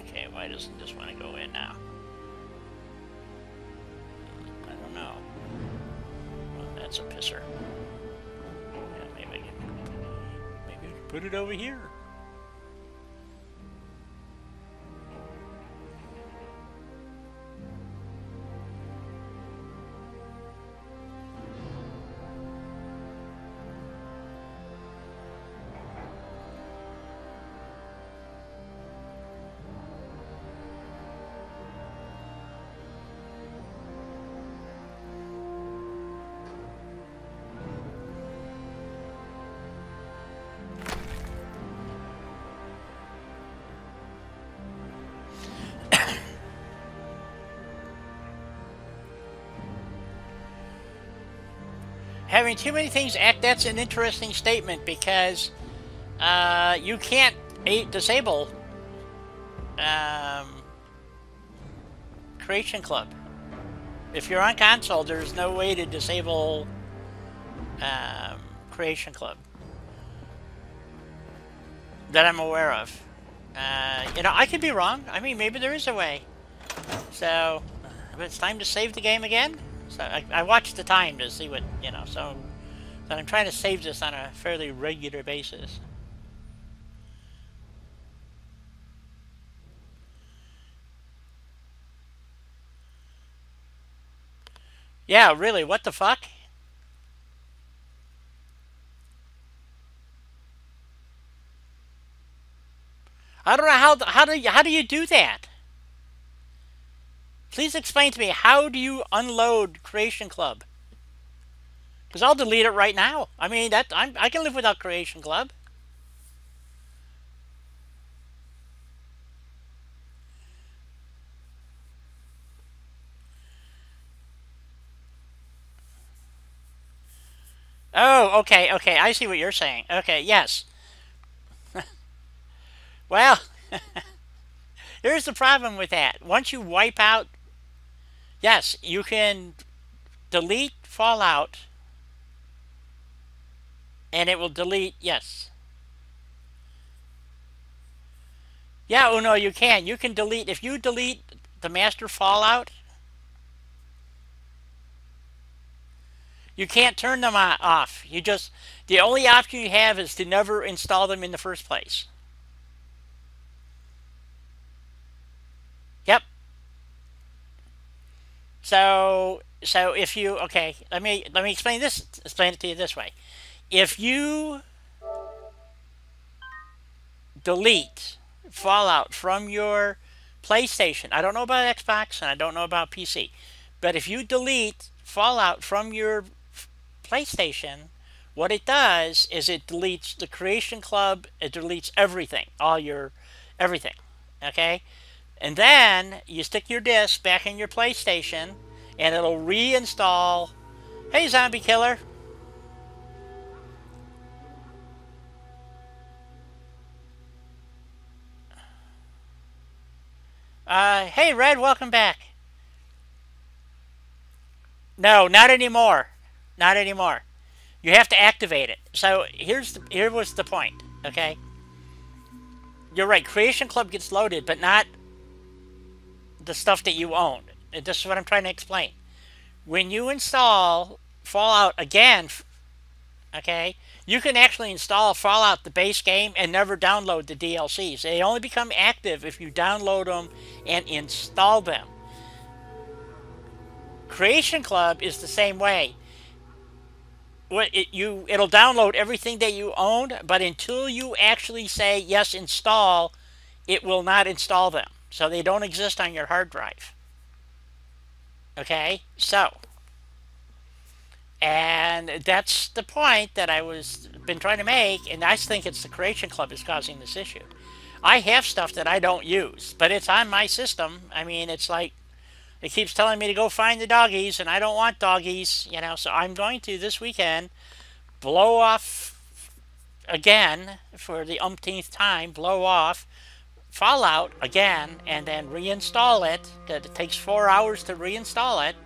A: Okay, why doesn't this want to go in now? I don't know. Well, that's a pisser. Yeah, maybe I can put it over here. Having too many things act, that's an interesting statement because you can't disable Creation Club. If you're on console, there's no way to disable Creation Club that I'm aware of. You know, I could be wrong. I mean, maybe there is a way. So, it's time to save the game again. So I watch the time to see what, you know, so I'm trying to save this on a fairly regular basis. Yeah, really, what the fuck? I don't know how do you do that? Please explain to me, how do you unload Creation Club? Because I'll delete it right now. I mean, I can live without Creation Club. Oh, okay, okay, I see what you're saying. Okay, yes. Well, here's the problem with that. Once you wipe out, yes, you can delete Fallout, and it will delete, yes. Yeah, oh no, you can. You can delete, if you delete the master Fallout, you can't turn them off. You just, the only option you have is to never install them in the first place. Yep. So if you, okay, let me explain it to you this way. If you delete Fallout from your PlayStation, I don't know about Xbox and I don't know about PC, but if you delete Fallout from your PlayStation, what it does is it deletes the Creation Club, it deletes everything, all your everything, okay? And then you stick your disc back in your PlayStation and it'll reinstall. Hey, zombie killer. Hey, Red, welcome back. No, not anymore. Not anymore. You have to activate it. So here was the point, okay? You're right, Creation Club gets loaded, but not the stuff that you own. This is what I'm trying to explain. When you install Fallout again, okay, you can actually install Fallout, the base game, and never download the DLCs. They only become active if you download them and install them. Creation Club is the same way. It'll download everything that you own, but until you actually say yes, install, it will not install them. So they don't exist on your hard drive. Okay, so, and that's the point that I been trying to make, and I think it's the Creation Club is causing this issue. I have stuff that I don't use, but it's on my system. I mean, it's like, it keeps telling me to go find the doggies, and I don't want doggies, you know, so I'm going to, this weekend, blow off again for the umpteenth time, blow off Fallout again, and then reinstall it. It takes 4 hours to reinstall it.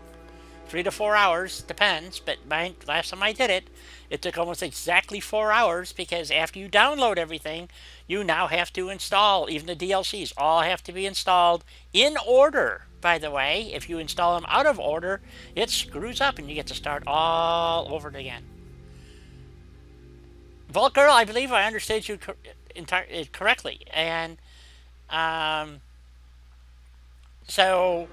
A: 3 to 4 hours, depends, but last time I did it, it took almost exactly 4 hours, because after you download everything, you now have to install, even the DLCs, all have to be installed in order, by the way. If you install them out of order, it screws up and you get to start all over again. Vault Girl, I believe I understood you correctly, and so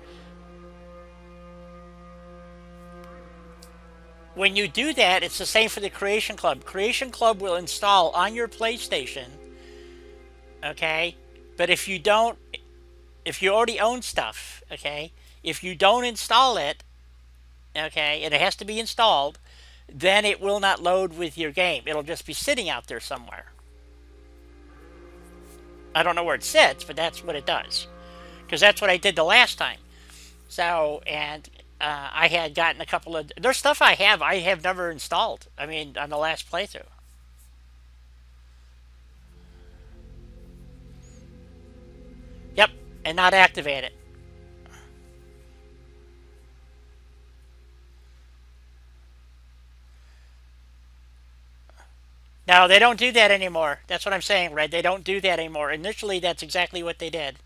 A: when you do that, it's the same for the Creation Club. Creation Club will install on your PlayStation, okay? But if you don't, if you already own stuff, okay, if you don't install it, okay, and it has to be installed, then it will not load with your game. It'll just be sitting out there somewhere. I don't know where it sits, but that's what it does. Because that's what I did the last time. So, and I had gotten a couple of... There's stuff I have never installed. I mean, on the last playthrough. Yep, and not activate it. No, they don't do that anymore. That's what I'm saying, Red. They don't do that anymore. Initially, that's exactly what they did.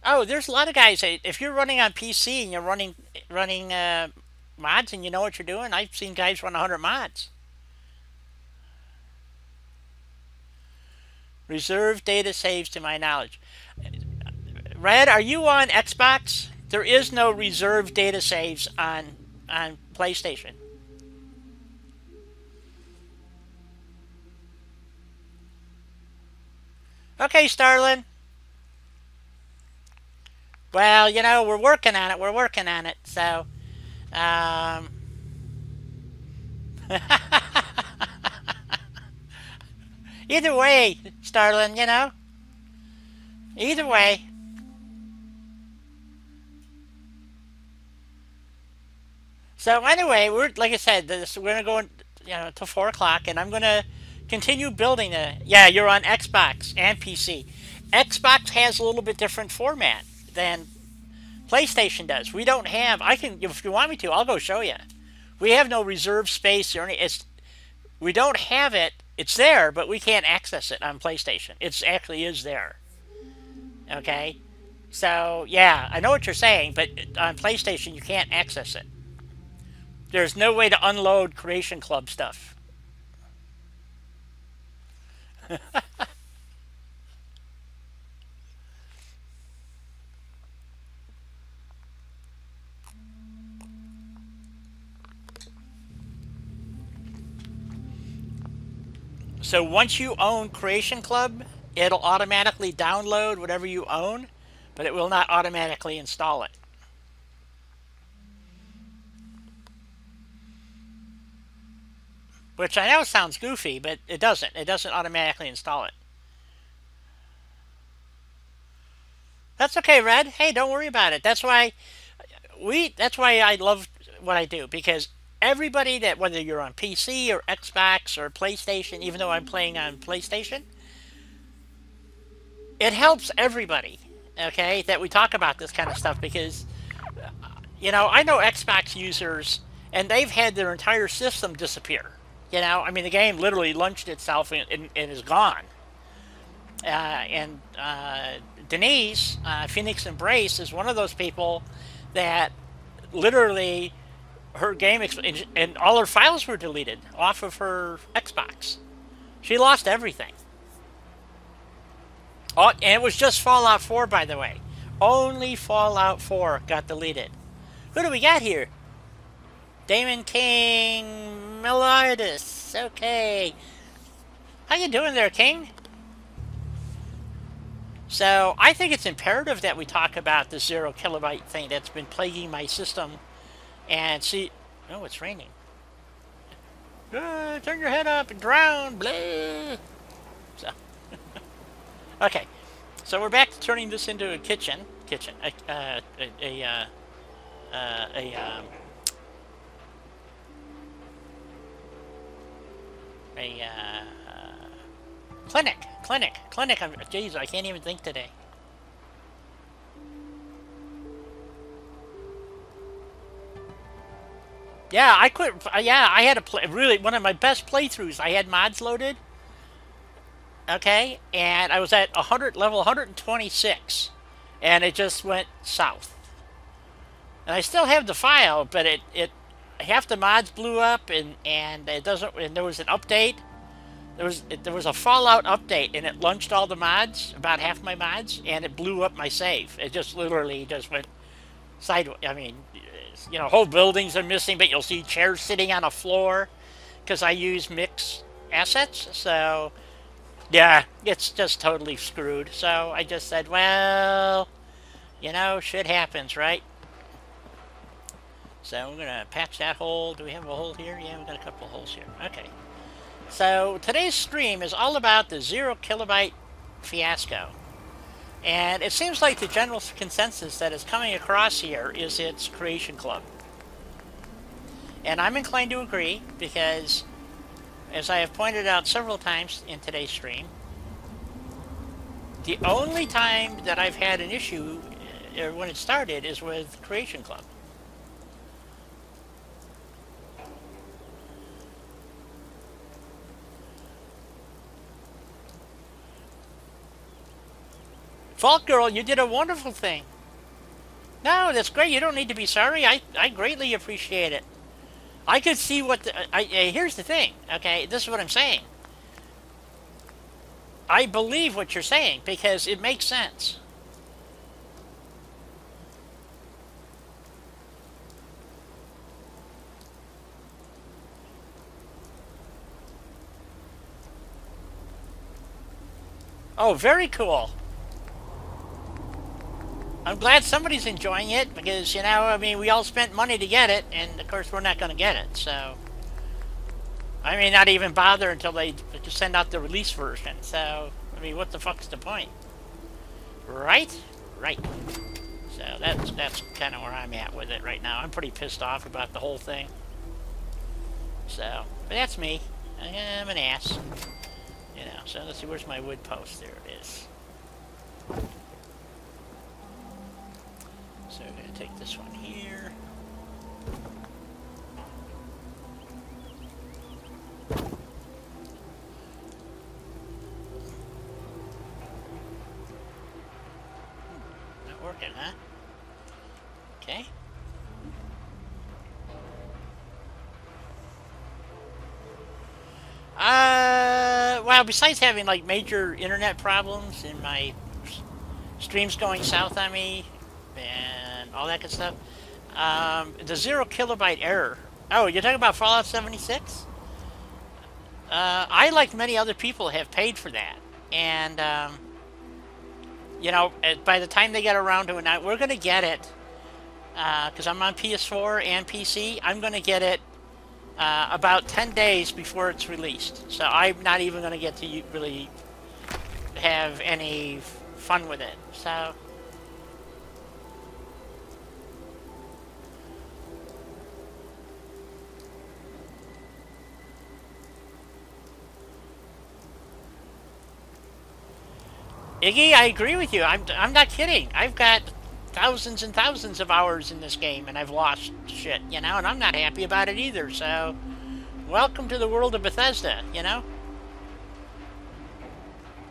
A: Oh, there's a lot of guys. If you're running on PC and you're running mods and you know what you're doing, I've seen guys run 100 mods. Reserve data saves to my knowledge. Red, are you on Xbox? There is no reserve data saves on PlayStation. Okay, Starlin. Well, you know, we're working on it. We're working on it. So, either way, Starlin, you know, either way. So anyway, we're like I said, we're gonna go, you know, till 4 o'clock, and I'm gonna continue building the. Yeah, you're on Xbox and PC. Xbox has a little bit different format than PlayStation does. We don't have. I can, if you want me to, I'll go show you. We have no reserve space or any. We don't have it. It's there, but we can't access it on PlayStation. It actually is there. Okay, so yeah, I know what you're saying, but on PlayStation you can't access it. There's no way to unload Creation Club stuff. So once you own Creation Club, it'll automatically download whatever you own, but it will not automatically install it. Which I know sounds goofy, but it doesn't. It doesn't automatically install it. That's okay, Red. Hey, don't worry about it. That's why I love what I do, because everybody that, whether you're on PC or Xbox or PlayStation, even though I'm playing on PlayStation, it helps everybody, okay, that we talk about this kind of stuff, because, you know, I know Xbox users, and they've had their entire system disappear. You know, I mean, the game literally launched itself and is gone. Denise, Phoenix Embrace, is one of those people that literally her game and all her files were deleted off of her Xbox. She lost everything. Oh, and it was just Fallout 4, by the way. Only Fallout 4 got deleted. Who do we got here? Damon King Melardis. Okay. How you doing there, King? So, I think it's imperative that we talk about the 0 kilobyte thing that's been plaguing my system. And see... Oh, it's raining. Turn your head up and drown. Blah. So... Okay. So, we're back to turning this into a kitchen. clinic. Jeez, I can't even think today. Yeah, I quit. Yeah, I had a play, really one of my best playthroughs. I had mods loaded, okay, and I was at 100 level 126, and it just went south. And I still have the file, but it half the mods blew up, and it doesn't. And there was an update. There was a Fallout update, and it launched all the mods, about half my mods, and it blew up my save. It just literally just went sideways. I mean, you know, whole buildings are missing, but you'll see chairs sitting on a floor because I use mixed assets. So yeah, it's just totally screwed. So I just said, well, you know, shit happens, right? So we're gonna patch that hole. Do we have a hole here? Yeah, we got a couple of holes here. Okay. So today's stream is all about the 0 kilobyte fiasco. And it seems like the general consensus that is coming across here is its creation club. And I'm inclined to agree because, as I have pointed out several times in today's stream, the only time that I've had an issue when it started is with creation club. Fault Girl, you did a wonderful thing. No, that's great. You don't need to be sorry. I greatly appreciate it. I could see what here's the thing, okay? This is what I'm saying. I believe what you're saying because it makes sense. Oh, very cool. I'm glad somebody's enjoying it because, you know, I mean, we all spent money to get it, and of course we're not going to get it, so I may not even bother until they just send out the release version. So, I mean, what the fuck's the point? Right? Right. So that's kind of where I'm at with it right now. I'm pretty pissed off about the whole thing. So, but that's me. I am an ass. You know, so let's see, where's my wood post? There it is. So we're going to take this one here. Not working, huh? Okay. Well, besides having like major internet problems and my streams going south on me and all that good stuff, the 0 kilobyte error. Oh, you're talking about Fallout 76? I, like many other people, have paid for that. And, you know, by the time they get around to it, we're going to get it, because I'm on PS4 and PC, I'm going to get it about 10 days before it's released. So I'm not even going to get to really have any fun with it. So Iggy, I agree with you. I'm not kidding. I've got thousands and thousands of hours in this game, and I've lost shit, you know, and I'm not happy about it either. So, welcome to the world of Bethesda, you know?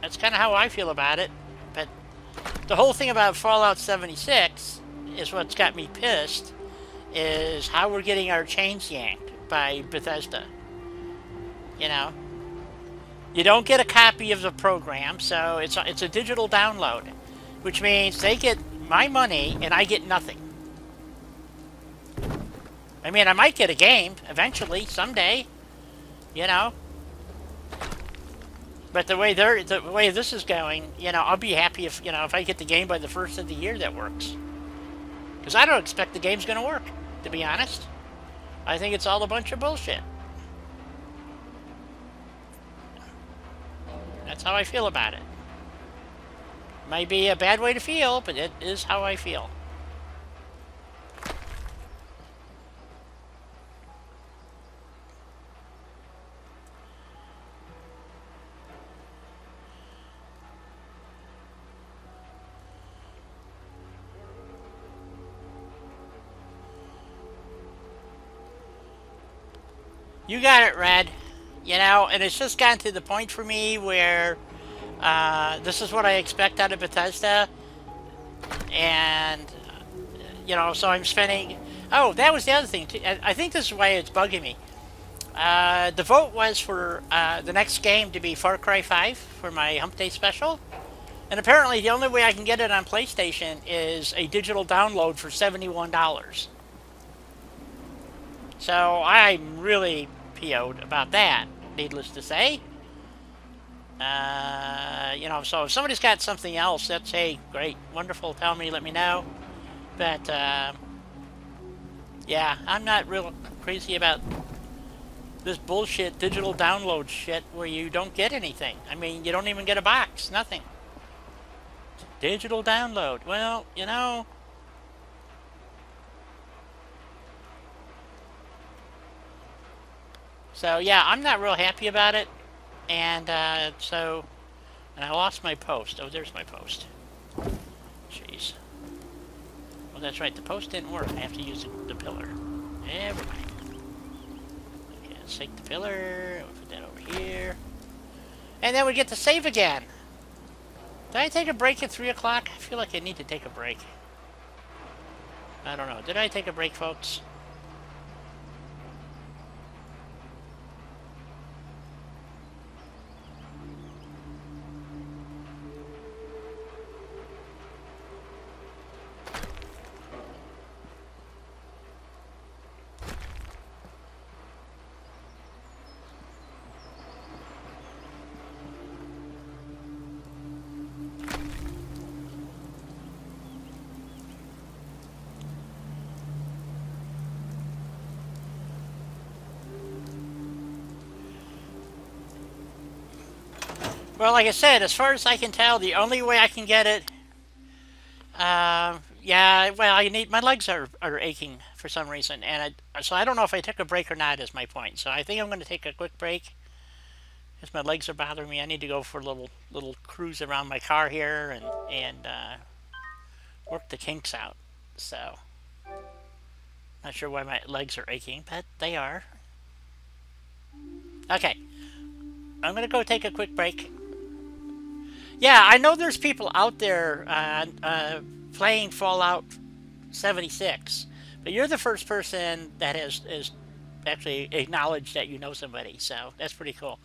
A: That's kind of how I feel about it. But the whole thing about Fallout 76 is what's got me pissed, is how we're getting our chains yanked by Bethesda. You know? You don't get a copy of the program, so it's a digital download, which means they get my money and I get nothing. I mean, I might get a game eventually, someday, you know. But the way this is going, you know, I'll be happy if, you know, if I get the game by the first of the year that works. Because I don't expect the game's going to work, to be honest. I think it's all a bunch of bullshit. That's how I feel about it. Might be a bad way to feel, but it is how I feel. You got it, Red. You know, and it's just gotten to the point for me where this is what I expect out of Bethesda, and you know, so I'm spending. Oh, that was the other thing too. I think this is why it's bugging me. The vote was for the next game to be Far Cry 5 for my Hump Day special, and apparently the only way I can get it on PlayStation is a digital download for $71. So I'm really PO'd about that, needless to say. You know, so if somebody's got something else, that's, hey, great, wonderful, tell me, let me know. But, yeah, I'm not real crazy about this bullshit digital download shit where you don't get anything. I mean, you don't even get a box, nothing. Digital download. Well, you know. So, yeah, I'm not real happy about it. And, and I lost my post. Oh, there's my post. Jeez. Well, that's right. The post didn't work. I have to use the pillar. Never mind. Okay, let's take the pillar. We'll put that over here. And then we get to save again. Did I take a break at 3 o'clock? I feel like I need to take a break. I don't know. Did I take a break, folks? Well, like I said, as far as I can tell, the only way I can get it, yeah, well, I need, my legs are aching for some reason, and so I don't know if I took a break or not is my point. So I think I'm going to take a quick break, because my legs are bothering me. I need to go for a little cruise around my car here and work the kinks out. So, not sure why my legs are aching, but they are. Okay, I'm going to go take a quick break. Yeah, I know there's people out there playing Fallout 76, but you're the first person that has actually acknowledged that you know somebody, so that's pretty cool.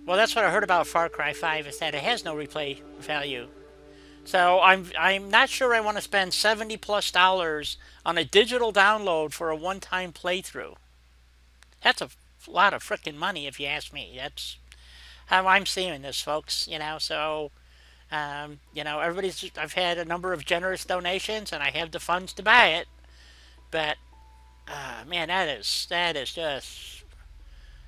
A: Well, that's what I heard about Far Cry 5 is that it has no replay value. So I'm not sure I want to spend $70+ on a digital download for a one-time playthrough. That's a lot of frickin' money if you ask me. That's how I'm seeing this, folks. You know, so you know, I've had a number of generous donations, and I have the funds to buy it. But man, that is just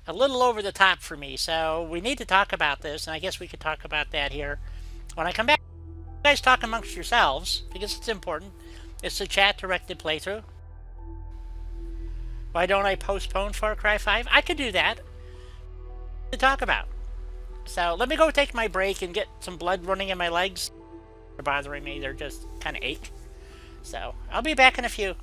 A: a little over the top for me. So we need to talk about this, and I guess we could talk about that here when I come back. You guys talk amongst yourselves because it's important. It's a chat-directed playthrough. Why don't I postpone Far Cry 5? I could do that to talk about. So let me go take my break and get some blood running in my legs. They're bothering me. They're just kind of ache. So I'll be back in a few.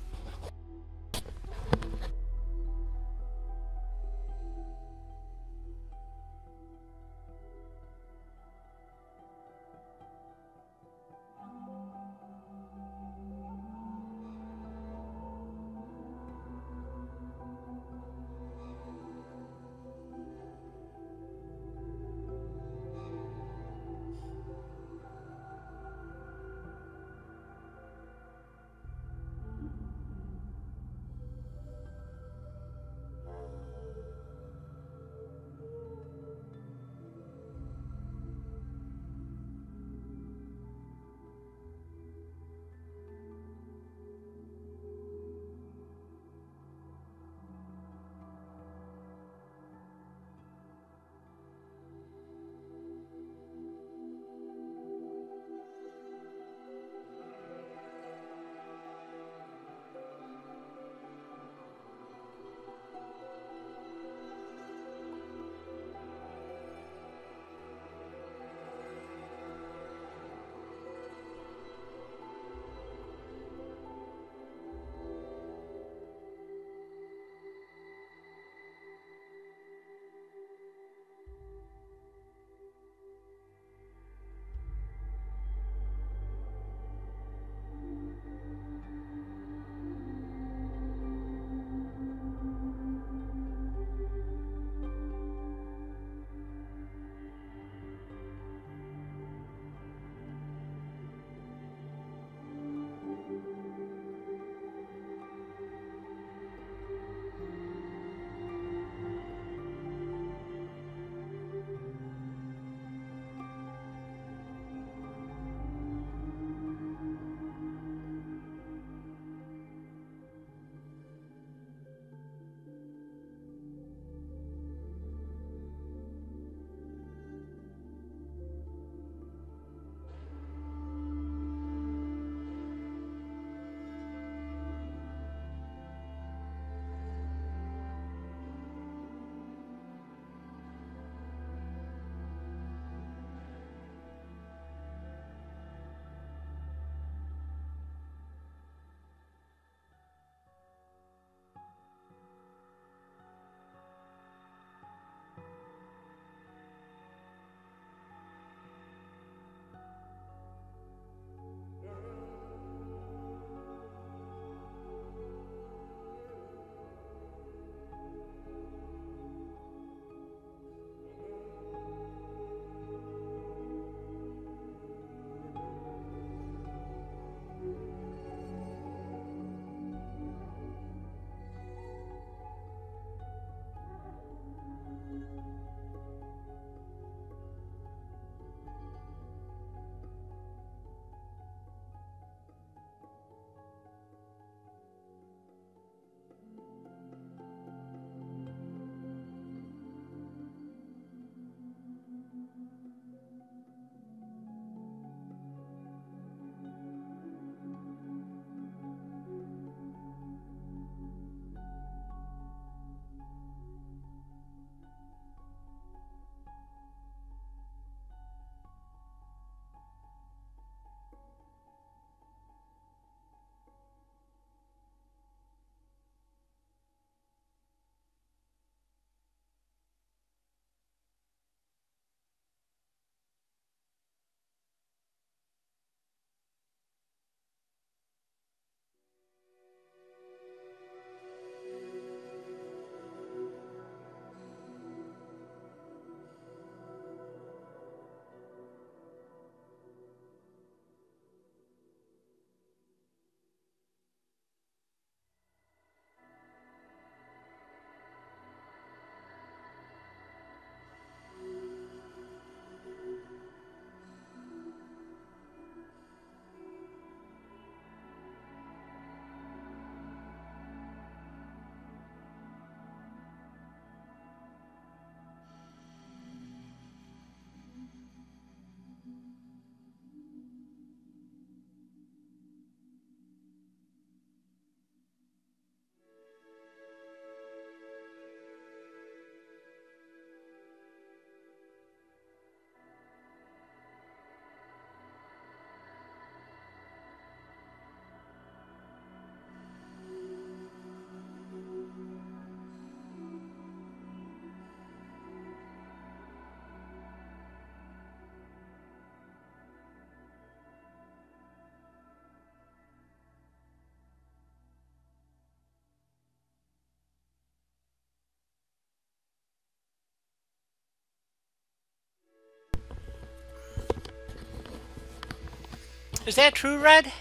A: Is that true, Red?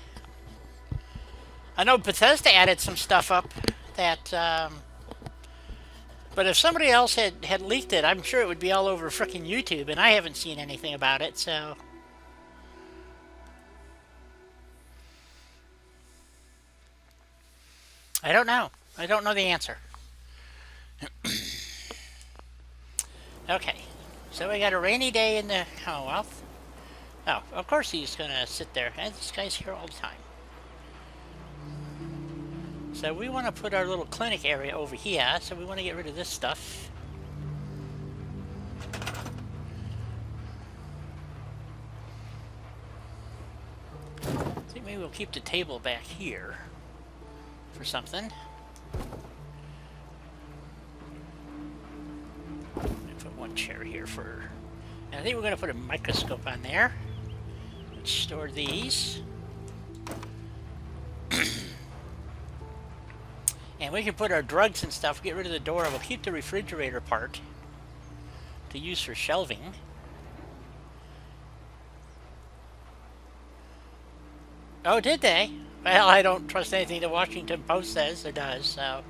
A: I know Bethesda added some stuff up that, but if somebody else had leaked it, I'm sure it would be all over frickin' YouTube, and I haven't seen anything about it, so. I don't know. I don't know the answer. Okay, so we got a rainy day in the Commonwealth. Oh, of course he's gonna sit there. And this guy's here all the time. So we want to put our little clinic area over here, so we want to get rid of this stuff. I think maybe we'll keep the table back here for something. Put one chair here for... And I think we're going to put a microscope on there. Let's store these. And we can put our drugs and stuff, get rid of the door, and we'll keep the refrigerator part to use for shelving. Oh, did they? Well, I don't trust anything the Washington Post says or does, so...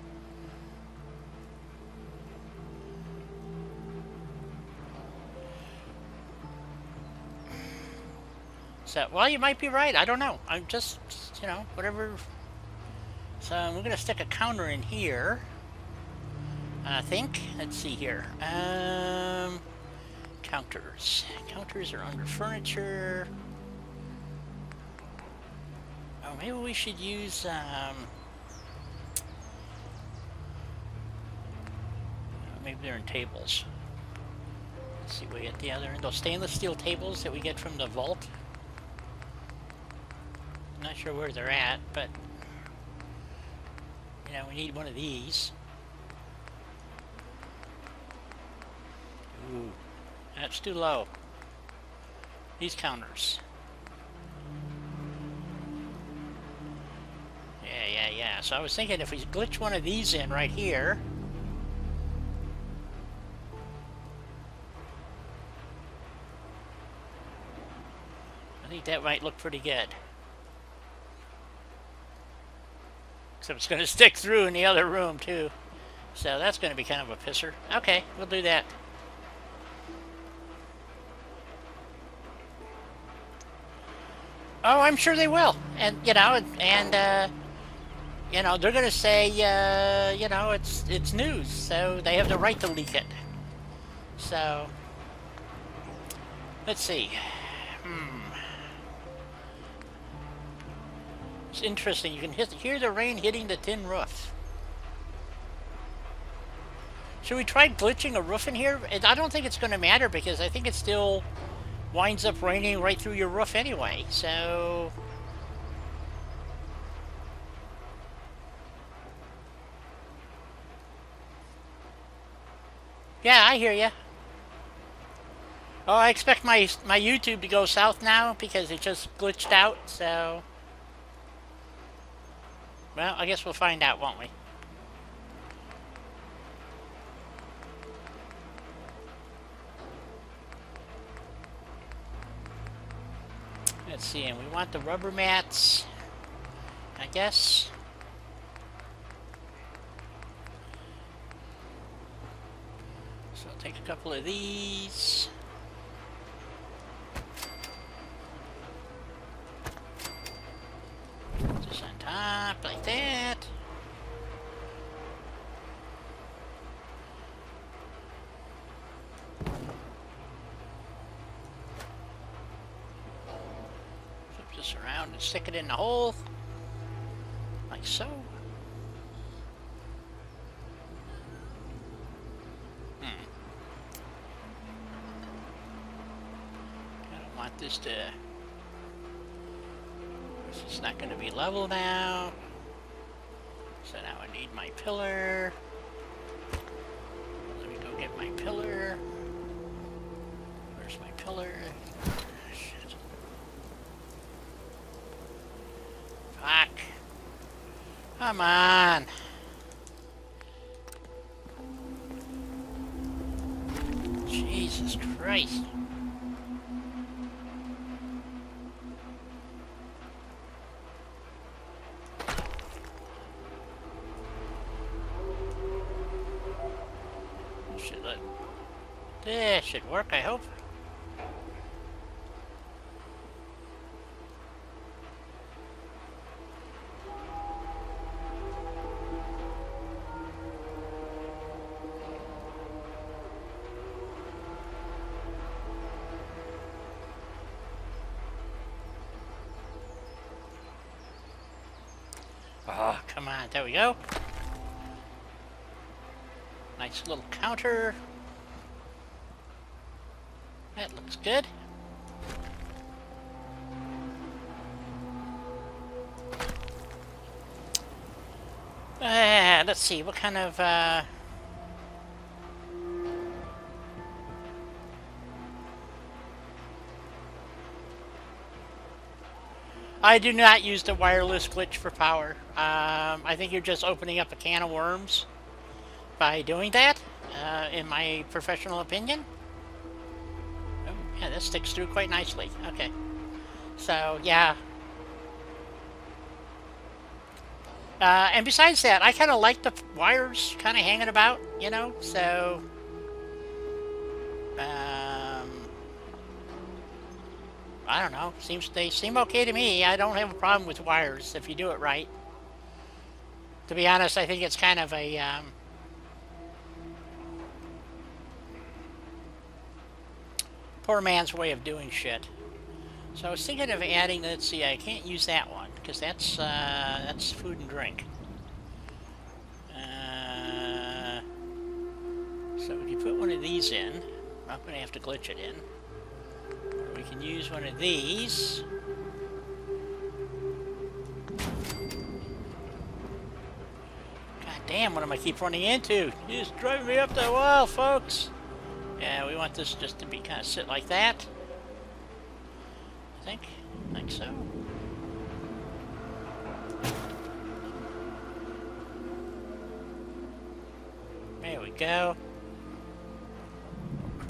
A: So, well, you might be right. I don't know. I'm just, you know, whatever... So we're going to stick a counter in here, I think. Let's see here. Counters. Counters are under furniture. Oh, maybe we should use, maybe they're in tables. Let's see, we get the other end. Those stainless steel tables that we get from the vault. I'm not sure where they're at, but... You know, we need one of these. Ooh, that's too low. These counters. Yeah. So I was thinking if we glitch one of these in right here. I think that might look pretty good. Except it's going to stick through in the other room, too. So that's going to be kind of a pisser. Okay, we'll do that. Oh, I'm sure they will. And, you know, you know, they're going to say, you know, it's news. So they have the right to leak it. So, let's see. It's interesting. You can hear the rain hitting the tin roof. Should we try glitching a roof in here? I don't think it's going to matter because I think it still winds up raining right through your roof anyway. So... Yeah, I hear ya. Oh, I expect my YouTube to go south now because it just glitched out, so... Well, I guess we'll find out, won't we? Let's see, and we want the rubber mats, I guess. So I'll take a couple of these. Just on top, like that. Flip this around and stick it in the hole. Like so. I don't want this to... This is not going to be level now. So now I need my pillar. Let me go get my pillar. Where's my pillar? Shit. Fuck. Come on. Jesus Christ. This should work, I hope. Oh, come on. There we go. Nice little counter. That looks good. Let's see, what kind of, I do not use the wireless glitch for power. I think you're just opening up a can of worms by doing that, in my professional opinion. Oh, yeah, that sticks through quite nicely. Okay. So, yeah. And besides that, I kind of like the wires kind of hanging about, you know, so... I don't know. They seem okay to me. I don't have a problem with wires if you do it right. To be honest, I think it's kind of a... poor man's way of doing shit. So I was thinking of adding, let's see, I can't use that one, because that's food and drink. So if you put one of these in, I'm going to have to glitch it in. We can use one of these. God damn, what am I keep running into? You just driving me up the wall, folks. Yeah, we want this just to be kind of sit like that. I think so. There we go.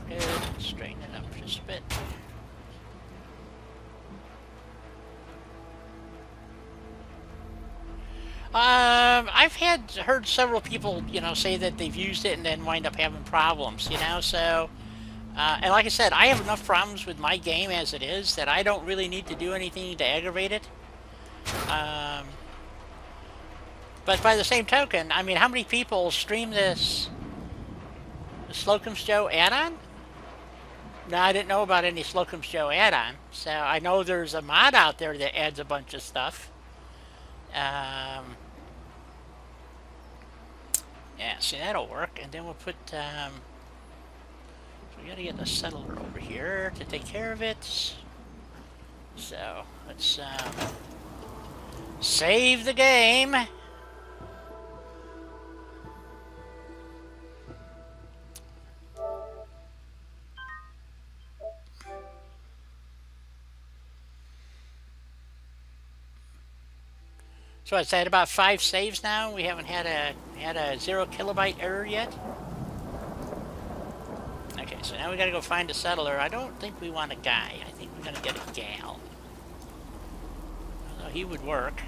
A: Good. Straighten it up just a bit. I've heard several people, you know, say that they've used it and then wind up having problems, you know, so... and like I said, I have enough problems with my game as it is that I don't really need to do anything to aggravate it. But by the same token, I mean, how many people stream this Slocum's Joe add-on? No, I didn't know about any Slocum's Joe add-on. So I know there's a mod out there that adds a bunch of stuff. Yeah, see, that'll work. And then we'll put... so we gotta get the settler over here to take care of it. So, let's save the game. So it's at about 5 saves now. We haven't had a 0 kilobyte error yet. Okay, so now we gotta go find a settler. I don't think we want a guy. I think we're gonna get a gal. Although he would work.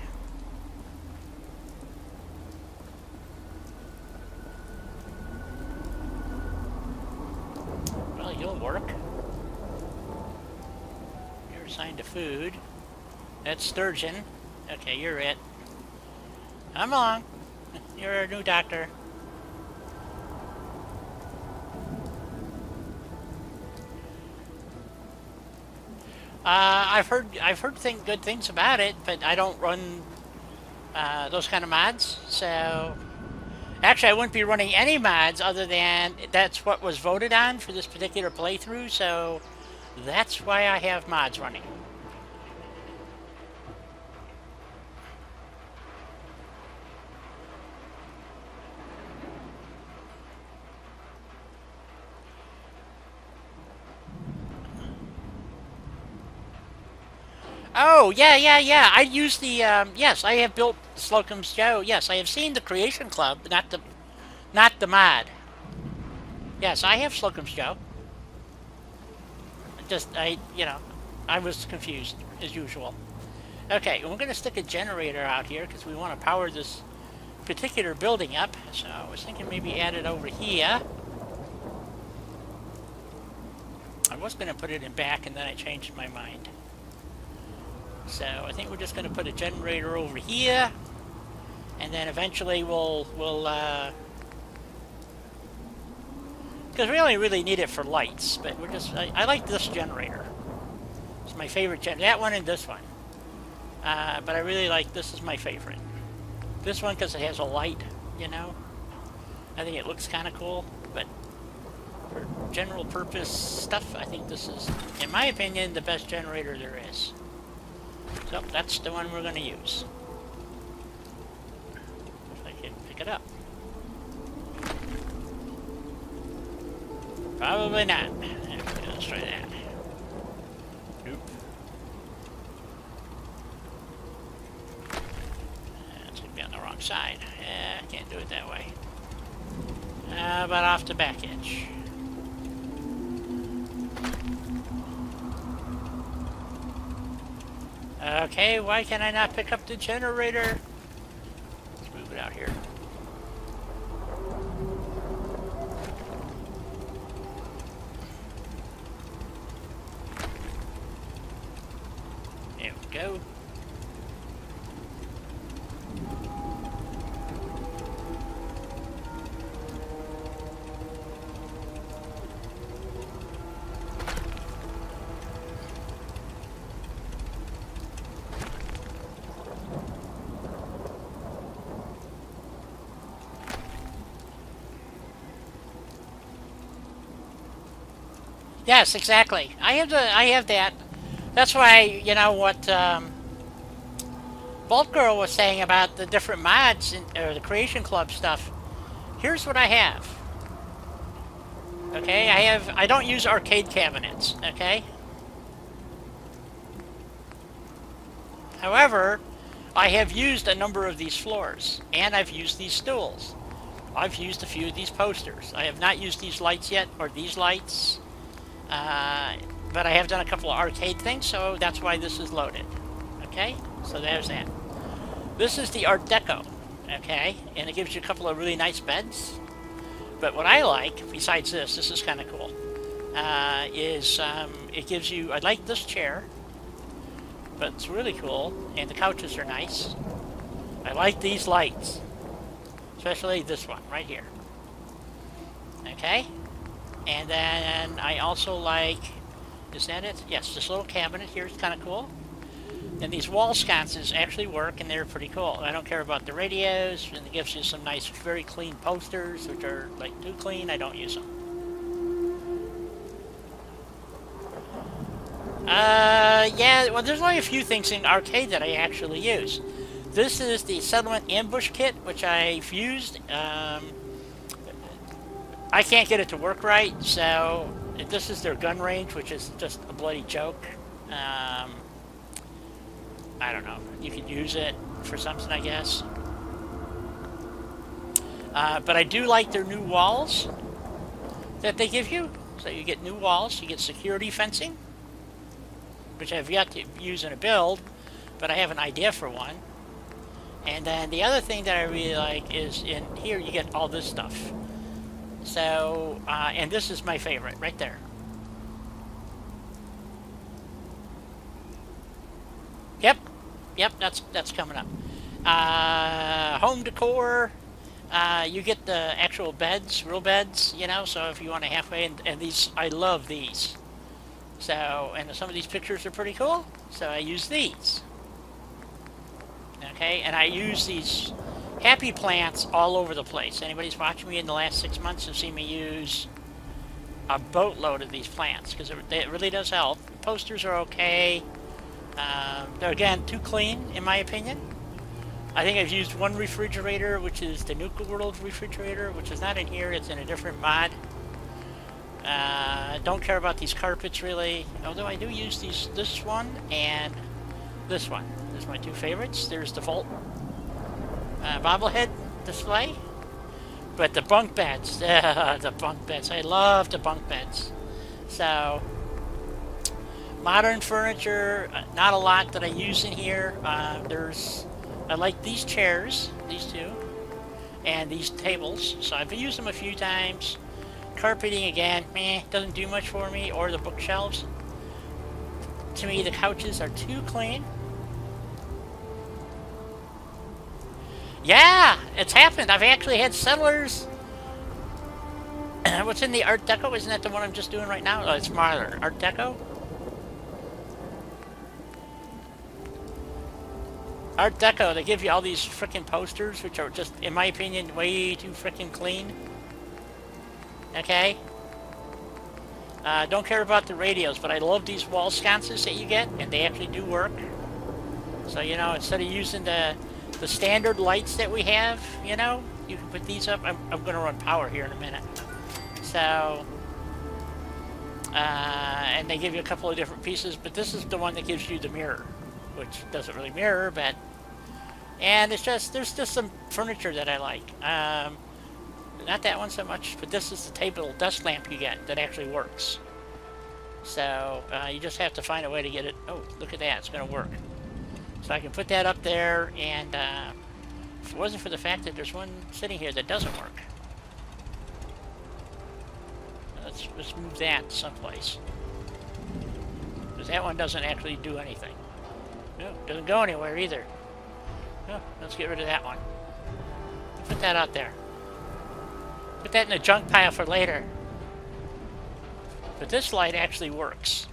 A: Well, you'll work. You're assigned to food. That's sturgeon. Okay, you're it. Come along. You're a new doctor. I've heard good things about it, but I don't run those kind of mods. So actually, I wouldn't be running any mods other than that's what was voted on for this particular playthrough. So that's why I have mods running. Oh, yeah. I use the, yes, I have built Slocum's Joe. Yes, I have seen the Creation Club, not the mod. Yes, I have Slocum's Joe. You know, I was confused, as usual. Okay, we're going to stick a generator out here, because we want to power this particular building up. So I was thinking maybe add it over here. was going to put it in back, and then I changed my mind. So I think we're just going to put a generator over here, and then eventually we'll because we only really need it for lights, but we're just, I like this generator. It's my favorite that one and this one. But I really like, this is my favorite. This one because it has a light, you know. I think it looks kind of cool, but for general purpose stuff, I think this is, in my opinion, the best generator there is. So that's the one we're going to use. If I can pick it up. Probably not. Okay, let's try that. Nope. It's going to be on the wrong side. I can't do it that way. But off the back edge. Okay, why can I not pick up the generator? Let's move it out here. There we go. Yes, exactly. I have that. That's why, you know what Bolt Girl was saying about the different mods or the Creation Club stuff. Here's what I have. Okay, I don't use arcade cabinets, okay? However, I have used a number of these floors, and I've used these stools. I've used a few of these posters. I have not used these lights yet, or these lights. But I have done a couple of arcade things, so that's why this is loaded. Okay? So there's that. This is the Art Deco. Okay? And it gives you a couple of really nice beds. But what I like, besides this is kind of cool, is it gives you, I like this chair, but it's really cool, and the couches are nice. I like these lights. Especially this one, right here. Okay? And then I also like, is that it? Yes, this little cabinet here is kind of cool. And these wall sconces actually work, and they're pretty cool. I don't care about the radios, and it gives you some nice, very clean posters, which are like too clean. I don't use them. Yeah, well, there's only a few things in arcade that I actually use. This is the Settlement Ambush Kit, which I've used. I can't get it to work right, so this is their gun range, which is just a bloody joke. I don't know. You could use it for something, I guess. But I do like their new walls that they give you. So you get new walls, you get security fencing, which I've yet to use in a build, but I have an idea for one. And then the other thing that I really like is in here you get all this stuff. So, and this is my favorite, right there. Yep, that's coming up. Home decor, you get the actual beds, real beds, you know, so if you want a halfway, and these, I love these. So, and some of these pictures are pretty cool, so I use these. Okay, and I use these happy plants all over the place. Anybody's watching me in the last 6 months have seen me use a boatload of these plants, because it really does help. The posters are okay. They're, again, too clean, in my opinion. I think I've used one refrigerator, which is the Nuka World refrigerator, which is not in here. It's in a different mod. Don't care about these carpets, really. Although I do use this one and this one. Those are my two favorites. There's the Vault bobblehead display. But the bunk beds, the bunk beds. I love the bunk beds. So, modern furniture, not a lot that I use in here. I like these chairs, these two, and these tables. So I've used them a few times. Carpeting again, meh, doesn't do much for me, or the bookshelves. To me, the couches are too clean. Yeah, it's happened. I've actually had settlers. What's in the Art Deco? Isn't that the one I'm just doing right now? Oh, it's modern. Art Deco? Art Deco, they give you all these frickin' posters, which are just, in my opinion, way too frickin' clean. Okay? Don't care about the radios, but I love these wall sconces that you get, and they actually do work. So, you know, instead of using the standard lights that we have, you know, you can put these up. I'm going to run power here in a minute. So, and they give you a couple of different pieces, but this is the one that gives you the mirror, which doesn't really mirror, but, and it's just, there's just some furniture that I like. Not that one so much, but this is the table desk lamp you get that actually works. So, you just have to find a way to get it. Oh, look at that, it's going to work. So I can put that up there, and if it wasn't for the fact that there's one sitting here that doesn't work. Let's move that someplace. Because that one doesn't actually do anything. No, doesn't go anywhere either. Oh, let's get rid of that one. Put that out there. Put that in the junk pile for later. But this light actually works.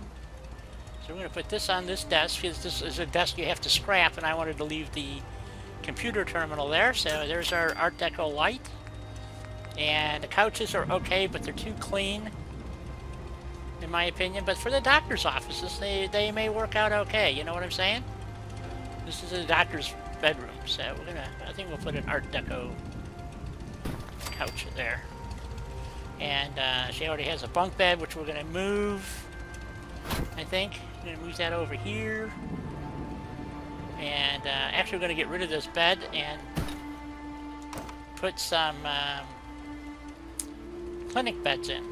A: So we're going to put this on this desk, because this is a desk you have to scrap, and I wanted to leave the computer terminal there. So there's our Art Deco light. And the couches are okay, but they're too clean, in my opinion. But for the doctor's offices, they may work out okay. You know what I'm saying? This is a doctor's bedroom, so we're gonna. I think we'll put an Art Deco couch there. And she already has a bunk bed, which we're gonna move. I think we're gonna move that over here. And actually, we're gonna get rid of this bed and put some. Clinic beds in.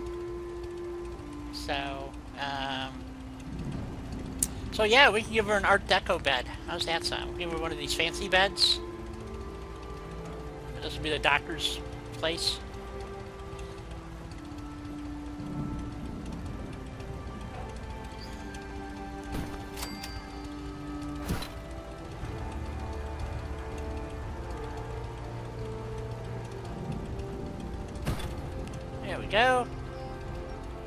A: So, so yeah, we can give her an Art Deco bed. How's that sound? We'll give her one of these fancy beds. This will be the doctor's place. There we go.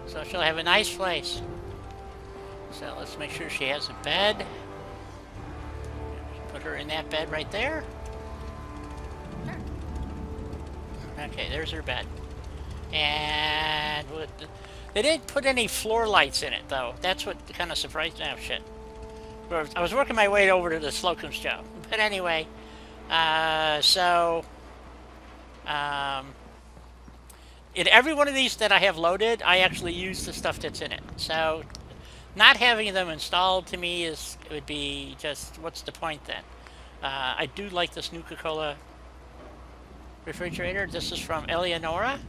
A: So she'll have a nice place. So let's make sure she has a bed. Put her in that bed right there. Okay, there's her bed. And they didn't put any floor lights in it, though. That's what kind of surprised me. Oh, shit. I was working my way over to the Slocum's Joe. But anyway, in every one of these that I have loaded, I actually use the stuff that's in it. So, not having them installed to me would be just, what's the point then? I do like this Nuka-Cola refrigerator. This is from Eleonora,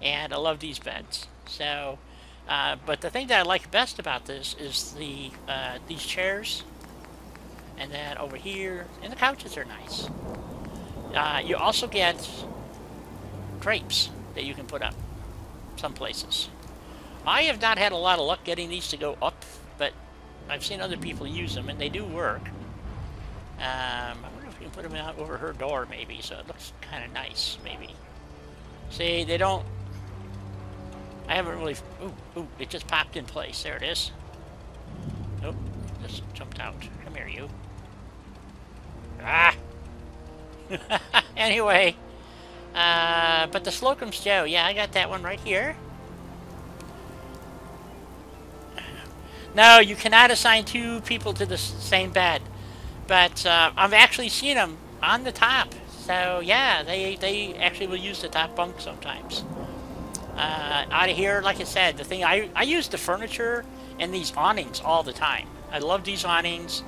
A: and I love these beds. So, but the thing that I like best about this is these chairs, and then over here, and the couches are nice. You also get drapes that you can put up some places. I have not had a lot of luck getting these to go up, but I've seen other people use them, and they do work. I wonder if we can put them out over her door, maybe, so it looks kind of nice, maybe. See, they don't... I haven't really... Ooh, it just popped in place. There it is. Nope, just jumped out. Come here, you. Ah! Anyway, but the Slocum's Joe, yeah, I got that one right here. No, you cannot assign two people to the same bed. But I've actually seen them on the top. So, yeah, they actually will use the top bunk sometimes. Out of here, like I said, the thing, I use the furniture and these awnings all the time. I love these awnings.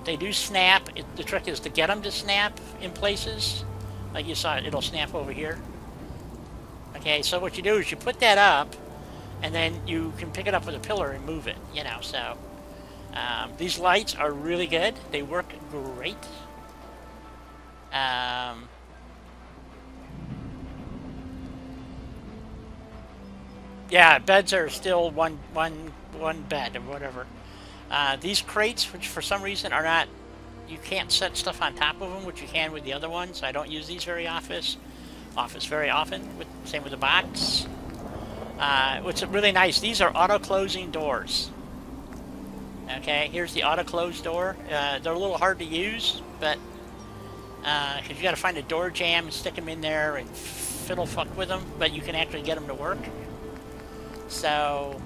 A: They do snap. The trick is to get them to snap in places. Like you saw, it'll snap over here. Okay, so what you do is you put that up, and then you can pick it up with a pillar and move it, you know, so. These lights are really good. They work great. Yeah, beds are still one bed or whatever. These crates, which for some reason are not, you can't set stuff on top of them, which you can with the other ones. I don't use these very often. Same with the box. What's really nice, these are auto-closing doors. Okay, here's the auto-close door. They're a little hard to use, but because you got to find a door jamb and stick them in there and fiddle fuck with them, but you can actually get them to work. So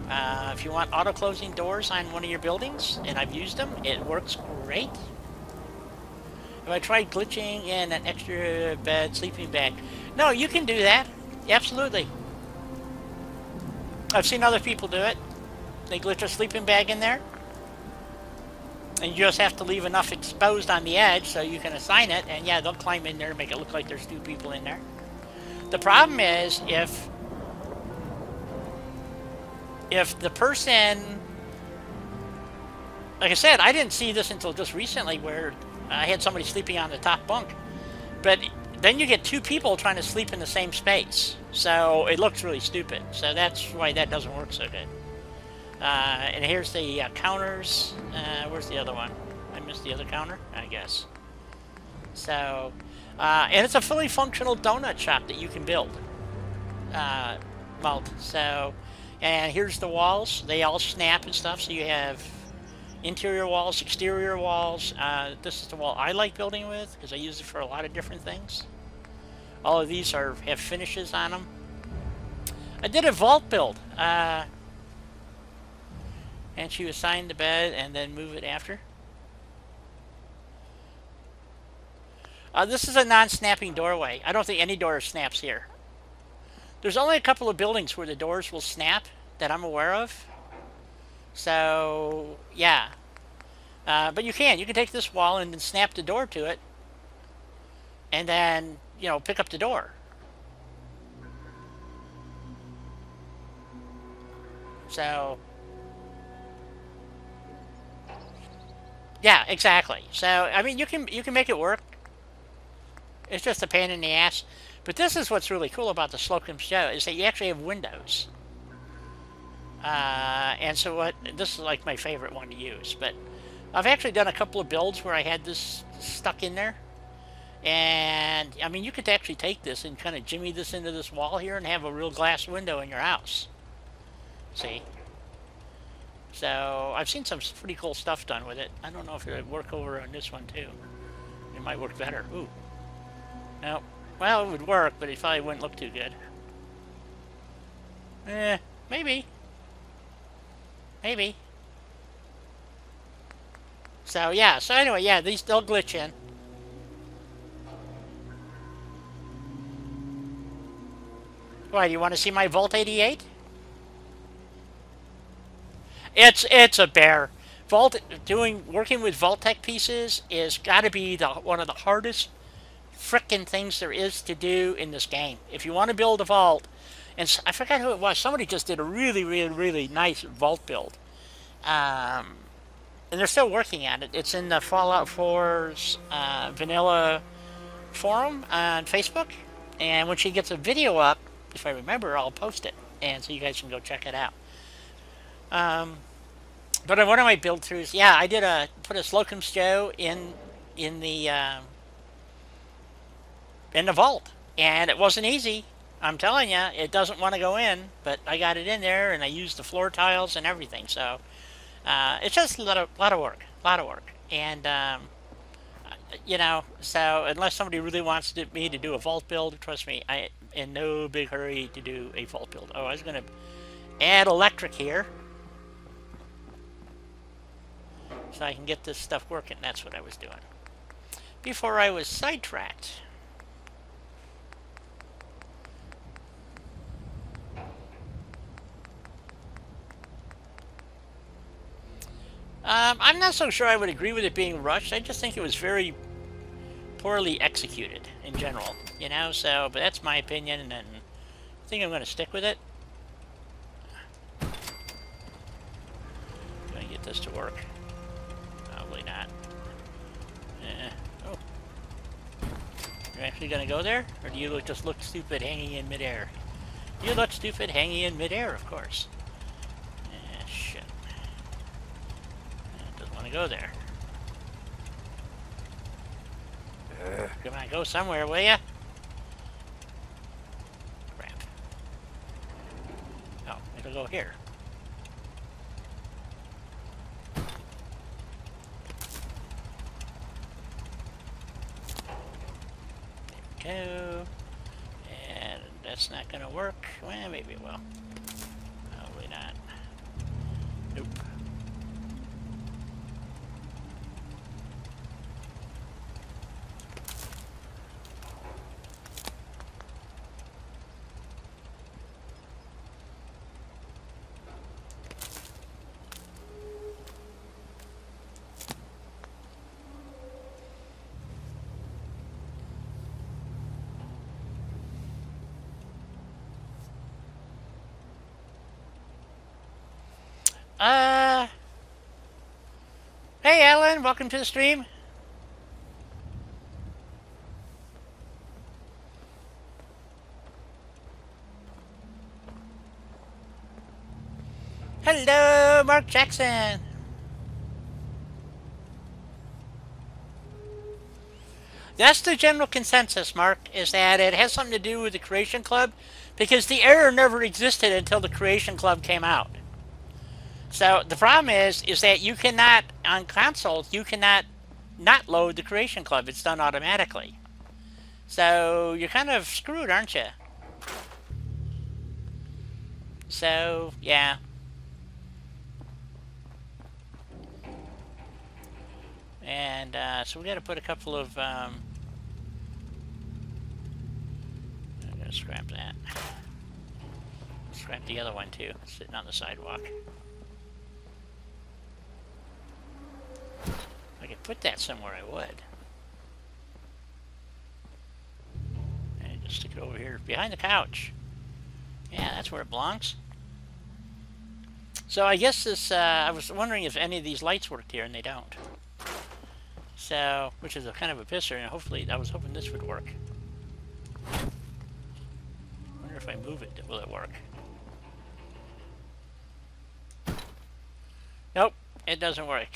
A: if you want auto-closing doors on one of your buildings, and I've used them, it works great. Have I tried glitching in an extra bed, sleeping bag? No, you can do that. Absolutely. I've seen other people do it. They glitch a sleeping bag in there. And you just have to leave enough exposed on the edge so you can assign it. And yeah, they'll climb in there and make it look like there's two people in there. The problem is if the person... Like I said, I didn't see this until just recently where I had somebody sleeping on the top bunk. But then you get two people trying to sleep in the same space. So it looks really stupid. So that's why that doesn't work so good. And here's the counters. Where's the other one? I missed the other counter, I guess. So, and it's a fully functional donut shop that you can build. Malt. So, and here's the walls. They all snap and stuff. So you have interior walls, exterior walls. This is the wall I like building with because I use it for a lot of different things. All of these have finishes on them. I did a vault build. And you assign the bed and then move it after. This is a non-snapping doorway. I don't think any door snaps here. There's only a couple of buildings where the doors will snap that I'm aware of. So, yeah. But you can take this wall and then snap the door to it. And then, you know, pick up the door. So... Yeah, exactly. So, I mean, you can make it work. It's just a pain in the ass. But this is what's really cool about the Slocum Show, is that you actually have windows. And so this is like my favorite one to use. But I've actually done a couple of builds where I had this stuck in there. And, I mean, you could actually take this and kind of jimmy this into this wall here and have a real glass window in your house. See? So, I've seen some pretty cool stuff done with it. I don't know if it would work over on this one, too. It might work better. Ooh. No. Well, it would work, but it probably wouldn't look too good. Maybe. Maybe. So, yeah. So, anyway, yeah, these still glitch in. Why, do you want to see my Vault 88? It's a bear. Working with Vault-Tec pieces is got to be one of the hardest frickin' things there is to do in this game. If you want to build a vault, and I forgot who it was. Somebody just did a really, really, really nice vault build, and they're still working at it. It's in the Fallout 4's vanilla forum on Facebook, and when she gets a video up, if I remember, I'll post it, and so you guys can go check it out. But one of my build throughs, yeah, I did put a Slocum Joe in the vault, and it wasn't easy. I'm telling you, it doesn't want to go in, but I got it in there, and I used the floor tiles and everything. So it's just a lot of work, and you know, so unless somebody really wants me to do a vault build, trust me, I'm in no big hurry to do a vault build. Oh, I was going to add electric here so I can get this stuff working. That's what I was doing before I was sidetracked. I'm not so sure I would agree with it being rushed. I just think it was very poorly executed in general, you know, so, but that's my opinion, and I think I'm going to stick with it. Going to get this to work. Probably not. Oh. You're actually going to go there? Or do you just look stupid hanging in midair? You look stupid hanging in midair, of course. Shit. It doesn't want to go there. Come on, go somewhere, will ya? Crap. Oh, it'll go here. There we go. And that's not gonna work. Well, maybe it will. Probably not. Nope. Hey Alan, welcome to the stream. Hello, Mark Jackson. That's the general consensus, Mark, is that it has something to do with the Creation Club, because the error never existed until the Creation Club came out. So the problem is that you cannot, on consoles, you cannot not load the Creation Club. It's done automatically. So you're kind of screwed, aren't you? So, yeah. And so we got to put a couple of... I'm going to scrap that. Scrap the other one too, sitting on the sidewalk. If I could put that somewhere, I would. And just stick it over here behind the couch. Yeah, that's where it belongs. So I guess this, I was wondering if any of these lights worked here, and they don't. So, which is a kind of a pisser, and hopefully, I was hoping this would work. I wonder if I move it, will it work? Nope, it doesn't work.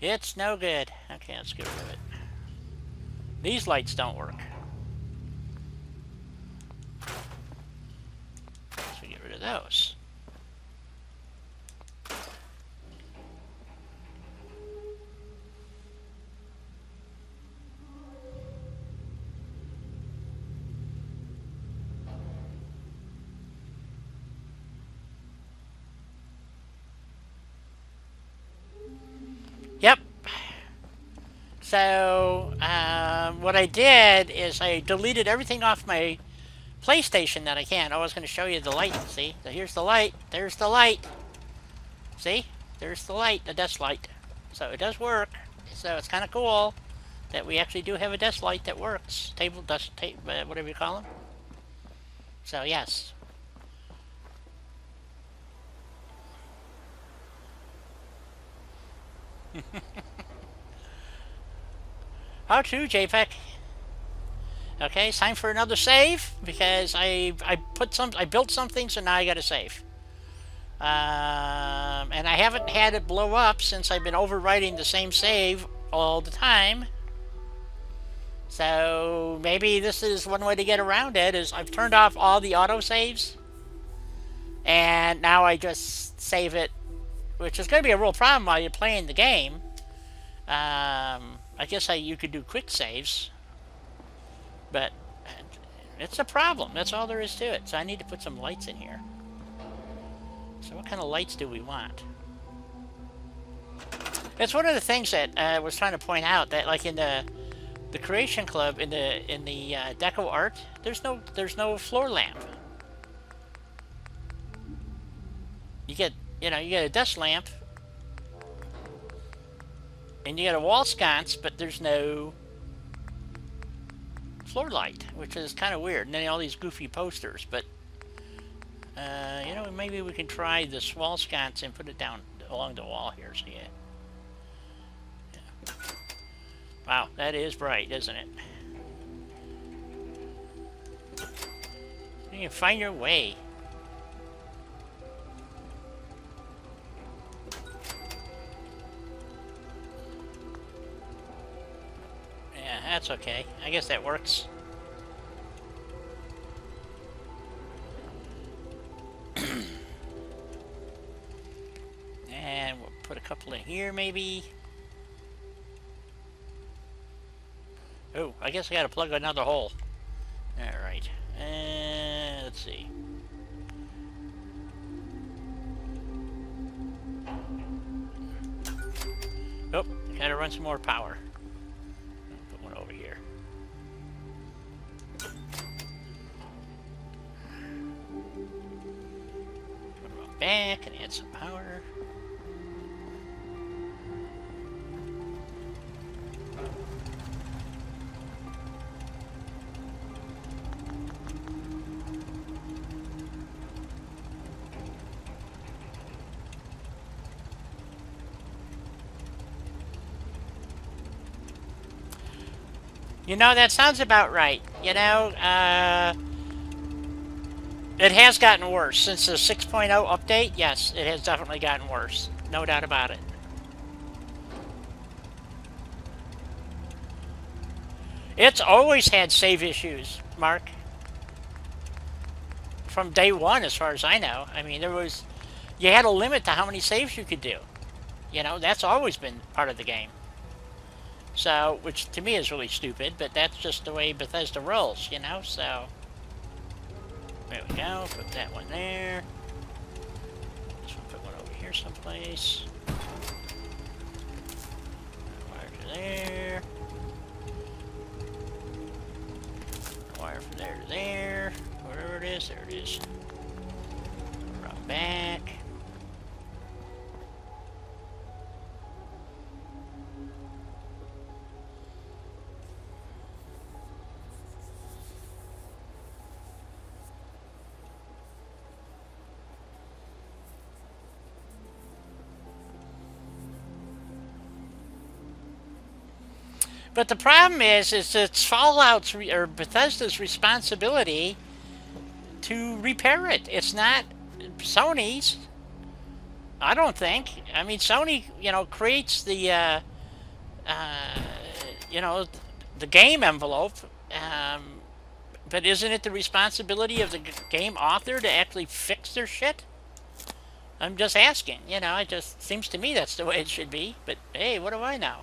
A: It's no good. Okay, let's get rid of it. These lights don't work. So get rid of those. Yep. So, what I did is I deleted everything off my PlayStation that I can. I was going to show you the light. See? So here's the light. There's the light. See? There's the light, the desk light. So it does work. So it's kind of cool that we actually do have a desk light that works. Table, desk, whatever you call them. So, yes. How to, JPEG? Okay, it's time for another save because I built something, so now I got to save. And I haven't had it blow up since I've been overwriting the same save all the time. So maybe this is one way to get around it. Is I've turned off all the autosaves, and now I just save it, which is going to be a real problem while you're playing the game. I guess you could do quick saves, but it's a problem. That's all there is to it. So I need to put some lights in here. So what kind of lights do we want? It's one of the things that I was trying to point out, that like in the Creation Club, in the deco art, there's no floor lamp. You get a desk lamp, and you get a wall sconce, but there's no floor light, which is kind of weird. And then all these goofy posters, but maybe we can try this wall sconce and put it down along the wall here. So yeah. Wow, that is bright, isn't it? You can find your way. Yeah, that's okay. I guess that works. And we'll put a couple in here, maybe. Oh, I guess I gotta plug another hole. Alright. Let's see. Oh, gotta run some more power. Put one over here. Put one back and add some power. You know, that sounds about right. You know, it has gotten worse. Since the 6.0 update, yes, it has definitely gotten worse. No doubt about it. It's always had save issues, Mark. From day one, as far as I know. I mean, you had a limit to how many saves you could do. You know, that's always been part of the game. So, which to me is really stupid, but that's just the way Bethesda rolls, you know, so. There we go, put that one there. This one, put one over here someplace. Wire to there. Wire from there to there. Wherever it is, there it is. Run back. But the problem is it's Fallout's or Bethesda's responsibility to repair it. It's not Sony's. I don't think. I mean, Sony, you know, creates the, you know, the game envelope. But isn't it the responsibility of the game author to actually fix their shit? I'm just asking. You know, it just seems to me that's the way it should be. But hey, what do I know?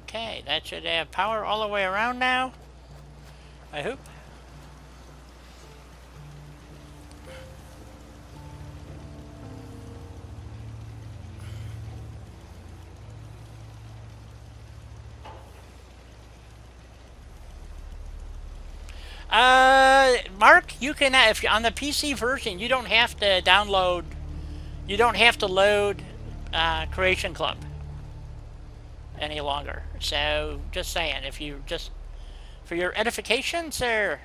A: Okay, that should have power all the way around now. I hope. Mark, you can, if you're on the PC version, you don't have to download, you don't have to load Creation Club any longer. So, just saying, if you just, for your edification, sir.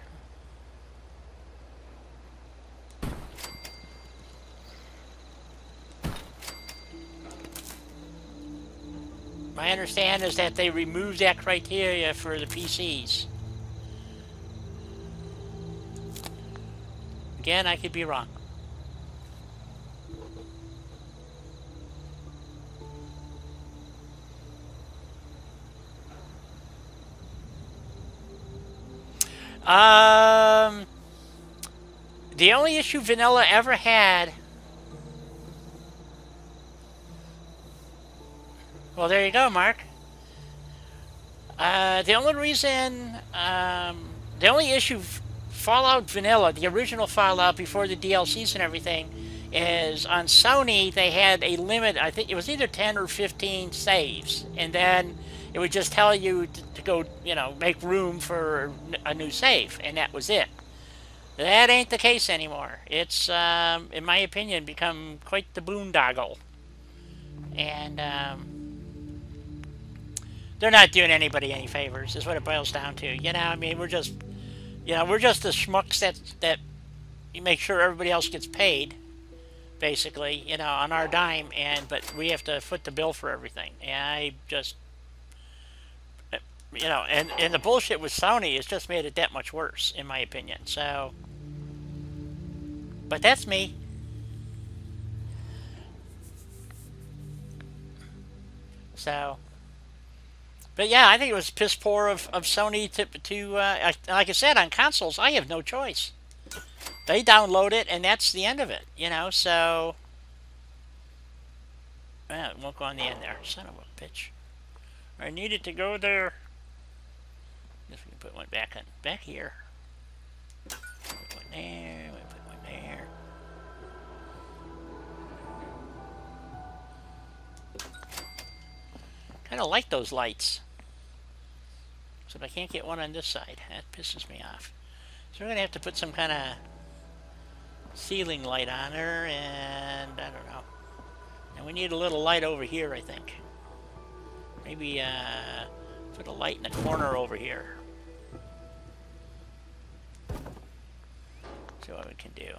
A: My understanding is that they removed that criteria for the PCs. Again, I could be wrong. The only issue Vanilla ever had... Well, there you go, Mark. The only reason... the only issue Fallout Vanilla, the original Fallout before the DLCs and everything, is on Sony they had a limit. I think it was either 10 or 15 saves, and then it would just tell you to go, you know, make room for a new save, and that was it. That ain't the case anymore. It's, in my opinion, become quite the boondoggle. And they're not doing anybody any favors, is what it boils down to. You know, I mean, we're just the schmucks that you make sure everybody else gets paid, basically, you know, on our dime, but we have to foot the bill for everything. And I just, you know, and the bullshit with Sony has just made it that much worse, in my opinion. So, but that's me. So, but yeah, I think it was piss poor of Sony to like I said, on consoles, I have no choice. They download it, and that's the end of it, you know, so, well, it won't go on the end there. Son of a bitch. I needed to go there. Guess we can put one back here. Put one there, we put one there. Kind of like those lights. Except I can't get one on this side. That pisses me off. So we're going to have to put some kind of ceiling light on her, and I don't know. And we need a little light over here, I think. Maybe put a light in the corner over here. See what we can do.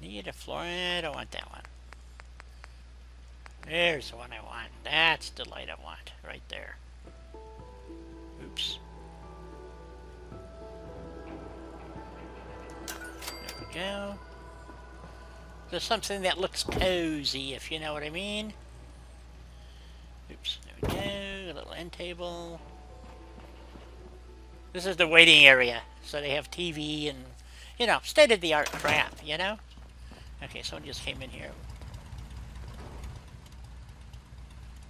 A: Need a floor. I don't want that one. There's the one I want. That's the light I want. Right there. Oops. There we go. Just something that looks cozy, if you know what I mean. Oops. There we go. A little end table. This is the waiting area. So they have TV and, you know, state-of-the-art crap, you know? Okay, someone just came in here.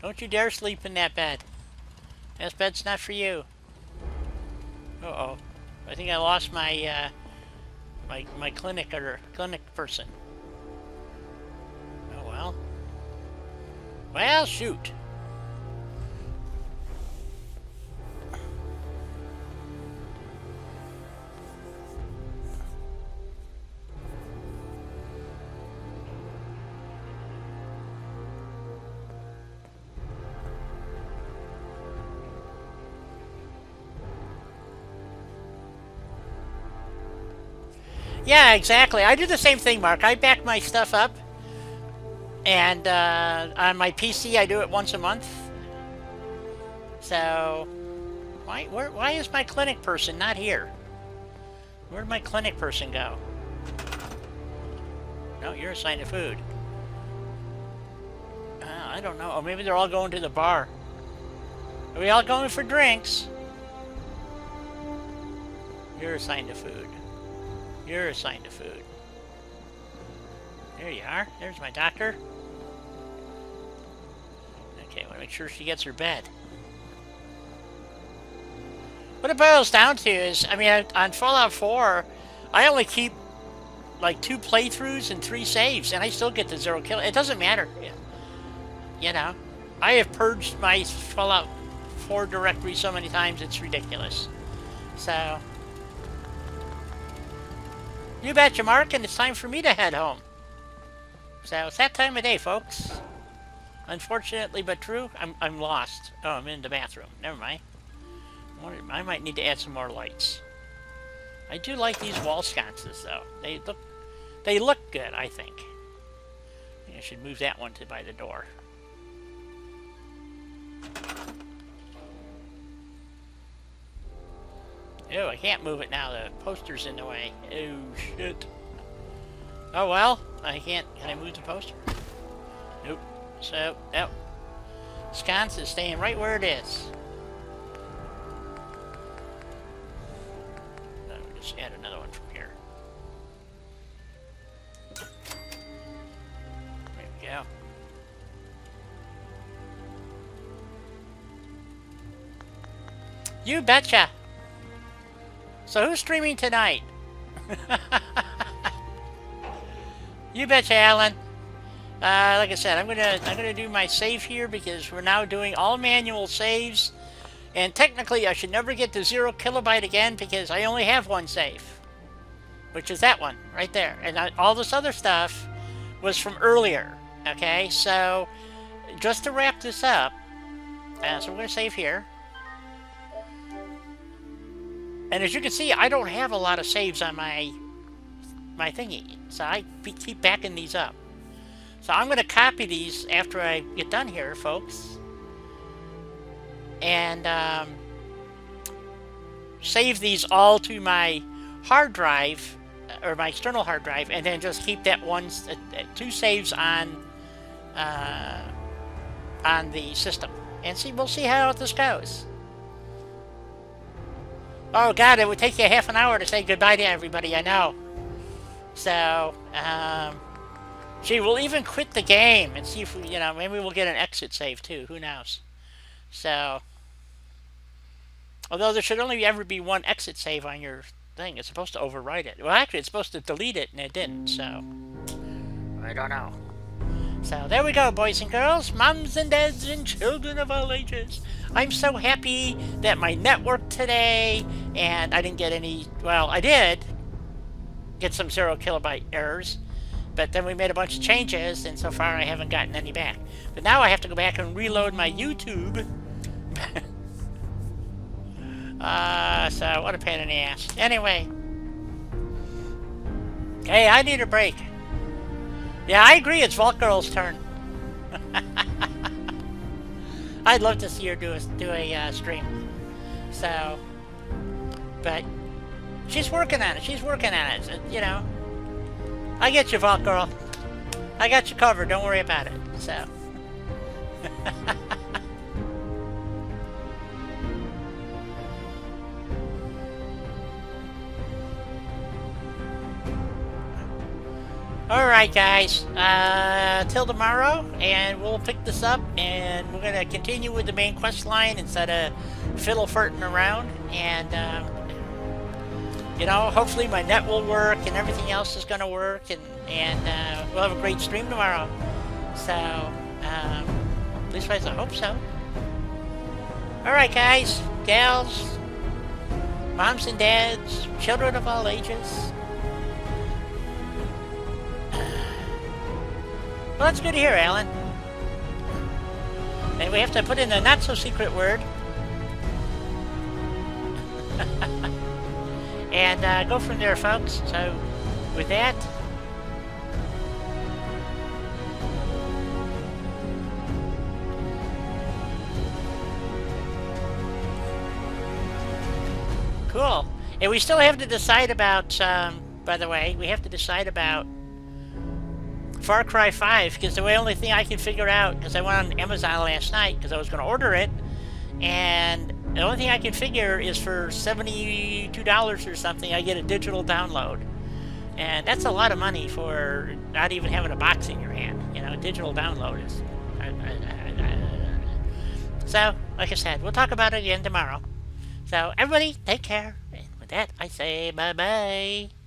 A: Don't you dare sleep in that bed. That bed's not for you. Uh-oh. I think I lost my, my clinic person. Oh, well. Well, shoot. Yeah, exactly. I do the same thing, Mark. I back my stuff up, and on my PC I do it once a month. So, why is my clinic person not here? Where'd my clinic person go? No, you're assigned to food. I don't know. Oh, maybe they're all going to the bar. Are we all going for drinks? You're assigned to food. You're assigned to food. There you are. There's my doctor. Okay, I want to make sure she gets her bed. What it boils down to is, I mean, on Fallout 4, I only keep like 2 playthroughs and 3 saves, and I still get the 0 kill. It doesn't matter. You know, I have purged my Fallout 4 directory so many times, it's ridiculous. So, you betcha, Mark, and it's time for me to head home. So, it's that time of day, folks. Unfortunately, but true, I'm lost. Oh, I'm in the bathroom. Never mind. I might need to add some more lights. I do like these wall sconces, though. They look good, I think. I should move that one to by the door. Oh, I can't move it now. The poster's in the way. Oh, shit. Oh, well. I can't. Can I move the poster? Nope. So, nope. Sconce is staying right where it is. We'll just add another one from Yeah. You betcha. So who's streaming tonight? You betcha, Alan. Like I said, I'm gonna do my save here because we're now doing all manual saves, and technically I should never get to 0 kilobyte again because I only have one save, which is that one right there, and all this other stuff was from earlier. Okay, so just to wrap this up, so we're gonna save here, and as you can see, I don't have a lot of saves on my thingy, so I keep backing these up. So I'm going to copy these after I get done here, folks, and save these all to my hard drive, or my external hard drive, and then just keep that two saves on the system, and we'll see how this goes. Oh God, it would take you half an hour to say goodbye to everybody. I know. So, gee, we'll even quit the game and see if we, maybe we'll get an exit save too. Who knows? So, although there should only ever be one exit save on your thing, it's supposed to overwrite it. Well, actually, it's supposed to delete it, and it didn't. So, I don't know. So there we go, boys and girls, moms and dads and children of all ages. I'm so happy that my net worked today, and I didn't get any. Well, I did get some 0 kilobyte errors, but then we made a bunch of changes, and so far I haven't gotten any back. But now I have to go back and reload my YouTube. So what a pain in the ass. Anyway, hey, I need a break. Yeah, I agree. It's Vault Girl's turn. I'd love to see her do a stream. So, but she's working on it. She's working on it. So, I get you, Vault Girl. I got you covered. Don't worry about it. So. Alright, guys. Till tomorrow, and we'll pick this up, and we're going to continue with the main quest line instead of fiddle-farting around. And, hopefully my net will work, and everything else is going to work, and we'll have a great stream tomorrow. So, at least I hope so. Alright, guys, gals, moms and dads, children of all ages. Well, that's good to hear, Alan. And we have to put in a not-so-secret word. And go from there, folks. So, with that... Cool. And we still have to decide about, by the way, we have to decide about Far Cry 5, because the only thing I can figure out, because I went on Amazon last night, because I was going to order it, and the only thing I can figure is for $72 or something, I get a digital download. And that's a lot of money for not even having a box in your hand. A digital download is... So, like I said, we'll talk about it again tomorrow. So, everybody, take care. And with that, I say bye-bye.